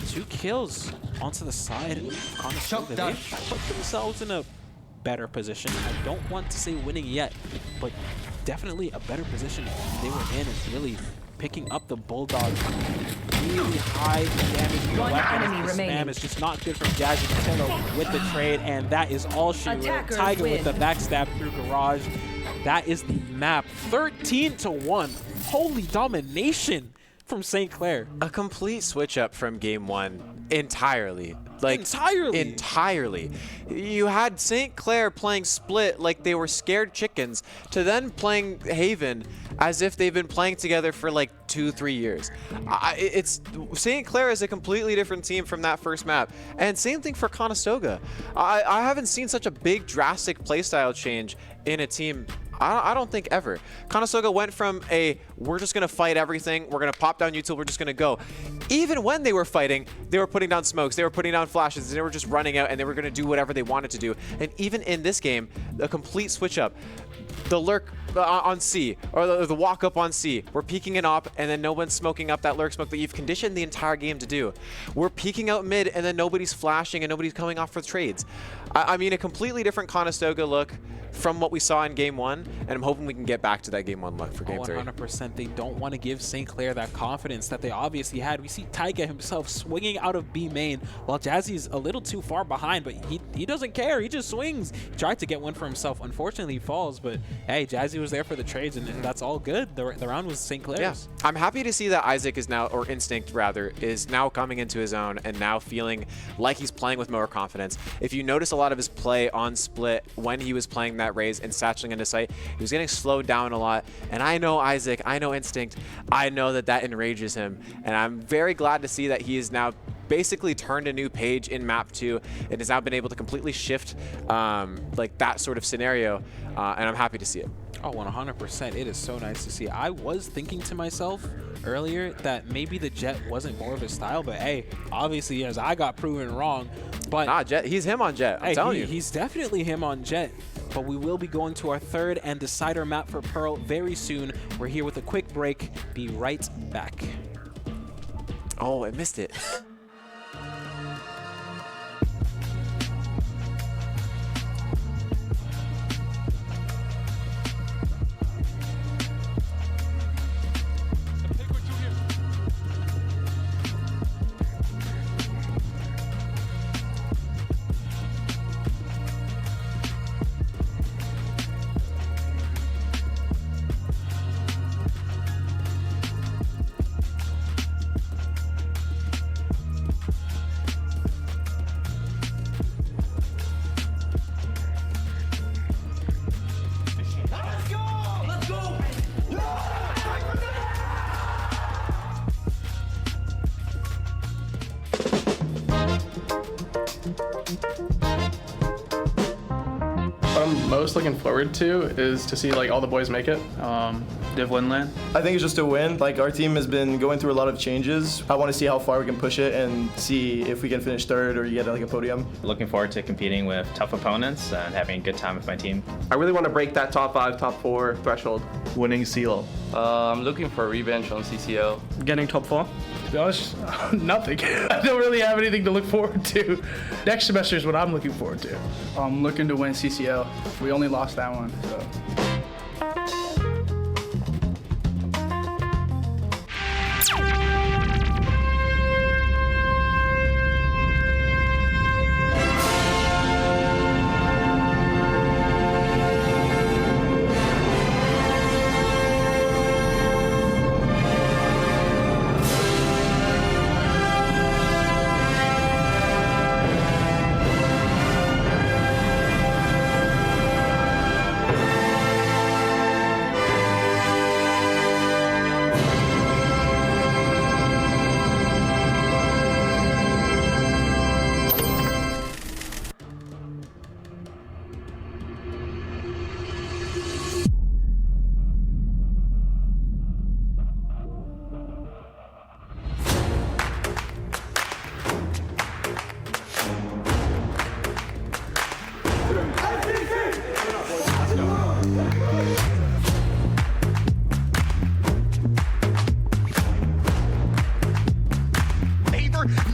2 kills onto the side. Conestoga, they put themselves in a better position. I don't want to say winning yet, but definitely a better position they were in. It's really picking up the Bulldog. Really high damage. 1 enemy the remaining. spam is just not good from Jazzy Tillo with the trade, and that is all she wrote. Tiger with the backstab through Garage. That is the map. 13-1. Holy domination from St. Clair. A complete switch up from game 1 entirely. Like entirely. You had St. Clair playing split like they were scared chickens, to then playing Haven as if they've been playing together for like 2-3 years. It's St. Clair is a completely different team from that first map, and same thing for Conestoga. I haven't seen such a big drastic playstyle change in a team. I don't think ever. Conestoga went from a, we're just going to fight everything, we're going to pop down util, we're just going to go. Even when they were fighting, they were putting down smokes, they were putting down flashes, they were just running out, and they were going to do whatever they wanted to do. And even in this game, a complete switch up. The lurk on C, or the walk up on C. We're peeking an op, and then no one's smoking up that lurk smoke that you've conditioned the entire game to do. We're peeking out mid, and then nobody's flashing, and nobody's coming off for trades. I mean, a completely different Conestoga look from what we saw in game 1, and I'm hoping we can get back to that game 1 look for game 3. 100%. VALORANT, they don't want to give St. Clair that confidence that they obviously had. We see Taiga himself swinging out of B main while Jazzy's a little too far behind, but he doesn't care. He just swings. He tried to get one for himself. Unfortunately, he falls, but hey, Jazzy was there for the trades, and that's all good. The round was St. Clair's. Yeah. I'm happy to see that Isaac is now, or Instinct rather, is now coming into his own and now feeling like he's playing with more confidence. If you notice a lot of his play on split when he was playing that raise and satcheling into sight, he was getting slowed down a lot. And I know Isaac, I know Instinct, I know that enrages him. And I'm very glad to see that he is now basically turned a new page in map 2 and has now been able to completely shift like that sort of scenario, and I'm happy to see it. Oh, 100%. It is so nice to see. I was thinking to myself earlier that maybe the Jet wasn't more of his style, but hey, obviously as I got proven wrong. But nah, Jet, he's him on Jet. I'm telling you. He's definitely him on Jet. But we will be going to our third and decider map for Pearl very soon. We're here with a quick break. Be right back. Oh, I missed it. What I'm most looking forward to is to see like all the boys make it. Div Windland. I think it's just a win. Like, our team has been going through a lot of changes. I want to see how far we can push it and see if we can finish third or get like a podium. Looking forward to competing with tough opponents and having a good time with my team. I really want to break that top 5, top 4 threshold. Winning seal. I'm looking for revenge on CCL. Getting top 4. To be honest, nothing. I don't really have anything to look forward to. Next semester is what I'm looking forward to. I'm looking to win CCL. We only lost that one, so.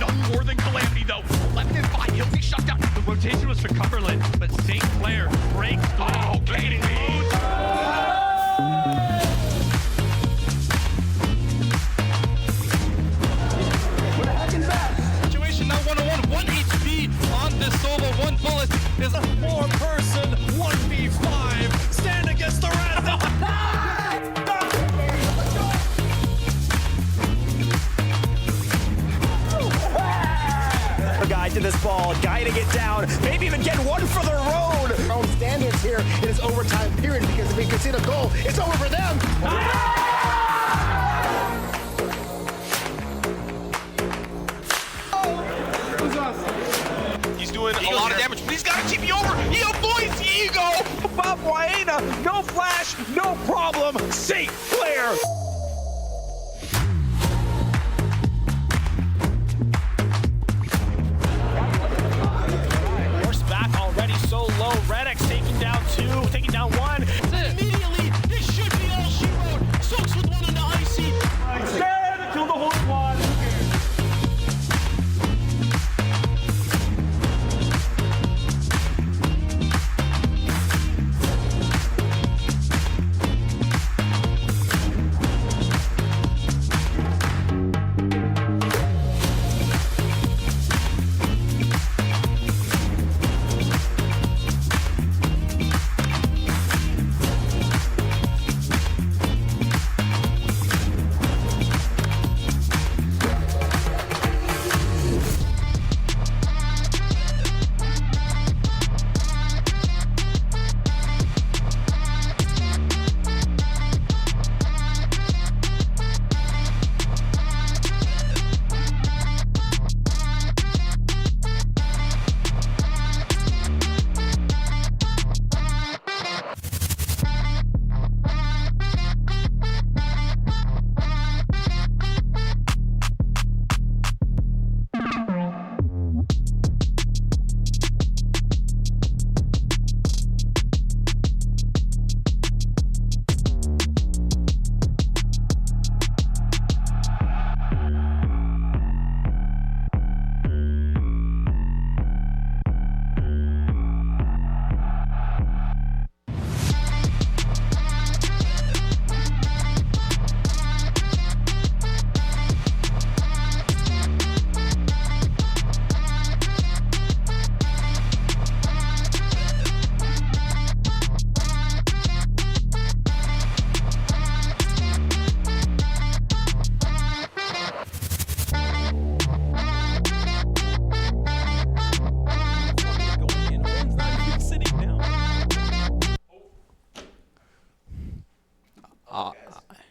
None more than Calamity, though. Left in 5, he'll be shut down. The rotation was for Cumberland, but St. Clair breaks through. Oh, kidding me. Situation now 1-on-1, 1 HP on this solo. 1 bullet is a 4-person 1v5. Stand against the rest. Guy to this ball, guiding it down, maybe even get one for the road. Our own standards here in this overtime period, because if we concede a goal, it's over for them. He's doing a lot of damage, but he's got to keep you over. He avoids Ego. Bob Waena, no flash, no problem. St. Clair. So low, Redx taking down 2, taking down 1. Immediately, this should be all she wrote. Soaks with 1 on the icy. Stand, kill the whole squad.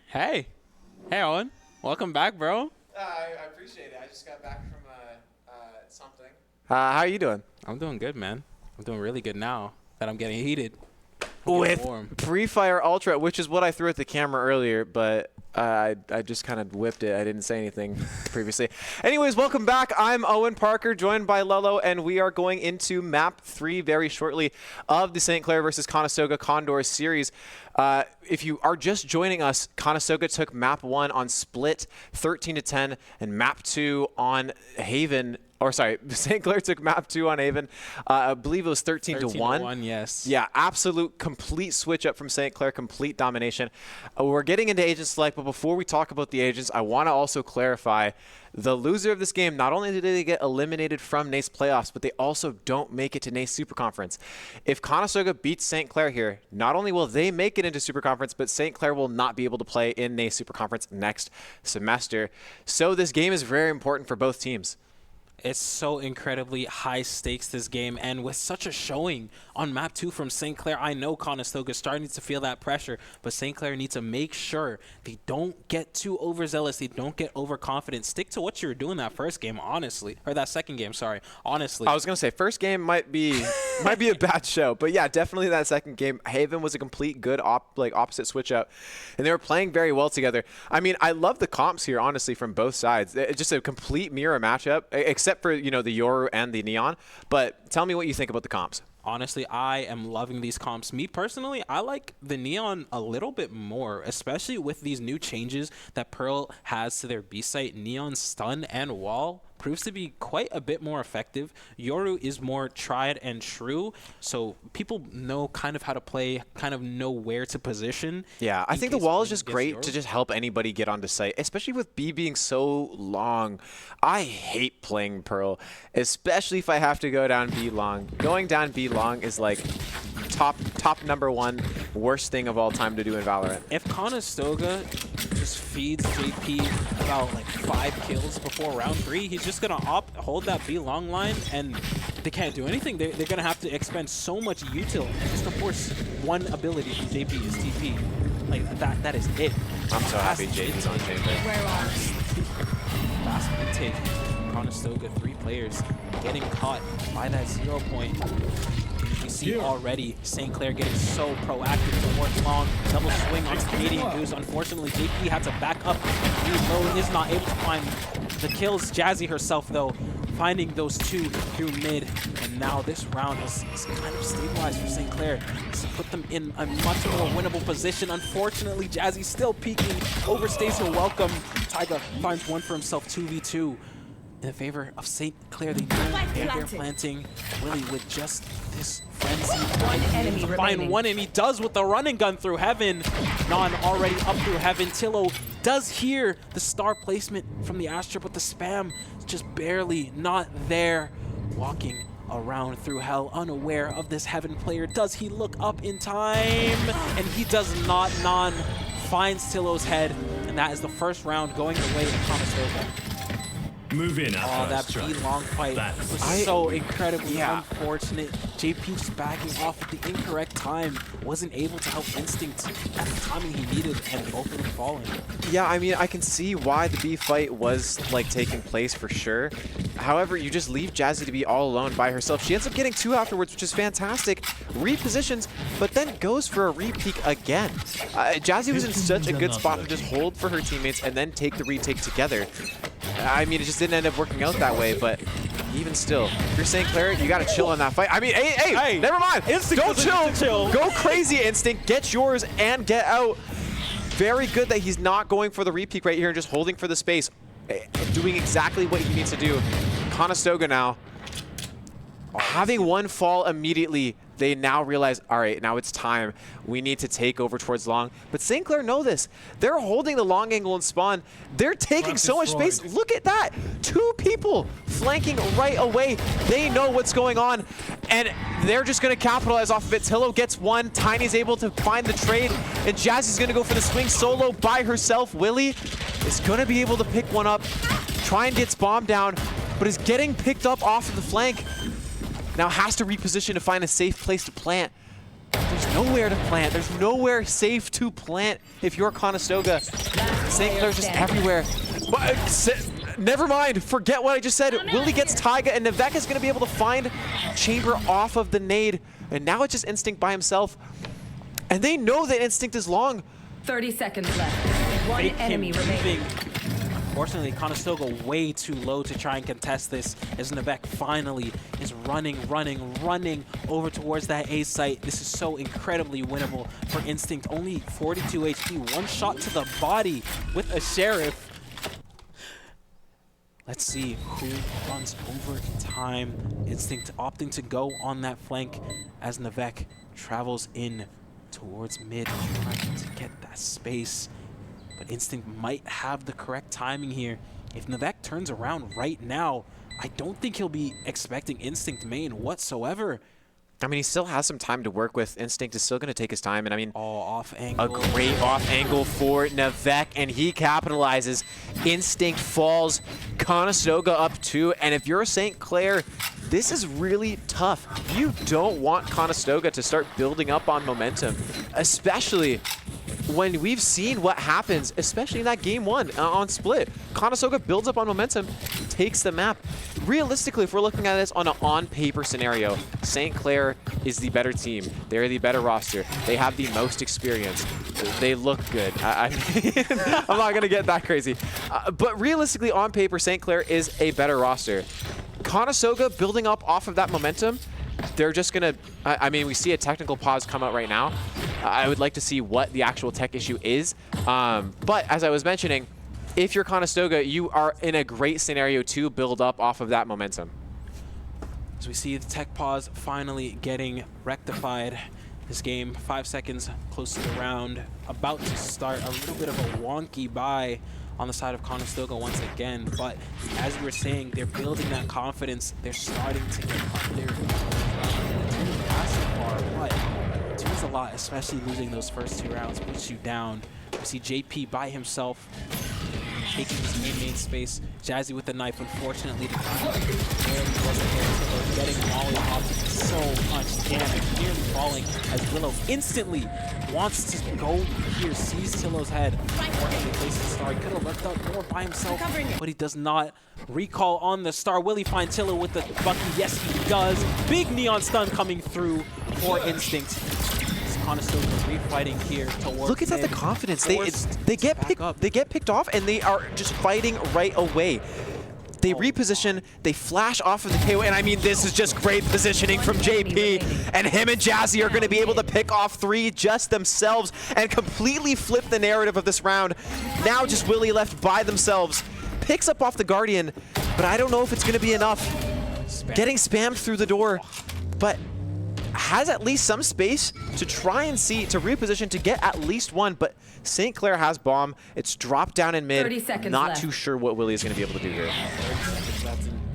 Hey, Owen. Welcome back, bro. I appreciate it. I just got back from something. How are you doing? I'm doing good, man. I'm doing really good now that I'm getting heated. With warm. Pre-Fire Ultra, which is what I threw at the camera earlier, but I just kind of whipped it. I didn't say anything previously. Anyways, welcome back. I'm Owen Parker, joined by Lello, and we are going into Map 3 very shortly of the St. Clair versus Conestoga Condors series. If you are just joining us, Conestoga took Map 1 on Split 13-10, and Map 2 on Haven. Or sorry, St. Clair took Map 2 on Haven. I believe it was 13-1. 13-1, yes. Yeah, absolute complete switch up from St. Clair, complete domination. We're getting into agent select, but before we talk about the agents, I want to also clarify the loser of this game, not only did they get eliminated from NACE playoffs, but they also don't make it to NACE Super Conference. If Conestoga beats St. Clair here, not only will they make it into Super Conference, but St. Clair will not be able to play in NACE Super Conference next semester. So this game is very important for both teams. It's so incredibly high stakes, this game, and with such a showing on Map 2 from St. Clair, I know Conestoga is starting to feel that pressure, but St. Clair needs to make sure they don't get too overzealous, they don't get overconfident. Stick to what you were doing that first game, honestly, or that second game, sorry, honestly. I was going to say, first game might be a bad show, but yeah, definitely that second game. Haven was a complete good opposite switch up, and they were playing very well together. I mean, I love the comps here, honestly, from both sides. It's just a complete mirror matchup, except for, you know, the Yoru and the Neon. But tell me what you think about the comps. Honestly, I am loving these comps. Me personally, I like the Neon a little bit more, especially with these new changes that Pearl has to their B site. Neon stun and wall proves to be quite a bit more effective. Yoru is more tried and true, so people know kind of how to play, kind of know where to position. Yeah, I think the wall is just great to just help anybody get onto site, especially with B being so long. I hate playing Pearl, especially if I have to go down B long. Going down B long is like top #1 worst thing of all time to do in Valorant. If Conestoga just feeds JP about like 5 kills before round 3, he's just gonna hold that B long line, and they can't do anything. They're gonna have to expend so much util just to force one ability from JP is TP. Like that is it. I'm so happy JP's on JP. Fast intake. Conestoga, 3 players getting caught by that 0 point. You see already St. Clair getting so proactive towards long. Double swing on Canadian Goose. Unfortunately, JP had to back up. Reload is not able to find the kills. Jazzy herself, though, finding those 2 through mid. And now this round is kind of stabilized for St. Clair. It's put them in a much more winnable position. Unfortunately, Jazzy still peeking. Overstays her welcome. Tyga finds one for himself, 2v2. In favor of St. Clair, they know they're planting. Willie with just this frenzy. One enemy find one, and he does with the running gun through heaven. Non already up through heaven. Tillo does hear the star placement from the Astra, but the spam is just barely not there. Walking around through hell, unaware of this heaven player. Does he look up in time? And he does not. Non finds Tillo's head, and that is the first round going the way of Conestoga. Move in. Oh, that B-long fight was so incredibly unfortunate. JP just backing off at the incorrect time. Wasn't able to help Instinct at the timing he needed, and both of them falling. Yeah, I mean, I can see why the B fight was, like, taking place for sure. However, you just leave Jazzy to be all alone by herself. She ends up getting 2 afterwards, which is fantastic. Repositions, but then goes for a re-peek again. Jazzy was in such a good spot to just hold for her teammates and then take the retake together. I mean, it just didn't end up working out that way, but even still, if you're St. Clair, you gotta chill on that fight. I mean, hey, never mind. Instinct Don't chill. Go crazy, Instinct. Get yours and get out. Very good that he's not going for the repeat right here and just holding for the space. Doing exactly what he needs to do. Conestoga now, having one fall immediately, they now realize, all right, now it's time. We need to take over towards long. But St. Clair know this. They're holding the long angle and spawn. They're taking so much space. Look at that. 2 people flanking right away. They know what's going on, and they're just going to capitalize off of it. Tillo gets 1. Tiny's able to find the trade, and Jazzy's going to go for the swing solo by herself. Willie is going to be able to pick one up, try and get bomb down, but is getting picked up off of the flank. Now has to reposition to find a safe place to plant. There's nowhere to plant. There's nowhere safe to plant if you're Conestoga. St. Clair's just everywhere. Never mind. Forget what I just said. Willie gets Taiga, and Navek is going to be able to find Chamber off of the nade. And now it's just Instinct by himself. And they know that Instinct is long. 30 seconds left. One enemy remaining. Unfortunately, Conestoga way too low to try and contest this as Navek finally is running over towards that A site. This is so incredibly winnable for Instinct. Only 42 HP, one shot to the body with a Sheriff. Let's see who runs over time. Instinct opting to go on that flank as Navek travels in towards mid, trying to get that space. But Instinct might have the correct timing here. If Navek turns around right now, I don't think he'll be expecting Instinct main whatsoever. I mean, he still has some time to work with. Instinct is still going to take his time, and I mean, off angle. A great off angle for Navek, and he capitalizes. Instinct falls, Conestoga up 2, and if you're St. Clair, this is really tough. You don't want Conestoga to start building up on momentum, especially when we've seen what happens, especially in that game 1 on Split. Conestoga builds up on momentum, takes the map. Realistically, if we're looking at this on an on-paper scenario, St. Clair is the better team. They're the better roster. They have the most experience. They look good. I mean, I'm not going to get that crazy. But realistically, on paper, St. Clair is a better roster. Conestoga building up off of that momentum, they're just going to, I mean, we see a technical pause come out right now. I would like to see what the actual tech issue is. But as I was mentioning, if you're Conestoga, you are in a great scenario to build up off of that momentum. As we see the tech pause finally getting rectified. This game, 5 seconds close to the round, about to start. A little bit of a wonky buy on the side of Conestoga once again, but as we were saying, they're building that confidence. They're starting to get up there. But 2 is a lot, especially losing those first 2 rounds puts you down. We see JP by himself, taking his main space. Jazzy with the knife, unfortunately, the barely wasn't there. Tillo getting Molly off so much damage, nearly falling as Willow instantly wants to go here, sees Tillo's head. Unfortunately, places the star. He could have left up more by himself, but he does not. Recall on the star. Will he find Tillo with the Bucky? Yes, he does. Big neon stun coming through for Instinct. Conestoga refighting here towards Look at that, the confidence. They get picked off, and they are just fighting right away. They reposition, they flash off of the KO, and I mean, this is just great positioning from JP, and him and Jazzy are going to be able to pick off 3 just themselves and completely flip the narrative of this round. Now just Willie left by themselves, picks up off the Guardian, but I don't know if it's going to be enough. Getting spammed through the door, but has at least some space to try and see, to reposition, to get at least 1, but St. Clair has bomb. It's dropped down in mid. 30 seconds Not left. too sure what Willie is going to be able to do here.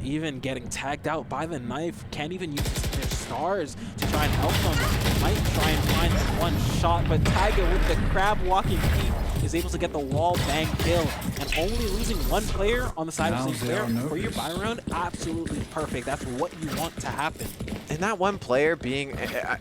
Even getting tagged out by the knife. Can't even use their stars to try and help them. Might try and find 1 shot, but Tiger with the crab walking feet is able to get the wall bang kill. And only losing 1 player on the side of St. Clair for your buy round, absolutely perfect. That's what you want to happen. And that 1 player being,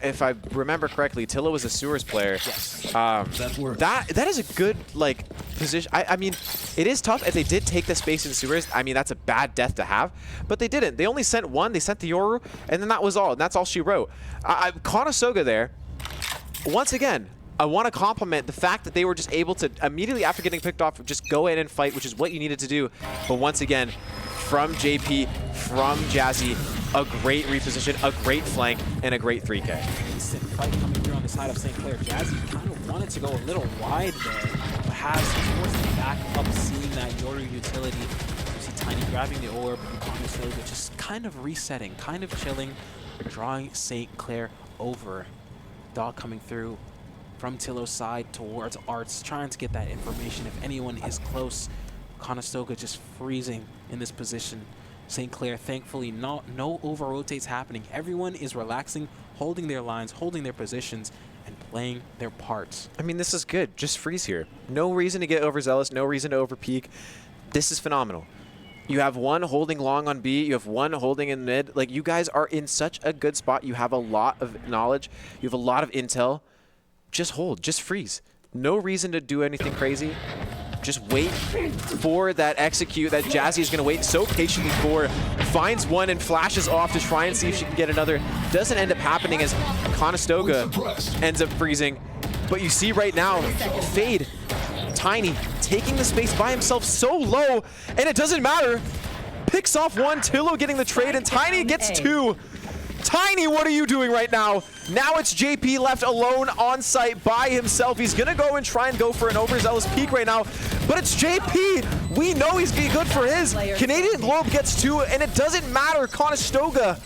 if I remember correctly, Tillo was a sewers player. Yes. That is a good, like, position. I mean, it is tough if they did take the space in sewers. I mean, that's a bad death to have, but they didn't. They only sent 1. They sent the Yoru, and then that was all. And that's all she wrote. Conestoga there, once again, I want to compliment the fact that they were just able to, immediately after getting picked off, just go in and fight, which is what you needed to do. But once again, from JP, from Jazzy, a great reposition, a great flank, and a great 3K. Instant fight coming through on the side of St. Clair. Jazzy kind of wanted to go a little wide there, but has forced it back up, seeing that Yoru utility. You see Tiny grabbing the orb, and Conestoga just kind of resetting, kind of chilling, drawing St. Clair over. Dog coming through from Tillo's side towards Arts, trying to get that information if anyone is close. Conestoga just freezing in this position. St. Clair, thankfully, no over-rotates happening. Everyone is relaxing, holding their lines, holding their positions, and playing their parts. I mean, this is good. Just freeze here. No reason to get overzealous, no reason to overpeak. This is phenomenal. You have 1 holding long on B, you have 1 holding in mid. Like, you guys are in such a good spot. You have a lot of knowledge. You have a lot of intel. just hold, just freeze. No reason to do anything crazy. Just wait for that execute that Jazzy is going to wait so patiently for. Finds one and flashes off to try and see if she can get another. Doesn't end up happening as Conestoga ends up freezing. But you see right now, Fade, Tiny, taking the space by himself so low, and it doesn't matter. Picks off one, Tillo getting the trade, and Tiny gets two. Tiny, what are you doing right now? Now it's JP left alone on site by himself. He's gonna go and try and go for an overzealous peek right now, but it's JP. We know he's gonna be good for his. Canadian Globe gets two, and it doesn't matter. Conestoga,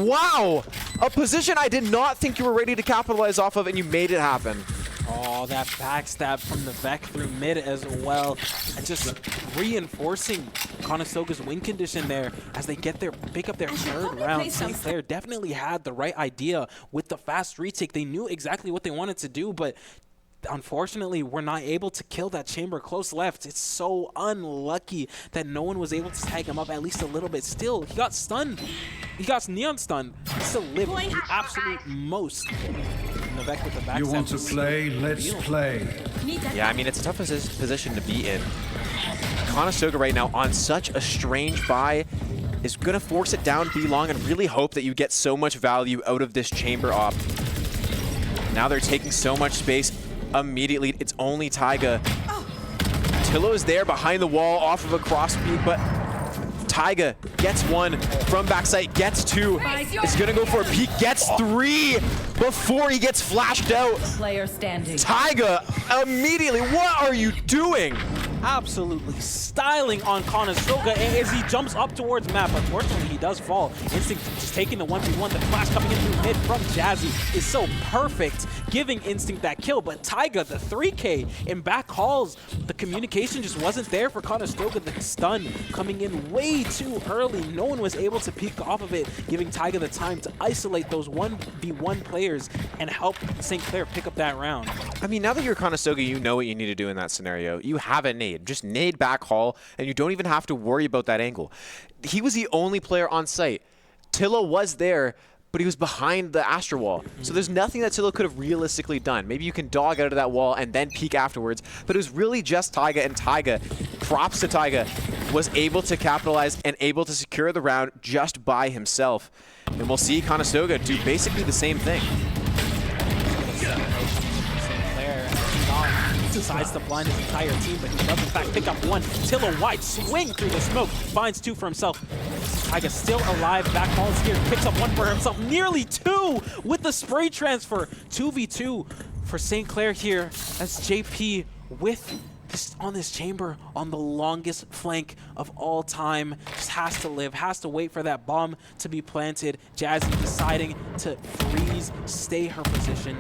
wow. A position I did not think you were ready to capitalize off of, and you made it happen. Oh, that backstab from the Vec through mid as well. And just reinforcing Conestoga's win condition there as they pick up their third round. St. Clair definitely had the right idea with the fast retake. They knew exactly what they wanted to do, but unfortunately, we're not able to kill that chamber close left. It's so unlucky that no one was able to tag him up at least a little bit. Still, he got stunned. He got neon stunned. He still lived the absolute most. With the you want to play? Let's play. Yeah, I mean, it's a tough position to be in. Conestoga right now on such a strange buy is going to force it down B long and really hope that you get so much value out of this chamber op. Now they're taking so much space immediately. It's only Taiga. Tillo is there behind the wall off of a cross peek, but Taiga gets one from backside, gets two, is gonna go for a peek, gets three before he gets flashed out. Player standing. Taiga immediately, what are you doing? Absolutely styling on Conestoga as he jumps up towards map. Unfortunately, he does fall. Instinct just taking the 1v1. The flash coming in through mid from Jazzy is so perfect, giving Instinct that kill. But Taiga, the 3K in back halls, the communication just wasn't there for Conestoga. The stun coming in way too early. No one was able to peek off of it, giving Taiga the time to isolate those 1v1 players and help St. Clair pick up that round. I mean, now that you're Conestoga, you know what you need to do in that scenario. You have a nade. Just nade back hall, and you don't even have to worry about that angle. He was the only player on site. Tillo was there, but he was behind the Astra wall. So there's nothing that Tillo could have realistically done. Maybe you can dog out of that wall and then peek afterwards, but it was really just Taiga, and Taiga, props to Taiga, was able to capitalize and able to secure the round just by himself. And we'll see Conestoga do basically the same thing. Decides to blind his entire team, but he does in fact pick up one. Tillo wide swing through the smoke, finds two for himself. Taiga still alive, back hall is here, picks up one for himself, nearly two with the spray transfer. 2v2 for St. Clair here as JP with on this chamber on the longest flank of all time. Just has to live, has to wait for that bomb to be planted. Jazzy deciding to freeze, stay her position.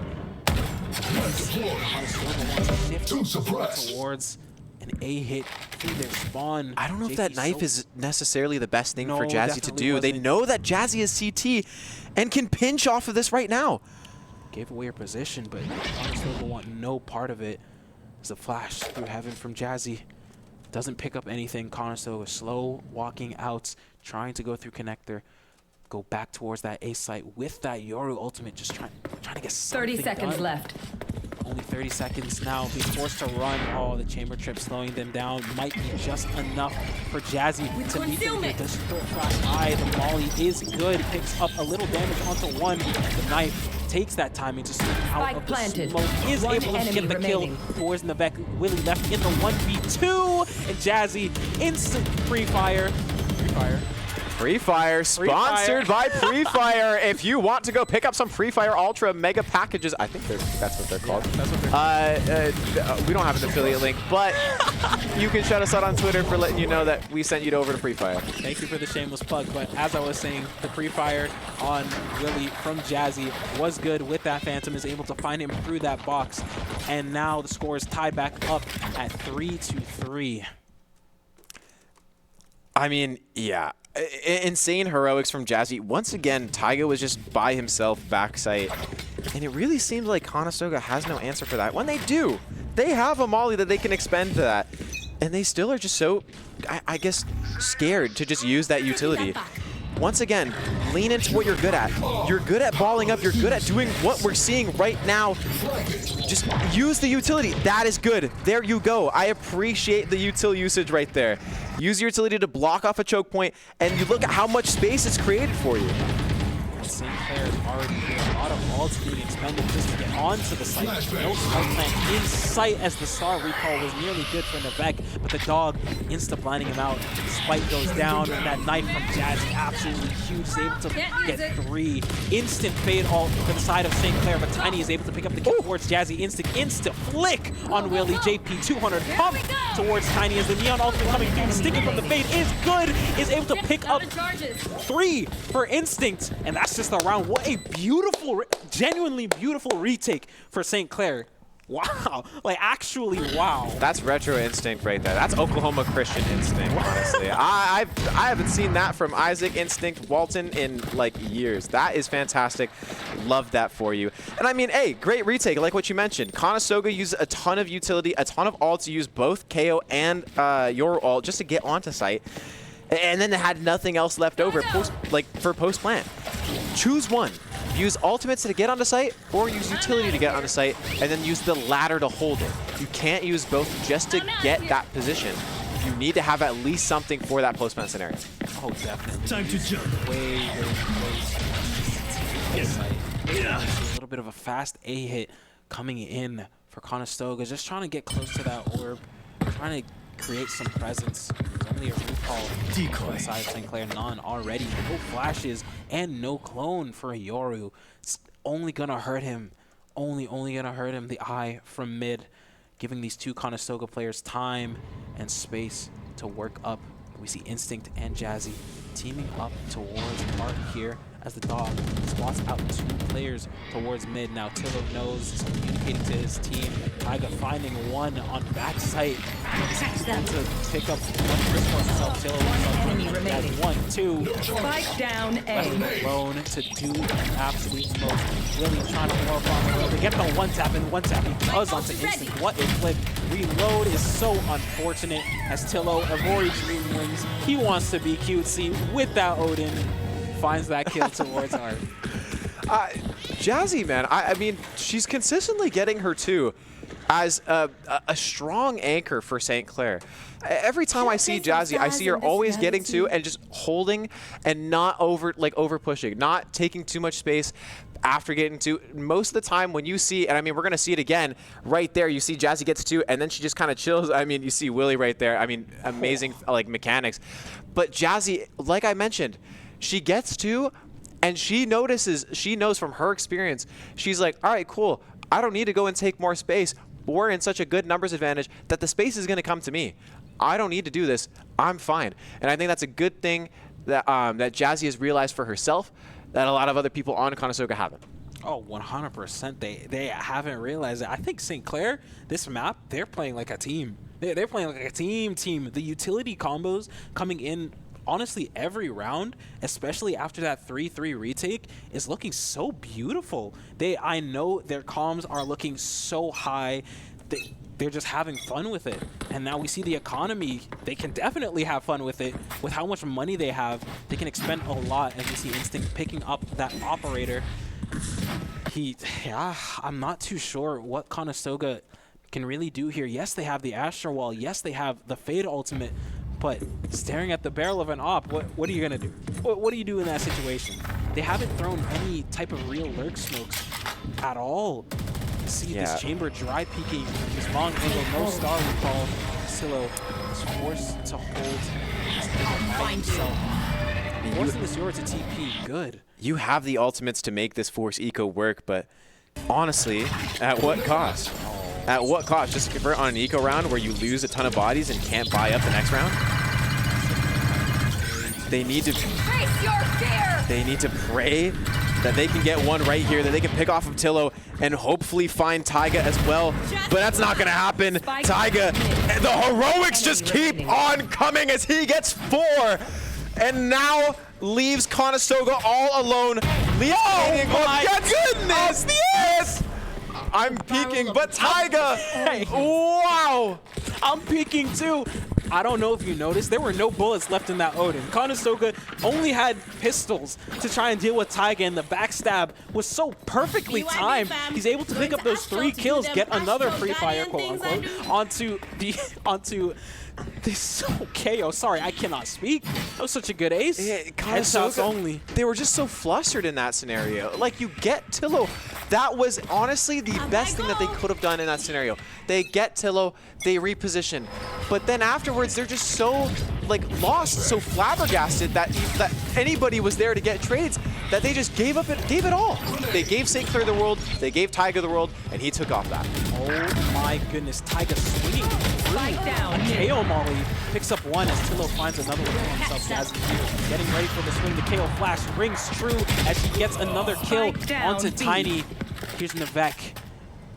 Towards an A hit through their spawn. I don't know if that knife is necessarily the best thing for Jazzy to do. They know that Jazzy is CT and can pinch off of this right now. Gave away her position, but Conestoga want no part of it. It's a flash through heaven from Jazzy. Doesn't pick up anything. Conestoga slow walking out, trying to go through connector. Go back towards that A site with that Yoru ultimate, just trying to get something 30 seconds done. left. Only 30 seconds now, being forced to run. Oh, the chamber trip slowing them down might be just enough for Jazzy to meet them with the split flash eye. The molly is good, picks up a little damage onto one. The knife takes that timing to swing out of the smoke. Is able to get the kill towards Navek. Willie left in the 1v2, and Jazzy instant free fire. Free Fire, sponsored by Free Fire. If you want to go pick up some Free Fire Ultra Mega Packages, I think that's what they're called. That's what they're called. We don't have an affiliate link, but you can shout us out on Twitter for letting you know that we sent you over to Free Fire. Thank you for the shameless plug, but as I was saying, the Free Fire on Willie from Jazzy was good with that Phantom, is able to find him through that box, and now the score is tied back up at 3-3. I mean, yeah. Insane heroics from Jazzy. Once again, Taiga was just by himself backside, and it really seems like Conestoga has no answer for that. When they do, they have a molly that they can expend to that, and they still are just so, I guess, scared to just use that utility. once again, lean into what you're good at. You're good at balling up. You're good at doing what we're seeing right now. Just use the utility. That is good. There you go. I appreciate the util usage right there. Use your utility to block off a choke point, and you look at how much space it's created for you. St. Clair is already here. A lot of ults being expended just to get onto the site. No smoke plant in sight as the star recall was nearly good for Navek, but the dog insta-blinding him out. Spike goes down, and that knife from Jazzy absolutely huge. He's able to get 3. Instant fade ult to the side of St. Clair, but Tiny is able to pick up the kill towards Jazzy. Insta flick on Willie. JP 200 pump towards Tiny as the Neon ultimate coming through. Sticking from the fade is good. Is able to pick up 3 for Instinct, and that's just the round. What a beautiful, genuinely beautiful retake for St. Clair. Wow, like actually wow. That's retro Instinct right there. That's Oklahoma Christian Instinct, honestly. I haven't seen that from Isaac Instinct Walton in like years. That is fantastic. Love that for you. And I mean, hey, great retake, like what you mentioned. Conestoga used a ton of utility, a ton of ult to use both KO and your ult just to get onto site. And then they had nothing else left over for post-plant. Choose one. Use ultimates to get onto site, or use utility to get onto site, and then use the latter to hold it. You can't use both just to get that position. You need to have at least something for that post-plant scenario. Oh, definitely. Time to jump. Way close. A little bit of a fast A hit coming in for Conestoga. Just trying to get close to that orb. Trying to create some presence. There's only a recall on the side of St. Clair, none already. No flashes and no clone for Yoru. It's only gonna hurt him. Only gonna hurt him. The eye from mid, giving these two Conestoga players time and space to work up. We see Instinct and Jazzy teaming up towards Art here as the dog spots out 2 players towards mid. Now Tillo knows, is communicating to his team. Taiga finding one on backside. He's going to pick up one risk for himself. Tillo 1, 2. Spike down A. Left alone to do the absolute most. Really trying to warp on to get the one tap, and one tap he does onto Instinct. What a flip. Reload is so unfortunate as Tillo, Evori Dream wins. He wants to be cutesy with that Odin. Finds that kill towards Art. Jazzy, man, I mean, she's consistently getting her 2 as a strong anchor for St. Clair. Every time I see Jazzy, I see her always getting 2 and just holding and not over pushing, not taking too much space after getting 2. Most of the time when you see, and I mean, we're going to see it again right there, you see Jazzy gets 2 and then she just kind of chills. I mean, you see Willie right there. I mean, amazing like mechanics. But Jazzy, like I mentioned, she gets 2 and she knows from her experience, she's like, all right, cool. I don't need to go and take more space. We're in such a good numbers advantage that the space is going to come to me. I don't need to do this. I'm fine. And I think that's a good thing that that Jazzy has realized for herself that a lot of other people on Conestoga haven't. Oh, 100%. They haven't realized it. I think St. Clair, this map, they're playing like a team. They're playing like a team. The utility combos coming in honestly every round, especially after that 3-3 retake, is looking so beautiful. I know their comms are looking so high. They're just having fun with it. And now we see the economy. They can definitely have fun with it. With how much money they have, they can expend a lot. And we see Instinct picking up that operator. I'm not too sure what Conestoga can really do here. Yes, they have the Astro Wall. Yes, they have the Fade Ultimate. But staring at the barrel of an op, what are you going to do? What do you do in that situation? They haven't thrown any type of real lurk smokes at all. See this chamber dry peeking, this long angle, no star recall. Silo is forced to hold by himself. Forcing this Yoru to TP, good. You have the ultimates to make this Force Eco work, but honestly, at what cost? At what cost? Just to convert on an eco round where you lose a ton of bodies and can't buy up the next round? They need to pray that they can get one right here, that they can pick off of Tillo and hopefully find Taiga as well. But that's not going to happen. Taiga, the heroics just keep on coming as he gets 4. And now leaves Conestoga all alone. Oh my goodness! Yes! I'm peeking, but Taiga! Hey. Wow! I'm peeking too. I don't know if you noticed, there were no bullets left in that Odin. Conestoga only had pistols to try and deal with Taiga, and the backstab was so perfectly timed. He's able to pick up those 3 kills, get another free fire, quote unquote, onto this KO. Sorry, I cannot speak. That was such a good ace. Headshots only. They were just so flustered in that scenario. Like, you get Tillo. That was honestly the best thing that they could have done in that scenario. They get Tillo, they reposition. But then afterwards, they're just so, like, lost, so flabbergasted that anybody was there to get trades that they just gave it all. They gave St. Clair the world, they gave Taiga the world, and he took off that. Oh my goodness, Taiga swinging through. A KO molly picks up one as Tillo finds another one for himself. Jazzy getting ready for the swing. The KO flash rings true as he gets another kill onto Tiny. Here's Navek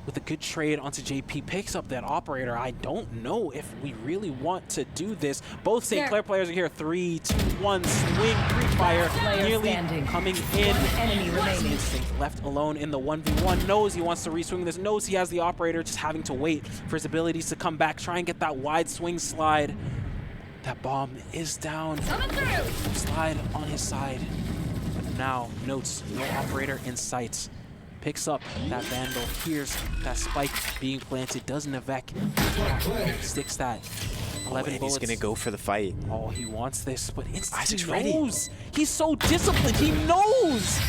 with a good trade onto JP, picks up that operator. I don't know if we really want to do this. Both St. Clair players are here. 3, 2, 1, swing, free fire, nearly coming in. Enemy remaining. Instinct left alone in the 1v1, knows he wants to reswing this, knows he has the operator, just having to wait for his abilities to come back, try and get that wide swing slide. That bomb is down. Slide on his side. But now, notes, no operator in sight. Picks up that Vandal, hears that spike being planted, does Navek, sticks that 11 bullets. He's gonna go for the fight. Oh, he wants this, but Isaac's he knows. He's so disciplined, he knows!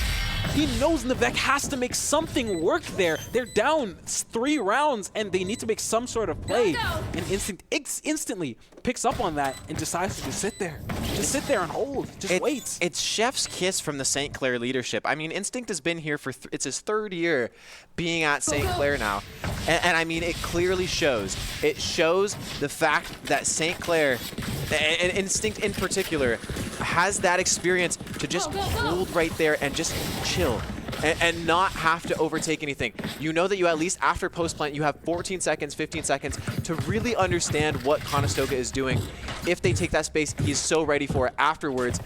He knows Navek has to make something work there. They're down 3 rounds and they need to make some sort of play. And Instinct instantly picks up on that and decides to just sit there. Just sit there and hold. Just wait. It's chef's kiss from the St. Clair leadership. I mean, Instinct has been here for, it's his 3rd year being at St. Clair now. And I mean, it clearly shows. It shows the fact that St. Clair, and Instinct in particular, has that experience to just hold right there and just chill and not have to overtake anything. You know that you at least after post plant, you have 14 seconds, 15 seconds to really understand what Conestoga is doing. If they take that space, he's so ready for it. Afterwards,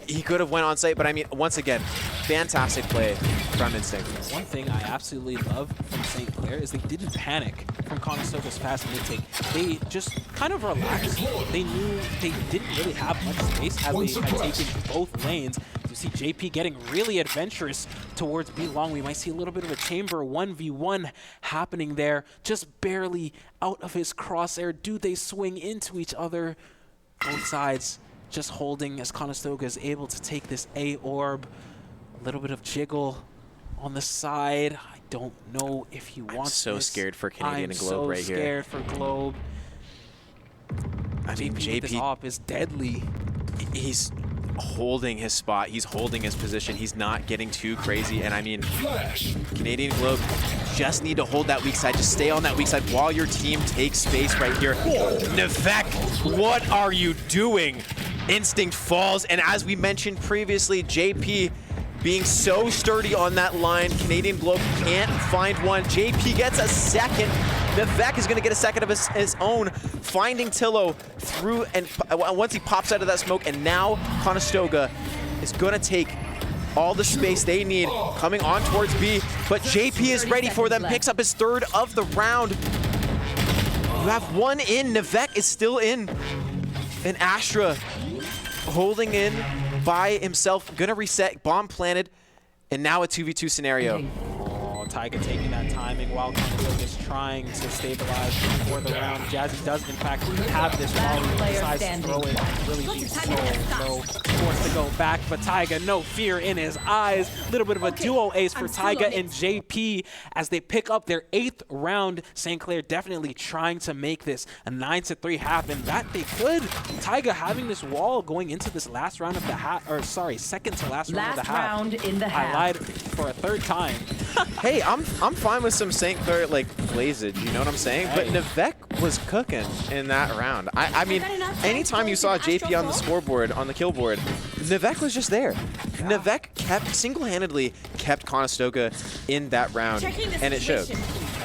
he could have went on site, but I mean, once again, fantastic play from Instinct. One thing I absolutely love from St. Clair is they didn't panic from Conestoga's fast mid-take. They just kind of relaxed. They knew they didn't really have much space as they had taken both lanes. You see JP getting really adventurous towards B long. We might see a little bit of a chamber 1v1 happening there. Just barely out of his crosshair. Do they swing into each other? Both sides just holding as Conestoga is able to take this A orb. A little bit of jiggle on the side. I don't know if he wants so this. scared for Canadian and Globe right here. I'm so scared for Globe. I mean, JP this op is deadly. He's holding his spot. He's holding his position. He's not getting too crazy. And I mean, Canadian Globe just need to hold that weak side. Just stay on that weak side while your team takes space right here. Navek, what are you doing? Instinct falls. And as we mentioned previously, JP being so sturdy on that line. Canadian Globe can't find one. JP gets a second. Navek is going to get a second of his own, finding Tillo through, and once he pops out of that smoke, and now Conestoga is going to take all the space they need coming on towards B, but JP is ready for them, picks up his 3rd of the round. You have one in, Navek is still in, and Astra holding in by himself, gonna reset, bomb planted, and now a 2v2 scenario. Taiga taking that timing while Conestoga is trying to stabilize for the round. Jazzy does, in fact, have this while he decides to throw it really deep, so low. Forced to go back, but Taiga, no fear in his eyes. Little bit of a duo ace for Taiga and JP as they pick up their 8th round. St. Clair definitely trying to make this a 9-3 happen. That they could. Taiga having this wall going into this last round of the half, or sorry, second to last round of the half. Last round in the half. I lied for a 3rd time. Hey, I'm fine with some St. Clair like blazage, you know what I'm saying? But Navek was cooking in that round. I mean, anytime you saw JP on the scoreboard, on the kill board, Navek was just there. Navek single-handedly kept Conestoga in that round, and it showed.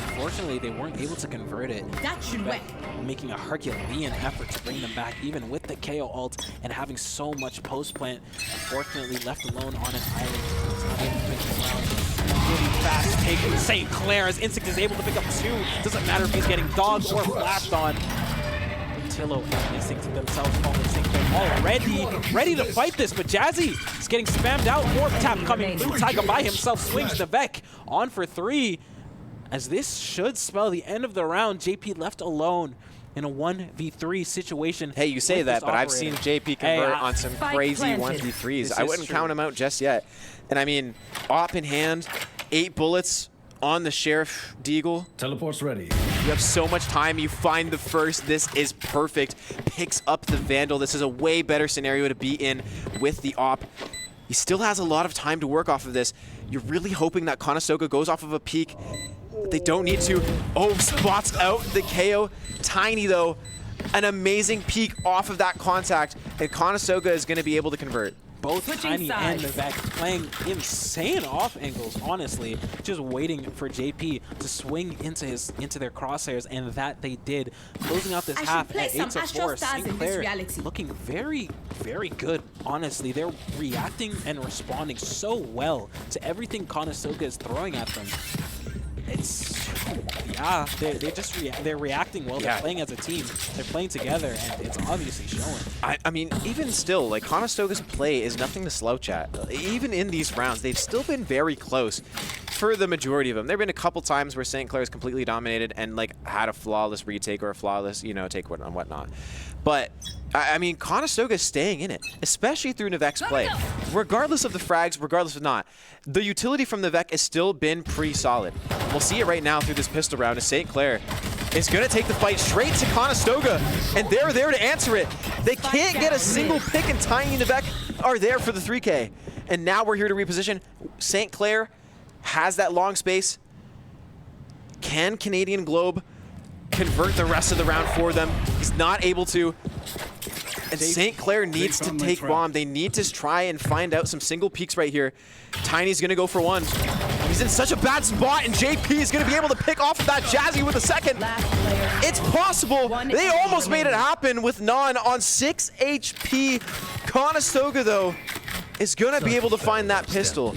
Unfortunately, they weren't able to convert it. That should work. Making a Herculean effort to bring them back, even with the KO ult and having so much post plant. Unfortunately, left alone on an island. It's not able to pick the round. Really fast take from St. Clair as Instinct is able to pick up 2. Doesn't matter if he's getting dogged or flashed on. Tillo and Instinct themselves falling St. Clair already ready to fight this, but Jazzy is getting spammed out. Orb tap coming through. Taiga by himself swings the Vec on for 3. As this should spell the end of the round. JP left alone in a 1v3 situation. Hey, you say that, but I've seen JP convert on some crazy 1v3s. I wouldn't count him out just yet. And I mean, op in hand, 8 bullets on the Sheriff Deagle. Teleport's ready. You have so much time. You find the first. This is perfect. Picks up the Vandal. This is a way better scenario to be in with the op. He still has a lot of time to work off of this. You're really hoping that Conestoga goes off of a peak. They don't need to. Oh, spots out the KO. Tiny, though. An amazing peek off of that contact. And Conestoga is going to be able to convert. Both Tiny and Vec playing insane off angles, honestly. Just waiting for JP to swing into their crosshairs, and that they did. Closing out this half at 8-4. St. Clair looking very, very good, honestly. They're reacting and responding so well to everything Conestoga is throwing at them. Yeah, they're reacting well. They're playing as a team. They're playing together, and it's obviously showing. I mean, even still, like, Conestoga's play is nothing to slouch at. Even in these rounds, they've still been very close for the majority of them. There have been a couple times where St. Clair's completely dominated and, like, had a flawless retake or a flawless, you know, take and whatnot. But, I mean, Conestoga is staying in it, especially through Navek's play. Regardless of the frags, regardless of not, the utility from Navek has still been pretty solid. We'll see it right now through this pistol round as St. Clair is going to take the fight straight to Conestoga, and they're there to answer it. They can't get a single pick, and Tiny and Navek are there for the 3K. And now we're here to reposition. St. Clair has that long space. Can Canadian Globe convert the rest of the round for them? He's not able to. And St. Clair needs to take bomb. They need to try and find out some single peaks right here. Tiny's going to go for 1. He's in such a bad spot, and JP is going to be able to pick off of that Jazzy with a second. It's possible. They almost made it happen with none on 6 HP. Conestoga, though, is going to be able to find that pistol.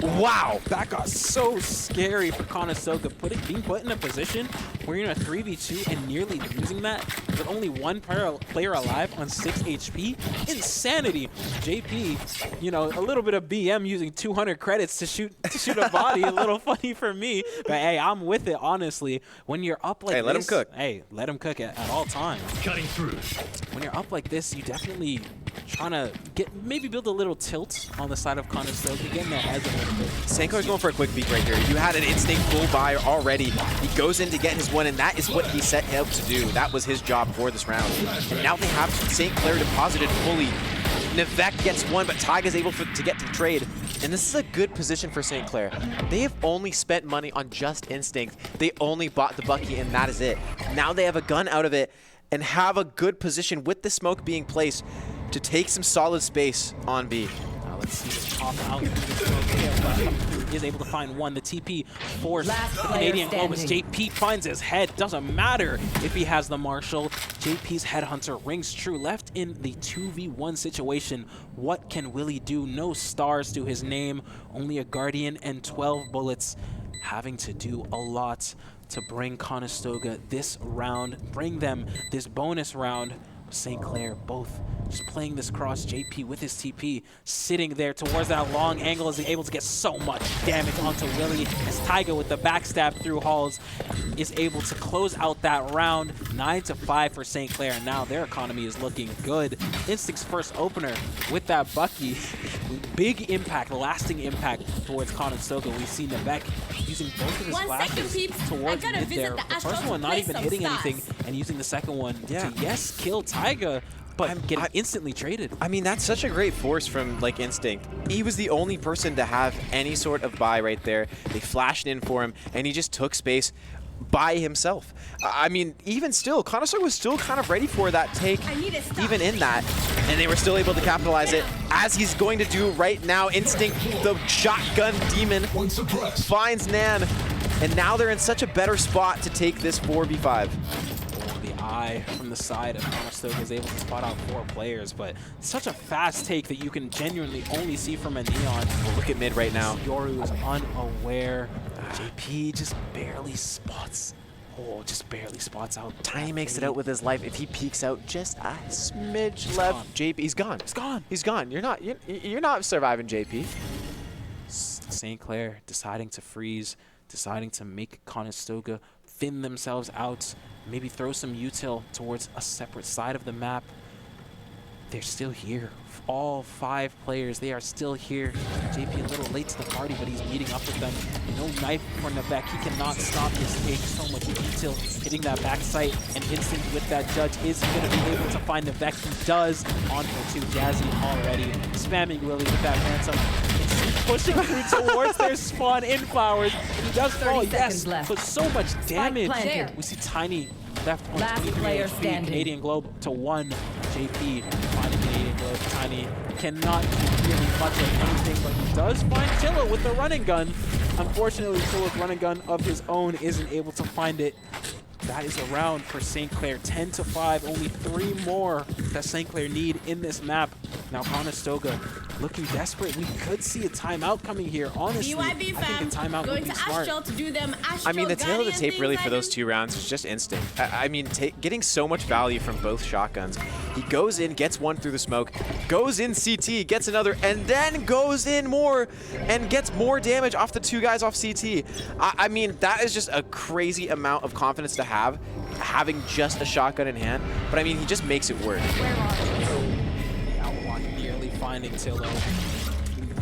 Wow. That got so scary for Conestoga. Being put in a position where you're in a 3v2 and nearly losing that with only 1 player alive on 6 HP. Insanity. JP, you know, a little bit of BM using 200 credits to shoot a body. A little funny for me. But hey, I'm with it, honestly. When you're up like this. Let him cook. Hey, let him cook at all times. Cutting through. When you're up like this, you definitely trying to maybe build a little tilt on the side of Conestoga, getting their heads a little bit. St. Clair's going for a quick peek right here. You had an instinct full buy already. He goes in to get his 1, and that is what he set out to do. That was his job for this round. And now they have St. Clair deposited fully. Navek gets 1, but Taiga's able to get the trade. And this is a good position for St. Clair. They have only spent money on just instinct. They only bought the Bucky, and that is it. Now they have a gun out of it and have a good position with the smoke being placed to take some solid space on B. Now let's see this pop out. He is able to find 1. The TP for the Canadian Globe as JP finds his head. Doesn't matter if he has the Marshall. JP's Headhunter rings true. Left in the 2v1 situation. What can Willie do? No stars to his name. Only a Guardian and 12 bullets. Having to do a lot to bring Conestoga this round. Bring them this bonus round. St. Clair both just playing this cross. JP with his TP sitting there towards that long angle is able to get so much damage onto Willie as Taiga with the backstab through halls is able to close out that round. 9-5 for St. Clair, and now their economy is looking good. Instinct's first opener with that Bucky. Big impact, lasting impact towards Conestoga. We've seen Navek using both of his flashes towards mid there. The first one not even hitting anything, and using the second one to, yes, kill Taiga, but getting instantly traded. I mean, that's such a great force from, like, Instinct. He was the only person to have any sort of buy right there. They flashed in for him, and he just took space by himself. I mean, even still, Conestoga was still kind of ready for that take, even in that, and they were still able to capitalize it, as he's going to do right now. Instinct, the shotgun demon, finds Nan, and now they're in such a better spot to take this 4v5. Eye from the side of Conestoga is able to spot out 4 players, but such a fast take that you can genuinely only see from a Neon. Look at mid right now. Yoru is unaware. JP just barely spots Oh, just barely spots out. Tiny makes it out with his life. If he peeks out just a smidge left, JP, he's gone. He's gone. He's gone. You're not surviving, JP. St. Clair deciding to freeze, deciding to make Conestoga thin themselves out, maybe throw some util towards a separate side of the map. They're still here. All 5 players, they are still here. JP a little late to the party, but he's meeting up with them. No knife for Navek. He cannot stop this take. So much util hitting that back sight, and Instinct with that judge. Is he going to be able to find Navek? He does. On for 2. Jazzy already spamming Willie with that ransom. Pushing through towards their spawn in Flowers. He does fall, yes, but so much damage. We see Tiny left on 23 HP. Canadian Globe to 1. JP finding Canadian Globe. Tiny cannot do really much of anything, but he does find Chilla with the running gun. Unfortunately, Chilla's running gun of his own isn't able to find it. That is a round for St. Clair. 10-5. Only 3 more that St. Clair need in this map. Now Conestoga looking desperate. We could see a timeout coming here. Honestly, I think a timeout would be smart. I mean, the tail of the tape really for those 2 rounds is just Instinct. I mean, getting so much value from both shotguns. He goes in, gets 1 through the smoke, goes in CT, gets another, and then goes in more and gets more damage off the 2 guys off CT. I mean, that is just a crazy amount of confidence to have, having just a shotgun in hand. But I mean, he just makes it work. Nearly finding Tillo,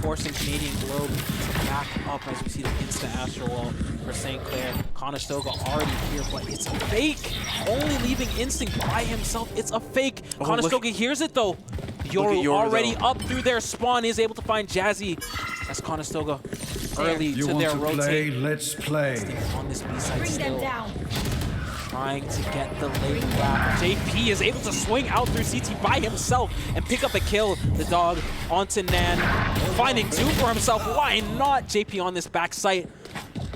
forcing Canadian Globe to back up as we see the instant Astro Wall for St. Clair. Conestoga already here, but it's a fake. Only leaving Instinct by himself. It's a fake. Conestoga hears it though. Yoru already up through their spawn, is able to find Jazzy. As Conestoga early to their rotate. Let's play. On this B-side still. Trying to get the late back. JP is able to swing out through CT by himself and pick up a kill. The dog onto Nan, finding 2 for himself. Why not? JP on this back site,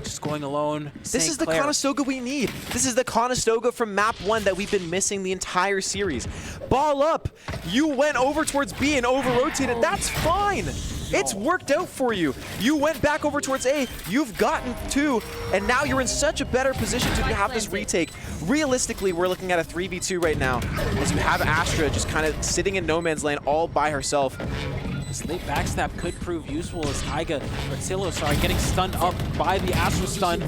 just going alone. This is the Conestoga we need. This is the Conestoga from map 1 that we've been missing the entire series. Ball up. You went over towards B and over-rotated. That's fine. It's worked out for you. You went back over towards A, you've gotten 2, and now you're in such a better position to have this retake. Realistically, we're looking at a 3v2 right now, as you have Astra just kind of sitting in no man's land all by herself. This late backstab could prove useful as Taiga, or Tillo, sorry, getting stunned up by the Astra stun.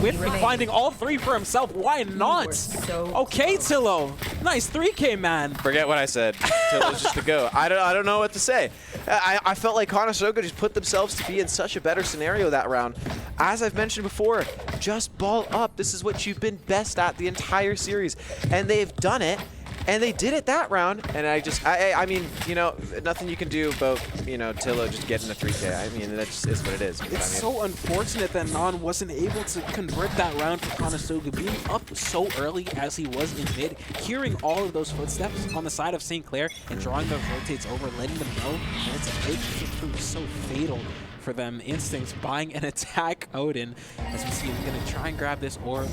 With finding all 3 for himself, why not? Okay, Tillo. Nice 3K, man. Forget what I said. Tillo's just to go. I don't know what to say. I felt like Conestoga just put themselves to be in such a better scenario that round. As I've mentioned before, just ball up. This is what you've been best at the entire series, and they've done it. And they did it that round, and I mean, you know, nothing you can do about, you know, Tillo just getting a 3K. I mean, that just is what it is. It's so unfortunate that Non wasn't able to convert that round for Conestoga, being up so early as he was in mid, hearing all of those footsteps on the side of St. Clair and drawing those rotates over, letting them know that it's a fake. It proved so fatal for them. Instincts buying an attack Odin, as we see him gonna try and grab this orb,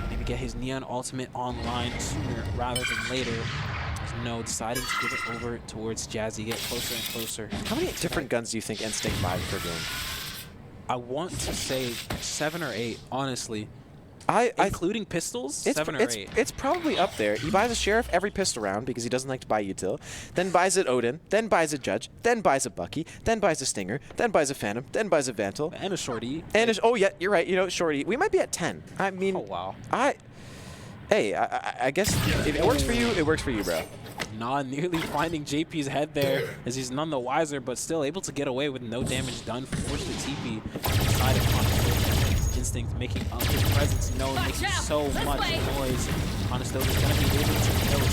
maybe get his Neon ultimate online sooner rather than later. There's No deciding to give it over towards Jazzy, get closer and closer. How many different guns do you think Instinct buys per game? I want to say 7 or 8, honestly. Including pistols, 7 or 8. It's probably up there. He buys a Sheriff every pistol round because he doesn't like to buy util. Then buys it Odin. Then buys a Judge. Then buys a Bucky. Then buys a Stinger. Then buys a Phantom. Then buys a Vantal. And a Shorty. And oh yeah, you're right. You know, Shorty. We might be at 10. I mean, oh wow. Hey, I guess if it works for you, it works for you, bro. Nah, nearly finding JP's head there as he's none the wiser, but still able to get away with no damage done. Forced the TP inside of Conestoga. Instinct making up his presence known, making so much noise. Conestoga's gonna be able to kill it.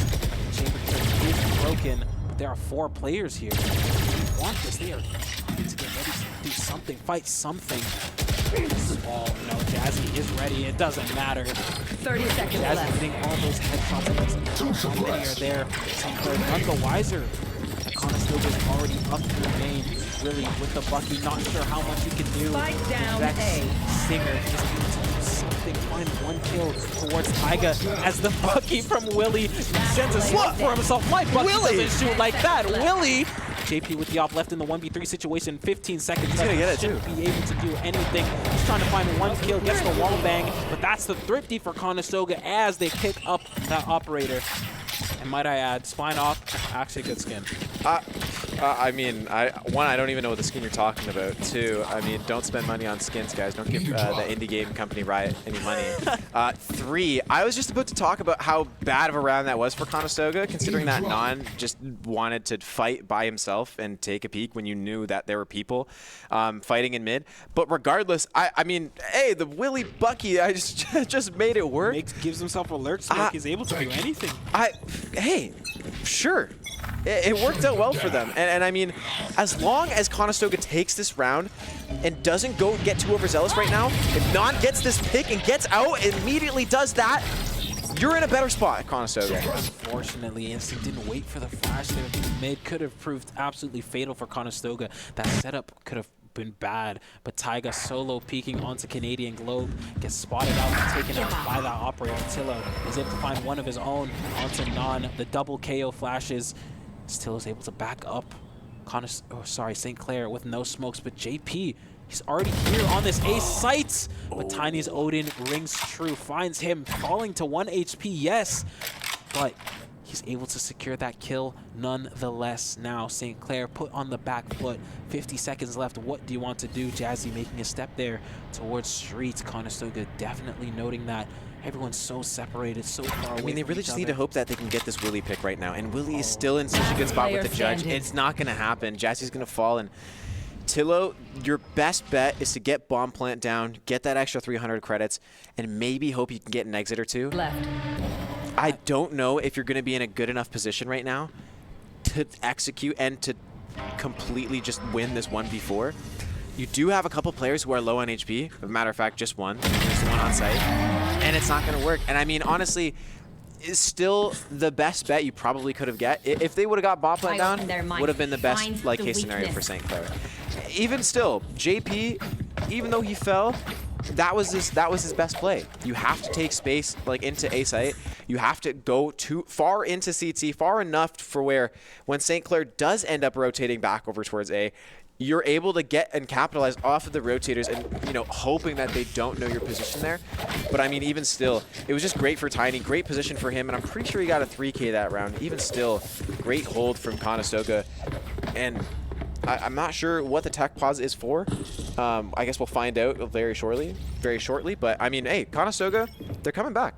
Chamber Kill is broken, but there are 4 players here. They want this. They are trying to get ready to do something, fight something. Oh no, Jazzy is ready. It doesn't matter. 30 seconds left. Jazzy getting all those headshots. How many are there? St. Clair none the wiser. Conestoga's already up to the main. Really, with the Bucky, not sure how much he can do. Spike down Vex, A. Stinger just needs to do something. Find 1 kill towards Taiga as the Bucky from Willie sends a swap for himself. My Bucky doesn't shoot like that. Willie, JP with the op left in the 1v3 situation. 15 seconds He's left. gonna get it Shouldn't too. be able to do anything. He's trying to find one kill, gets the wall bang, but that's the thrifty for Conestoga as they pick up that operator. And might I add, spine off, actually good skin. I mean, one, I don't even know what the skin you're talking about. Two, I mean, don't spend money on skins, guys. Don't give the indie game company Riot any money. Three, I was just about to talk about how bad of a round that was for Conestoga, considering that Non just wanted to fight by himself and take a peek when you knew that there were people fighting in mid. But regardless, I mean, hey, the Willy Bucky, I just made it work. Gives himself alerts so he's able to do anything. Hey, sure. It worked out well for them. And I mean, as long as Conestoga takes this round and doesn't get too overzealous right now, if Non gets this pick and gets out and immediately does that, you're in a better spot at Conestoga. Unfortunately, Instinct didn't wait for the flash there. Mid could have proved absolutely fatal for Conestoga. That setup could have been bad, but Taiga solo peeking onto Canadian Globe, gets spotted out and taken out by that operator. Tillo is able to find one of his own onto Non. The double KO flashes. Still is able to back up St. Clair with no smokes, but JP, he's already here on this A site. But Tiny's Odin rings true, finds him falling to 1 HP, yes, but he's able to secure that kill nonetheless. Now St. Clair put on the back foot. 50 seconds left. What do you want to do? Jazzy making a step there towards Streets. Conestoga definitely noting that everyone's so separated, so far away. I mean, they really just need to hope that they can get this Willy pick right now. And Willy is still in such a good Last spot with the player judge. standing. It's not going to happen. Jazzy's going to fall. And Tillo, your best bet is to get bomb plant down, get that extra 300 credits, and maybe hope you can get an exit or two. Left. I don't know if you're going to be in a good enough position right now to execute and to completely just win this 1v4. You do have a couple players who are low on HP. As a matter of fact, just one. There's the one on site. And it's not going to work. And I mean, honestly, is still the best bet you probably could have get. If they would have got bot plant down, would have been the best case scenario for St. Clair. Even still, JP, even though he fell, that was his best play. You have to take space into A site. You have to go too far into CT, far enough for where when St. Clair does end up rotating back over towards A, you're able to get and capitalize off of the rotators and, hoping that they don't know your position there. But I mean, even still, it was just great for Tiny, great position for him, and I'm pretty sure he got a 3K that round. Even still, great hold from Conestoga. And I'm not sure what the tech pause is for. I guess we'll find out very shortly. But I mean, hey, Conestoga, they're coming back.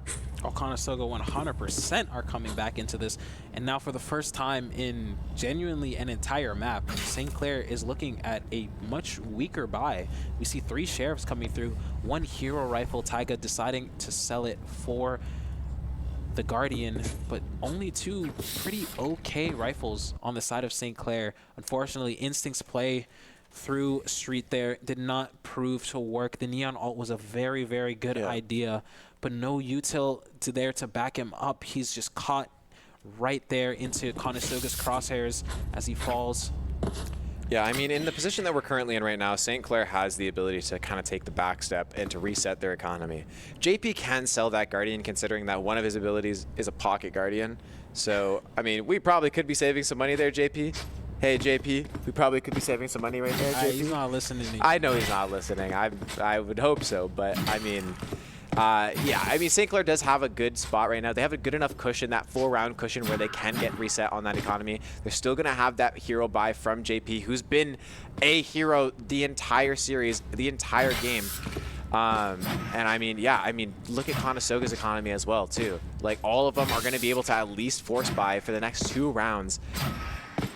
Conestoga 100% are coming back into this. And now for the first time in genuinely an entire map, St. Clair is looking at a much weaker buy. We see 3 sheriffs coming through, 1 hero rifle, Taiga deciding to sell it for the Guardian, but only 2 pretty okay rifles on the side of St. Clair. Unfortunately, Instinct's play through Street there did not prove to work. The Neon ult was a very, very good idea, but no util there to back him up. He's just caught right there into Conestoga's crosshairs as he falls. Yeah, I mean, in the position that we're currently in right now, St. Clair has the ability to kind of take the back step and to reset their economy. JP can sell that Guardian, considering that one of his abilities is a pocket Guardian. So, I mean, we probably could be saving some money there, JP. Hey, JP, we probably could be saving some money right there, JP. He's not listening to you. I know he's not listening. I would hope so, but I mean... yeah, I mean, St. Clair does have a good spot right now. They have a good enough cushion, that 4-round cushion where they can get reset on that economy. They're still going to have that hero buy from JP, who's been a hero the entire series, the entire game. And I mean, yeah, I mean, look at Conestoga's economy as well, too. Like, all of them are going to be able to at least force buy for the next 2 rounds.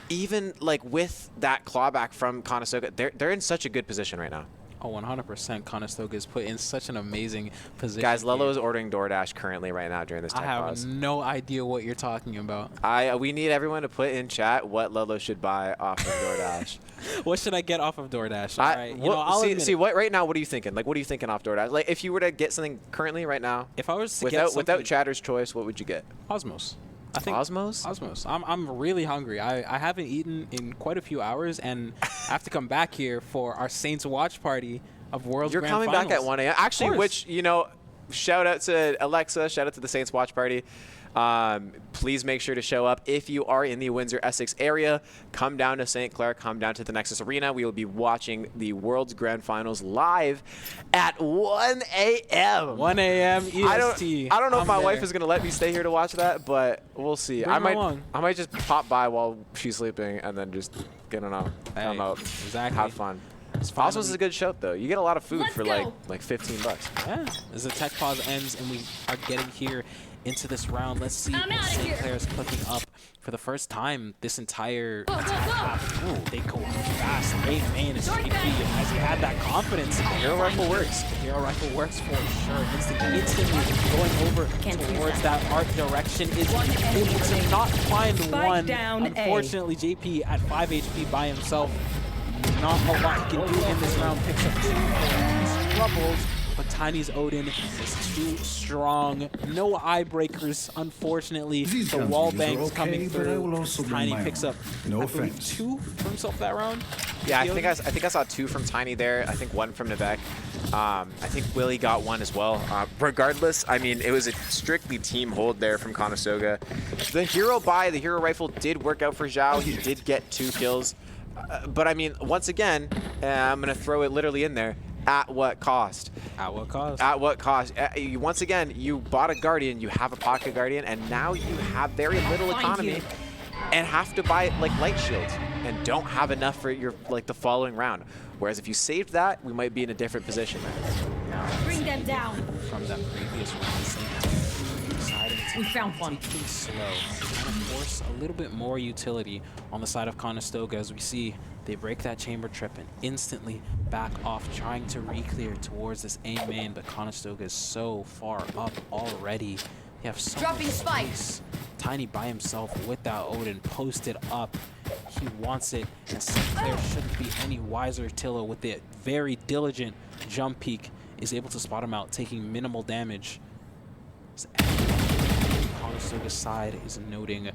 Even, with that clawback from Conestoga, they're in such a good position right now. Oh, 100% Conestoga is put in such an amazing position. Guys, Lelo is ordering DoorDash currently right now during this tech pause. I have no idea what you're talking about. We need everyone to put in chat what Lelo should buy off of DoorDash. What should I get off of DoorDash? All right, see, right now, what are you thinking? What are you thinking off DoorDash? Like, if you were to get something currently right now, if I was to without Chatter's choice, what would you get? Osmos. I think Osmos? Osmos. I'm really hungry. I haven't eaten in quite a few hours, and I have to come back here for our Saints watch party of World You're Grand coming Finals. back at 1 a.m. Actually, which, shout out to Alexa, shout out to the Saints watch party. Please make sure to show up if you are in the Windsor-Essex area. Come down to St. Clair, come down to the Nexus Arena. We will be watching the World's Grand Finals live at 1 a.m. 1 a.m. EST. I don't know if my wife is going to let me stay here to watch that, but we'll see. I might just pop by while she's sleeping and then just come out. Exactly. Have fun. Osmos is a good show though. You get a lot of food for like $15. Yeah. As the tech pause ends and we are getting here into this round, let's see if St. Clair is clicking up for the first time this entire attack half. Ooh, they go fast. Hey man, it's JP as he had that confidence. The hero rifle works. The hero rifle works for sure. Instantly going over towards that art direction is able to not find one. Unfortunately, JP at 5 HP by himself. Not a lot he can do in this round. Picks up 2 points, troubles, but Tiny's Odin is too strong. No eye breakers, unfortunately. The wall bangs coming through. Tiny picks up 2 for himself that round. Yeah, I think I saw 2 from Tiny there. I think 1 from Nivek. I think Willie got 1 as well. Regardless, I mean, it was a strictly team hold there from Conestoga. The hero rifle did work out for Zhao. He did get 2 kills. But I mean, once again, I'm going to throw it literally in there. At what cost? At what cost? At what cost? Once again, you bought a Guardian, you have a Pocket Guardian, and now you have very little economy and have to buy like light shields and don't have enough for your the following round. Whereas if you saved that, we might be in a different position there. Bring them down. From that previous round, we found one. Taking slow, trying to force a little bit more utility on the side of Conestoga as we see they break that chamber trip and instantly back off, trying to re-clear towards this A main, but Conestoga is so far up already. They have so much space. Tiny by himself with that Odin posted up. He wants it, and St. Clair shouldn't be any wiser. Tilla with the very diligent jump peek is able to spot him out, taking minimal damage. Conestoga's side is noting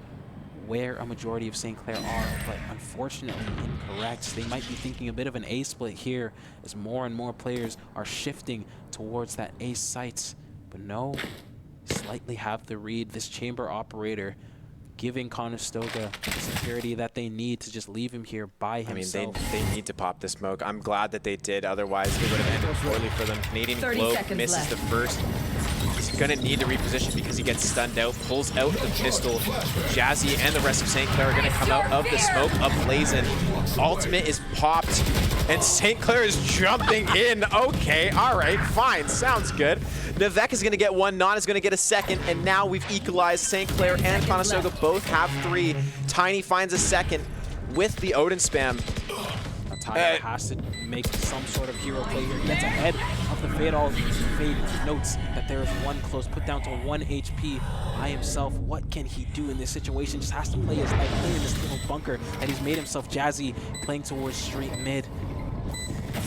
where a majority of St. Clair are, but unfortunately incorrect. They might be thinking a bit of an A split here as more and more players are shifting towards that A site. But no, slightly have the read. This chamber operator giving Conestoga the security that they need to just leave him here by himself. I mean, they need to pop the smoke. I'm glad that they did. Otherwise, it would have ended poorly for them. Canadian Globe misses the first. He's gonna need to reposition because he gets stunned out, pulls out the pistol. Jazzy and the rest of St. Clair are gonna come out of the smoke, ablazing. Ultimate is popped, and St. Clair is jumping in. Okay, all right, fine, sounds good. Nivek is gonna get 1, Non is gonna get a second, and now we've equalized. St. Clair and Conestoga both have 3. Tiny finds a second with the Odin spam. Tyler has to make some sort of hero play here. Gets ahead of the Fade. Fade notes that there is 1 close, put down to 1 HP by himself. What can he do in this situation? Just has to play his life, play in this little bunker that he's made himself. Jazzy playing towards straight mid.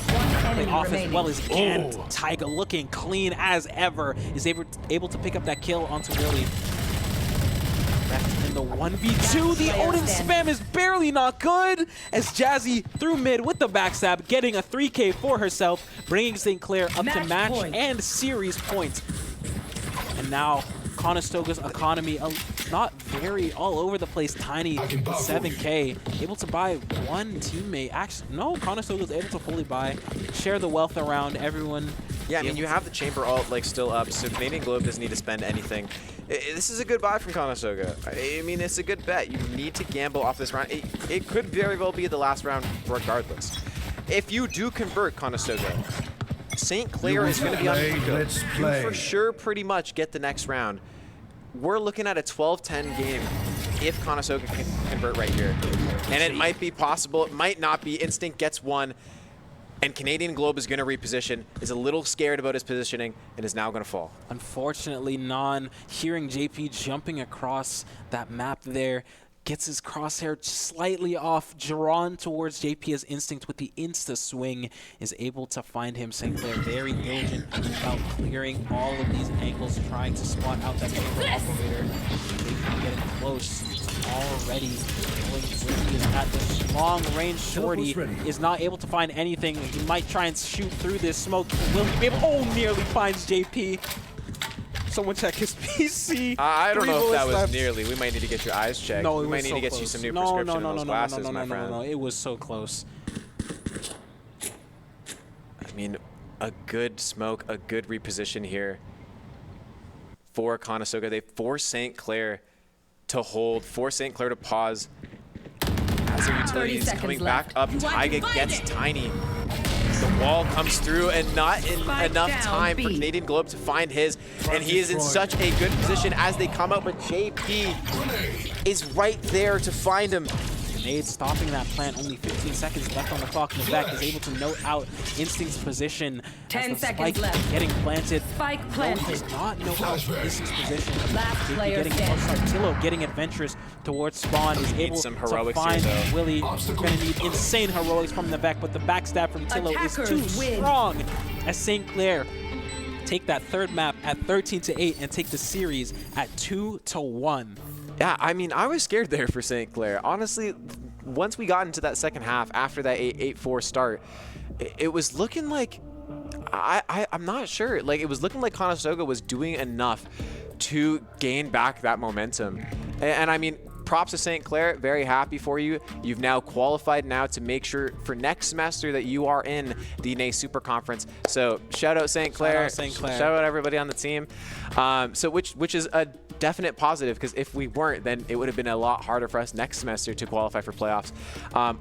Play off as well as he can. Taiga looking clean as ever. Is able to pick up that kill onto Willie. Left in the 1v2, the Odin spam is barely not good as Jazzy through mid with the backstab, getting a 3K for herself, bringing St. Clair up to match and series points. And now Conestoga's economy not very all over the place. Tiny 7K, able to buy 1 teammate. Actually, no, Conestoga's able to fully buy, share the wealth around everyone. Yeah, I mean, you have the chamber ult still up, so Canadian Globe doesn't need to spend anything. This is a good buy from Conestoga. I mean, it's a good bet. You need to gamble off this round. It could very well be the last round regardless. If you do convert Conestoga, St. Clair is going to be on the You for sure pretty much get the next round. We're looking at a 12-10 game if Conestoga can convert right here. And it might be possible, it might not be. Instinct gets 1. And Canadian Globe is going to reposition, is a little scared about his positioning, and is now going to fall. Unfortunately, Non, hearing JP jumping across that map there, gets his crosshair slightly off, drawn towards JP as Instinct with the insta swing, is able to find him. St. Clair very diligent about clearing all of these angles, trying to spot out that chamber operator. JP getting close already. Is at this long range. Shorty is not able to find anything. He might try and shoot through this smoke. Will he be able? Oh, nearly finds JP. Someone check his PC. I don't 3 know if that bullets was left. nearly. We might need to get your eyes checked. No, we it might was need so to get close. you some new no, prescription no, on no, those no, glasses, no, no, my no, friend. no, no. It was so close. I mean, a good smoke, a good reposition here for Conestoga. They force St. Clair to hold, force St. Clair to pause. As their utility is coming back up, Taiga gets tiny. The wall comes through and not in enough time for Canadian Globe to find his. And he is in such a good position as they come out, but JP is right there to find him. Grenade stopping that plant. Only 15 seconds left on the clock. Navek is able to note out Instinct's position. 10 as the seconds spike left. Getting planted. Spike planted. No, he does not note out Instinct's position. Last JP player getting, Tillo getting adventurous towards spawn. Is able some to heroics find here, though. Willie. Gonna need insane heroics from Navek, but the backstab from Tillo is too strong as St. Clair take that third map at 13-8 and take the series at 2-1. Yeah, I mean, I was scared there for St. Clair. Honestly, once we got into that second half after that 8-4 start, it was looking like, I'm not sure. Like, it was looking like Conestoga was doing enough to gain back that momentum. And I mean, props to St. Clair, very happy for you. You've now qualified now to make sure for next semester that you are in the NACE Super Conference. So shout out St. Clair. Shout out St. Clair. Shout out everybody on the team. So which is a definite positive, because if we weren't, then it would have been a lot harder for us next semester to qualify for playoffs.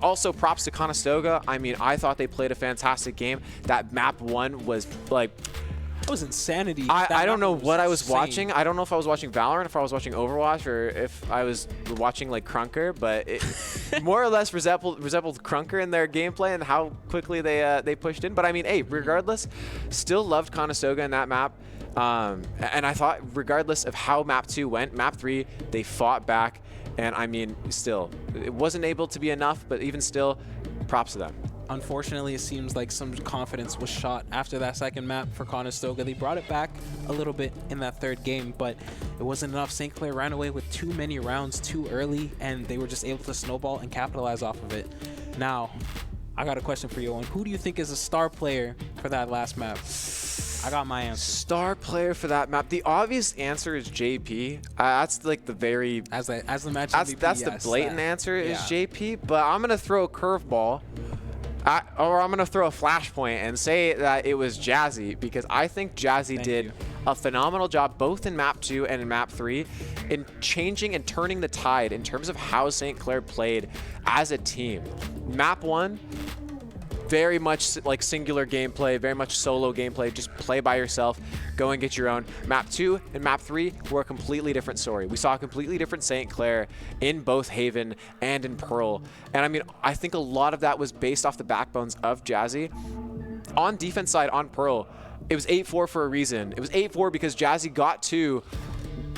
Also, props to Conestoga. I mean, I thought they played a fantastic game. That map 1 was like, that was insanity. I don't know what I was insane. watching. I don't know if I was watching Valorant, if I was watching Overwatch, or if I was watching like Krunker, but it more or less resembled Krunker in their gameplay and how quickly they pushed in. But I mean, hey, regardless, still loved Conestoga in that map. And I thought, regardless of how map 2 went, map 3, they fought back. And I mean, still, it wasn't able to be enough, but even still, props to them. Unfortunately, it seems like some confidence was shot after that second map for Conestoga. They brought it back a little bit in that third game, but it wasn't enough. St. Clair ran away with too many rounds too early, and they were just able to snowball and capitalize off of it. Now, I got a question for you, Owen. Who do you think is a star player for that last map? I got my answer. Star player for that map. The obvious answer is JP. That's like the very as the match MVP, that's the blatant answer is JP. But I'm gonna throw a curveball, or I'm gonna throw a flashpoint and say that it was Jazzy, because I think Jazzy did a phenomenal job both in map 2 and in map 3 in changing and turning the tide in terms of how St. Clair played as a team. Map 1. Very much like singular gameplay, very much solo gameplay. Just play by yourself, go and get your own. Map 2 and map 3 were a completely different story. We saw a completely different St. Clair in both Haven and in Pearl. And I mean, I think a lot of that was based off the backbones of Jazzy. On defense side, on Pearl, it was 8-4 for a reason. It was 8-4 because Jazzy got to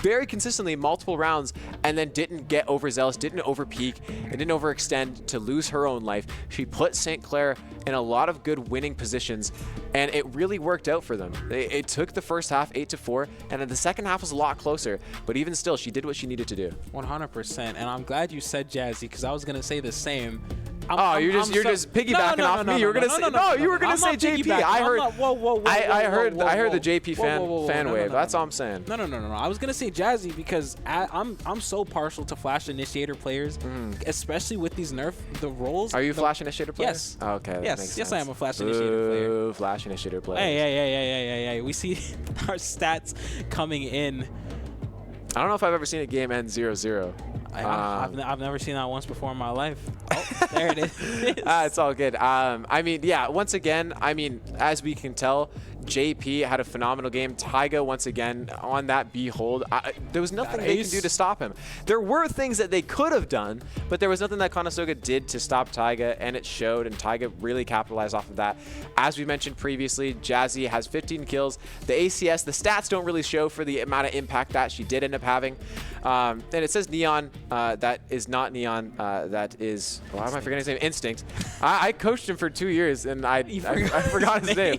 very consistently multiple rounds and then didn't get overzealous, didn't overpeak, and didn't overextend to lose her own life. She put St. Clair in a lot of good winning positions, and it really worked out for them. It took the first half 8-4, and then the second half was a lot closer, but even still, she did what she needed to do. 100%, and I'm glad you said Jazzy, because I was gonna say the same. You're just piggybacking off me. You were gonna say you were gonna say JP. I heard. I heard the JP fan wave. That's all I'm saying. No. I was gonna say Jazzy because I'm so partial to flash initiator players, especially with these nerf the roles. Are you a flash initiator player? Yes. Oh, okay. Yes, I am a flash initiator player. Flash initiator player. Hey. We see our stats coming in. I don't know if I've ever seen a game end 0-0. I've never seen that once before in my life. Oh, there it is. It's all good. I mean, yeah, once again, I mean, as we can tell, JP had a phenomenal game. Taiga, once again, on that B hold. There was nothing they can do to stop him. There were things that they could have done, but there was nothing that Conestoga did to stop Taiga, and it showed, and Taiga really capitalized off of that. As we mentioned previously, Jazzy has 15 kills. The ACS, the stats don't really show for the amount of impact that she did end up having. And it says Neon. That is not Neon. That is, why am I forgetting his name? Instinct. I coached him for 2 years, and I forgot his name.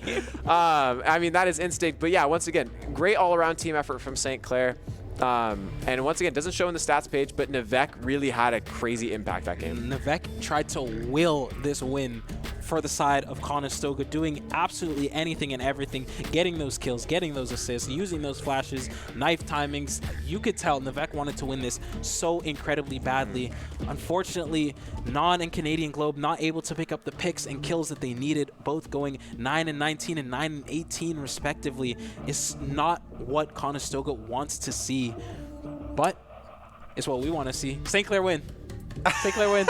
I mean, that is Instinct. But yeah, once again, great all-around team effort from St. Clair. And once again, doesn't show in the stats page, but Navek really had a crazy impact that game. Navek tried to will this win for the side of Conestoga, doing absolutely anything and everything, getting those kills, getting those assists, using those flashes, knife timings. You could tell Navek wanted to win this so incredibly badly. Unfortunately, Non and Canadian Globe not able to pick up the picks and kills that they needed, both going 9 and 19 and 9 and 18 respectively, is not what Conestoga wants to see, but it's what we want to see. St. Clair win. St. Clair win.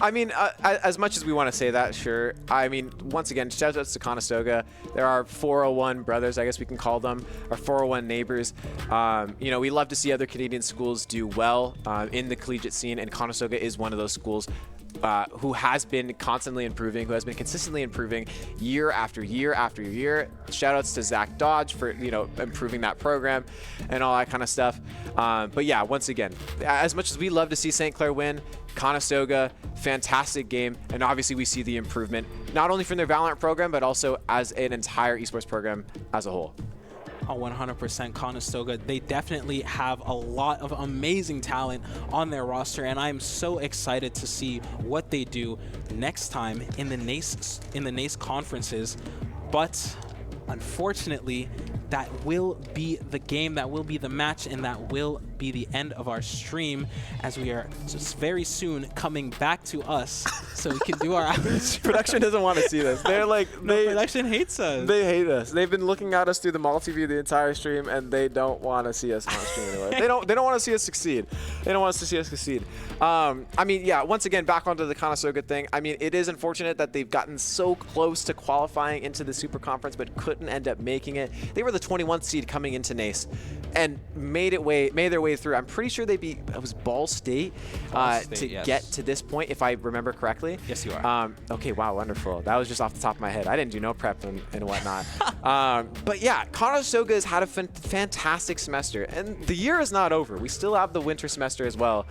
I mean, as much as we want to say that, sure. I mean, once again, shout outs to Conestoga. There are 401 brothers, I guess we can call them, our 401 neighbors. You know, we love to see other Canadian schools do well in the collegiate scene, and Conestoga is one of those schools who has been constantly improving, who has been consistently improving year after year after year. Shout outs to Zach Dodge for, you know, improving that program and all that kind of stuff. But yeah, once again, as much as we love to see St. Clair win, Conestoga, fantastic game, and obviously we see the improvement, not only from their VALORANT program, but also as an entire esports program as a whole. Oh, 100% Conestoga. They definitely have a lot of amazing talent on their roster, and I'm so excited to see what they do next time in the NACE conferences. But unfortunately, that will be the game, that will be the match, and that will be the end of our stream, as we are just very soon coming back to us so we can do our outro. Production doesn't want to see this. They're like, production hates us. They hate us. They've been looking at us through the multi-view the entire stream, and they don't want to see us on stream anymore. They don't want to see us succeed. They don't want us to see us succeed. I mean, yeah, once again, back onto the Conestoga thing. I mean, it is unfortunate that they've gotten so close to qualifying into the Super Conference, but couldn't end up making it. They were the 21th seed coming into NACE and made their way through. I'm pretty sure they beat, it was Ball State, to yes. get to this point, if I remember correctly. Yes, you are. Okay, wow, wonderful. That was just off the top of my head. I didn't do no prep and whatnot. But yeah, Conestoga has had a fantastic semester, and the year is not over. We still have the winter semester as well.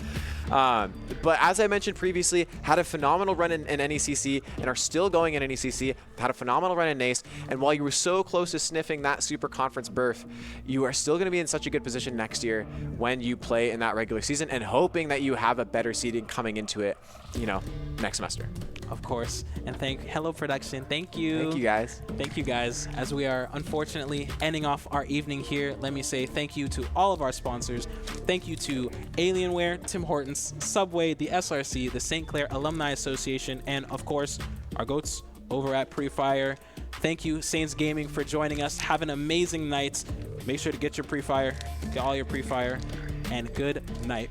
But as I mentioned previously, had a phenomenal run in NECC and are still going in NECC, had a phenomenal run in NACE, and while you were so close to sniffing that Super Conference berth, you are still going to be in such a good position next year when you play in that regular season, and hoping that you have a better seeding coming into it, you know, next semester. Of course. And hello production. Thank you. Thank you guys. Thank you guys. As we are unfortunately ending off our evening here, let me say thank you to all of our sponsors. Thank you to Alienware, Tim Hortons, Subway, the SRC, the St. Clair Alumni Association, and of course, our goats over at Pre-Fire. Thank you, Saints Gaming, for joining us. Have an amazing night. Make sure to get your Pre-Fire, get all your Pre-Fire, and good night.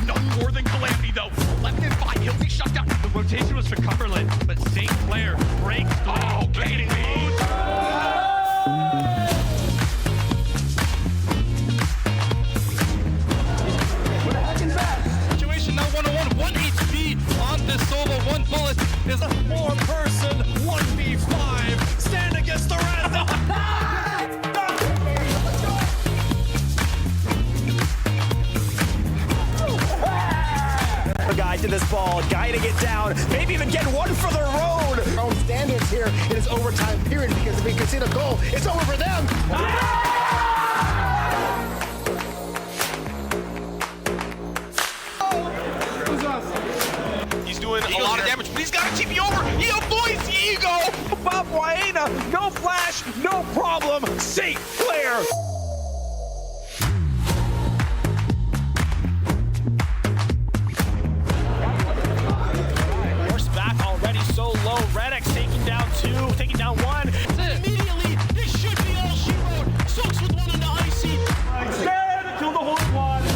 None more than Calamity, though. 11 and 5, he'll be shut down. The rotation was for Cumberland, but St. Clair breaks through. Oh, kidding me. Situation now 1-on-1, 1 HP on this solo. 1 bullet is a 4-person 1v5. Stand against the random. Guy to this ball, guiding it down, maybe even get one for the road. Our own standards here in this overtime period, because if we concede a goal, it's over for them. He's doing a lot of damage, but he's got to TP over. He avoids the ego. Bob Waena, no flash, no problem. St. Clair. Back already so low. Redx taking down 2, taking down 1. Immediately, this should be all she wrote. Soaks with 1 on the icy. Stand till the whole squad.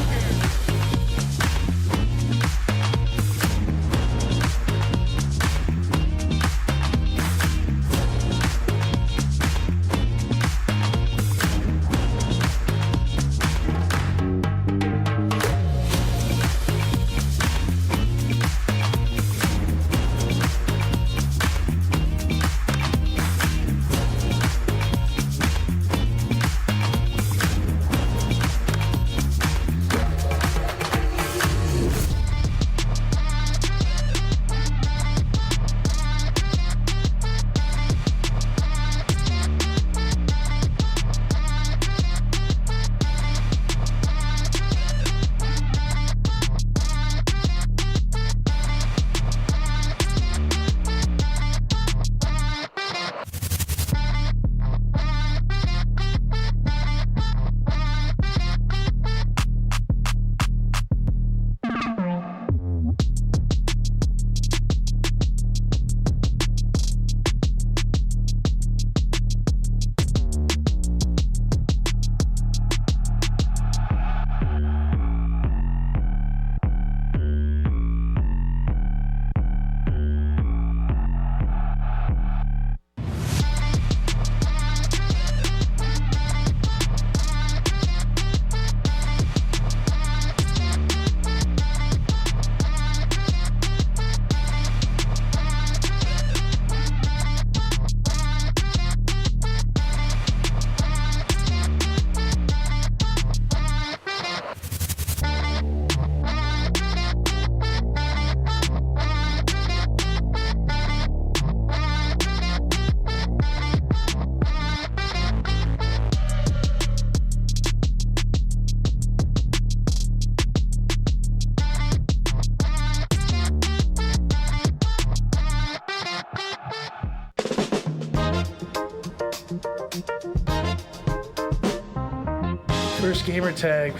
First gamer tag.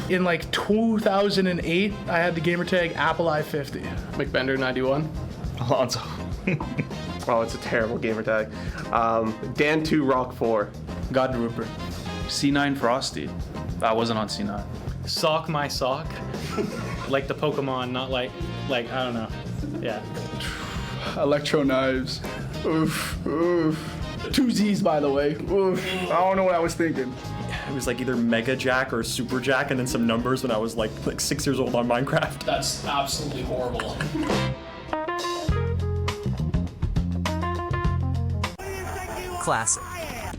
In like 2008, I had the gamer tag Apple I-50. McBender 91. Alonso. Oh, it's a terrible gamer tag. Dan2 Rock 4. God Rupert. C9 Frosty. I wasn't on C9. Sock my sock. Like the Pokemon, not like I don't know. Yeah. Electro knives. Oof, oof. 2 Z's, by the way. Oof. I don't know what I was thinking. It was like either Mega Jack or Super Jack and then some numbers when I was like 6 years old on Minecraft. That's absolutely horrible. Classic.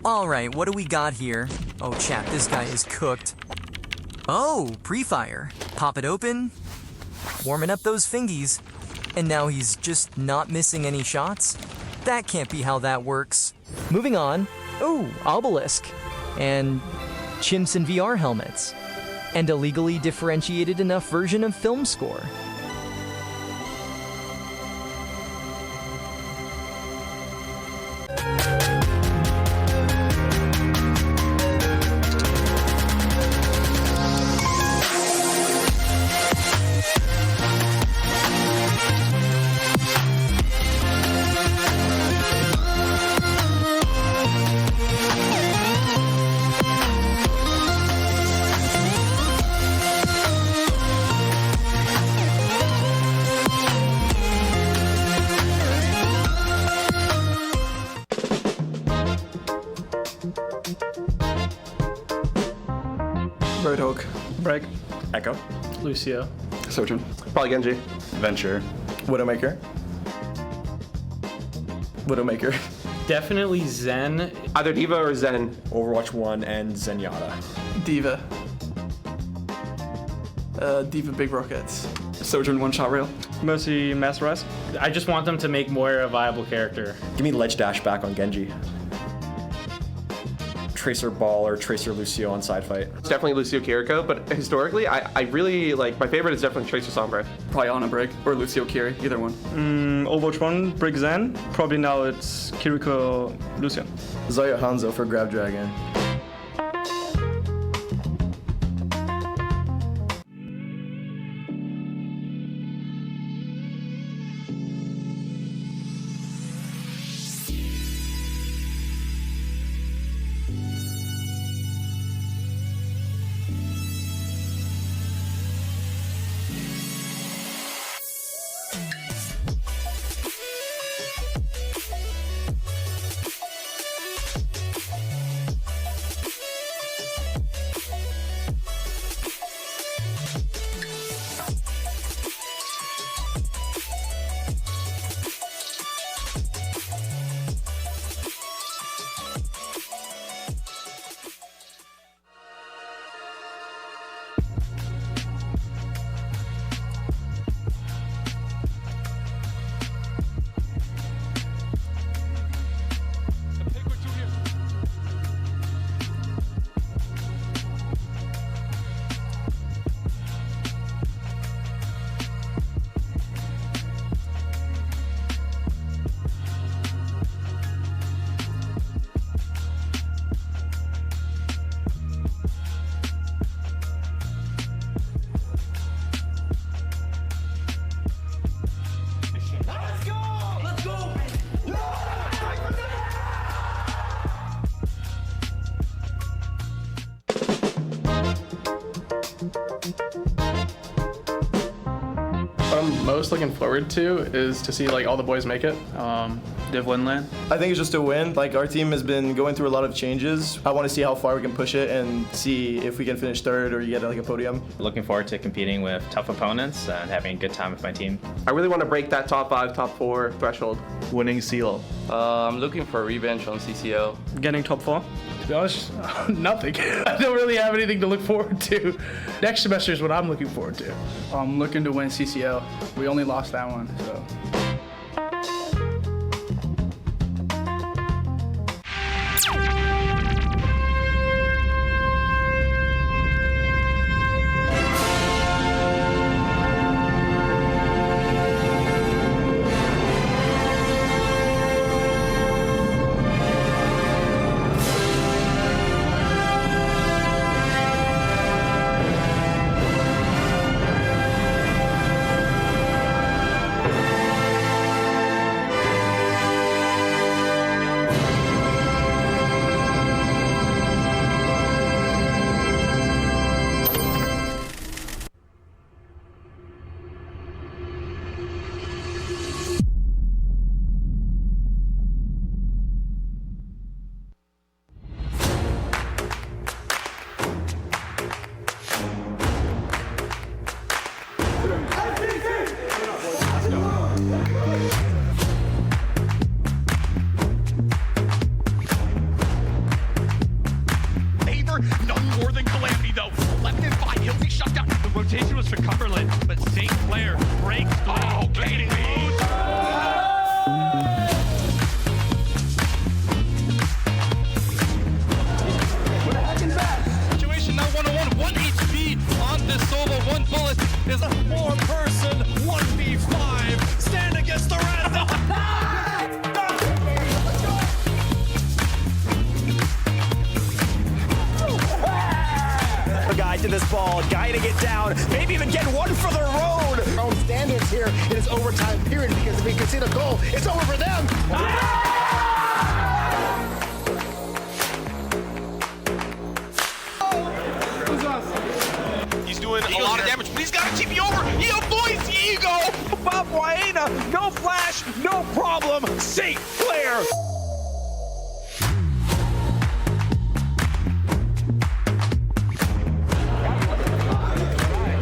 Alright, what do we got here? Oh, chat, this guy is cooked. Oh, pre-fire. Pop it open. Warming up those fingies. And now he's just not missing any shots? That can't be how that works. Moving on. Oh, obelisk. And chimps in VR helmets. And a legally differentiated enough version of film score. Roadhog. Breg. Echo. Lucio. Sojourn. Probably Genji. Venture. Widowmaker. Widowmaker. Definitely Zen. Either Diva or Zen. Overwatch 1 and Zenyatta. Diva. Diva Big Rockets. Sojourn One Shot Rail. Mercy Master Rise. I just want them to make Moira a viable character. Give me Ledge Dash back on Genji. Tracer Ball or Tracer Lucio on side fight. It's definitely Lucio Kiriko, but historically, I really like, my favorite is definitely Tracer Sombra. Probably Ana Brig or Lucio Kiri, either one. Overwatch 1, Brig Zen. Probably now it's Kiriko Lucian. Zaya Hanzo for Grab Dragon. What I'm most looking forward to is to see like all the boys make it. Div Winland. I think it's just a win. Like, our team has been going through a lot of changes. I want to see how far we can push it and see if we can finish third or get like a podium. Looking forward to competing with tough opponents and having a good time with my team. I really want to break that top 5, top 4 threshold. Winning Seal. I'm looking for revenge on CCL. Getting top 4. To be honest, nothing. I don't really have anything to look forward to. Next semester is what I'm looking forward to. I'm looking to win CCL. We only lost that one, so. goes for Cumberland, but St. Clair breaks through. Oh, Katie! Situation now 1-on-1, 1 HP on this solo. 1 bullet is a 4-person 1v5. Stand against the rest. Guy to this ball, guiding it down, maybe even get one for the road. Our own standards here in this overtime period because if we concede a goal, it's over for them. He's doing a lot of damage, but he's got to keep you over. He avoids the ego. Bob Waena, no flash, no problem. St. Clair.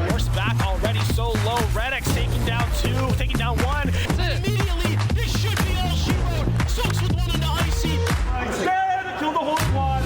Horse back already so low. Reddick's taking down 2, taking down 1. Immediately, this should be all she wrote. Soaks with 1 into icy. Stand to the whole squad.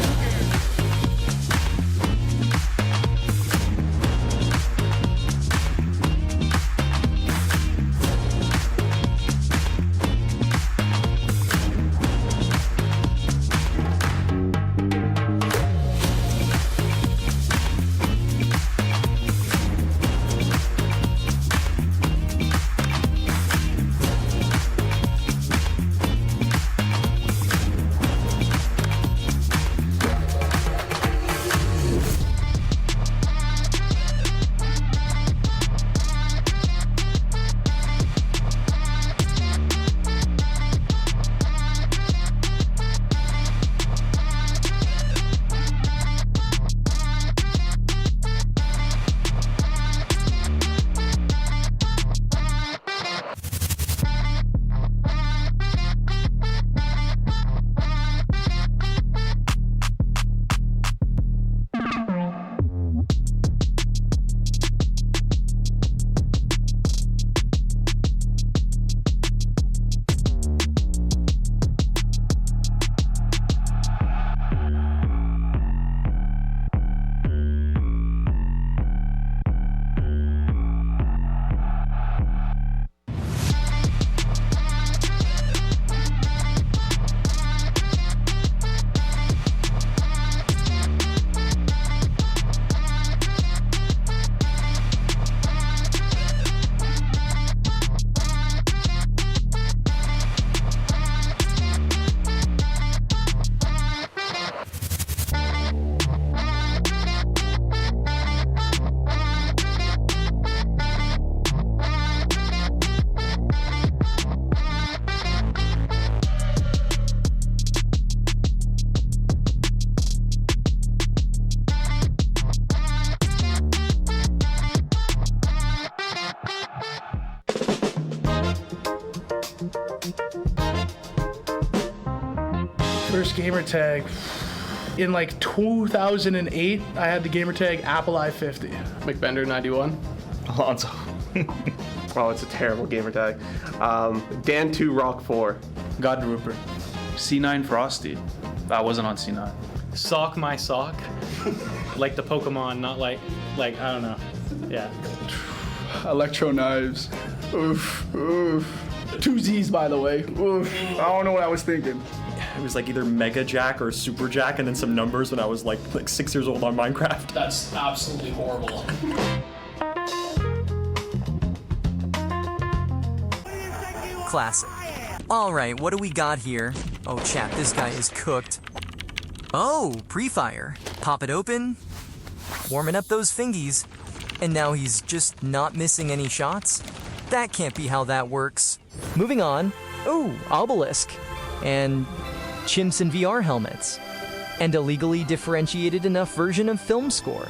First gamer tag in like 2008. I had the gamer tag AppleI50. McBender 91. Alonso. Oh, it's a terrible gamer tag. Dan2 Rock 4. God Rupert. C9 Frosty. That wasn't on C9. Sock my sock. Like the Pokemon, not like I don't know. Yeah. Electro Knives. Oof, oof. 2 Z's, by the way. Oof. I don't know what I was thinking. It was like either Mega Jack or Super Jack and then some numbers when I was like 6 years old on Minecraft. That's absolutely horrible. Classic. Alright, what do we got here? Oh, chat, this guy is cooked. Oh, pre-fire. Pop it open. Warming up those fingies. And now he's just not missing any shots? That can't be how that works. Moving on. Oh, obelisk. And chimps in VR helmets. And a legally differentiated enough version of film score.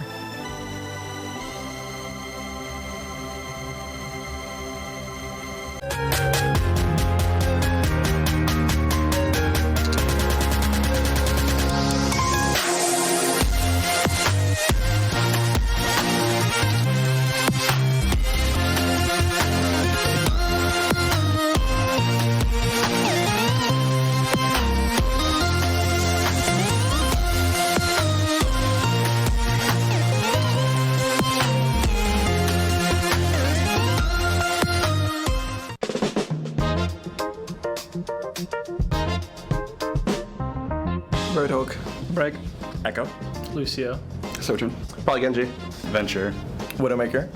Break. Echo. Lucio. Sojourn. Probably Genji. Venture. Widowmaker.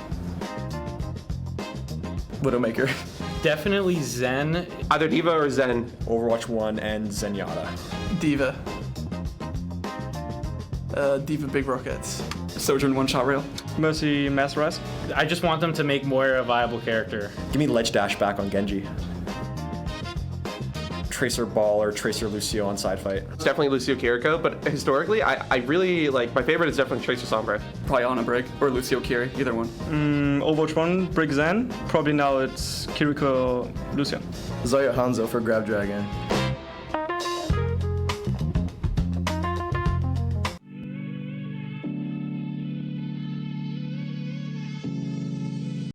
Widowmaker. Definitely Zen. Either Diva or Zen. Overwatch 1 and Zenyatta. Diva. Diva Big Rockets. Sojourn one shot rail. Mercy Master Rise. I just want them to make more a viable character. Give me Ledge Dash back on Genji. Tracer Ball or Tracer Lucio on side fight. It's definitely Lucio Kiriko, but historically, I really like, my favorite is definitely Tracer Sombra. Probably Ana Break or Lucio Kiri, either one. Overwatch 1, Brick Zen. Probably now it's Kiriko Lucian. Zarya Hanzo for Grab Dragon.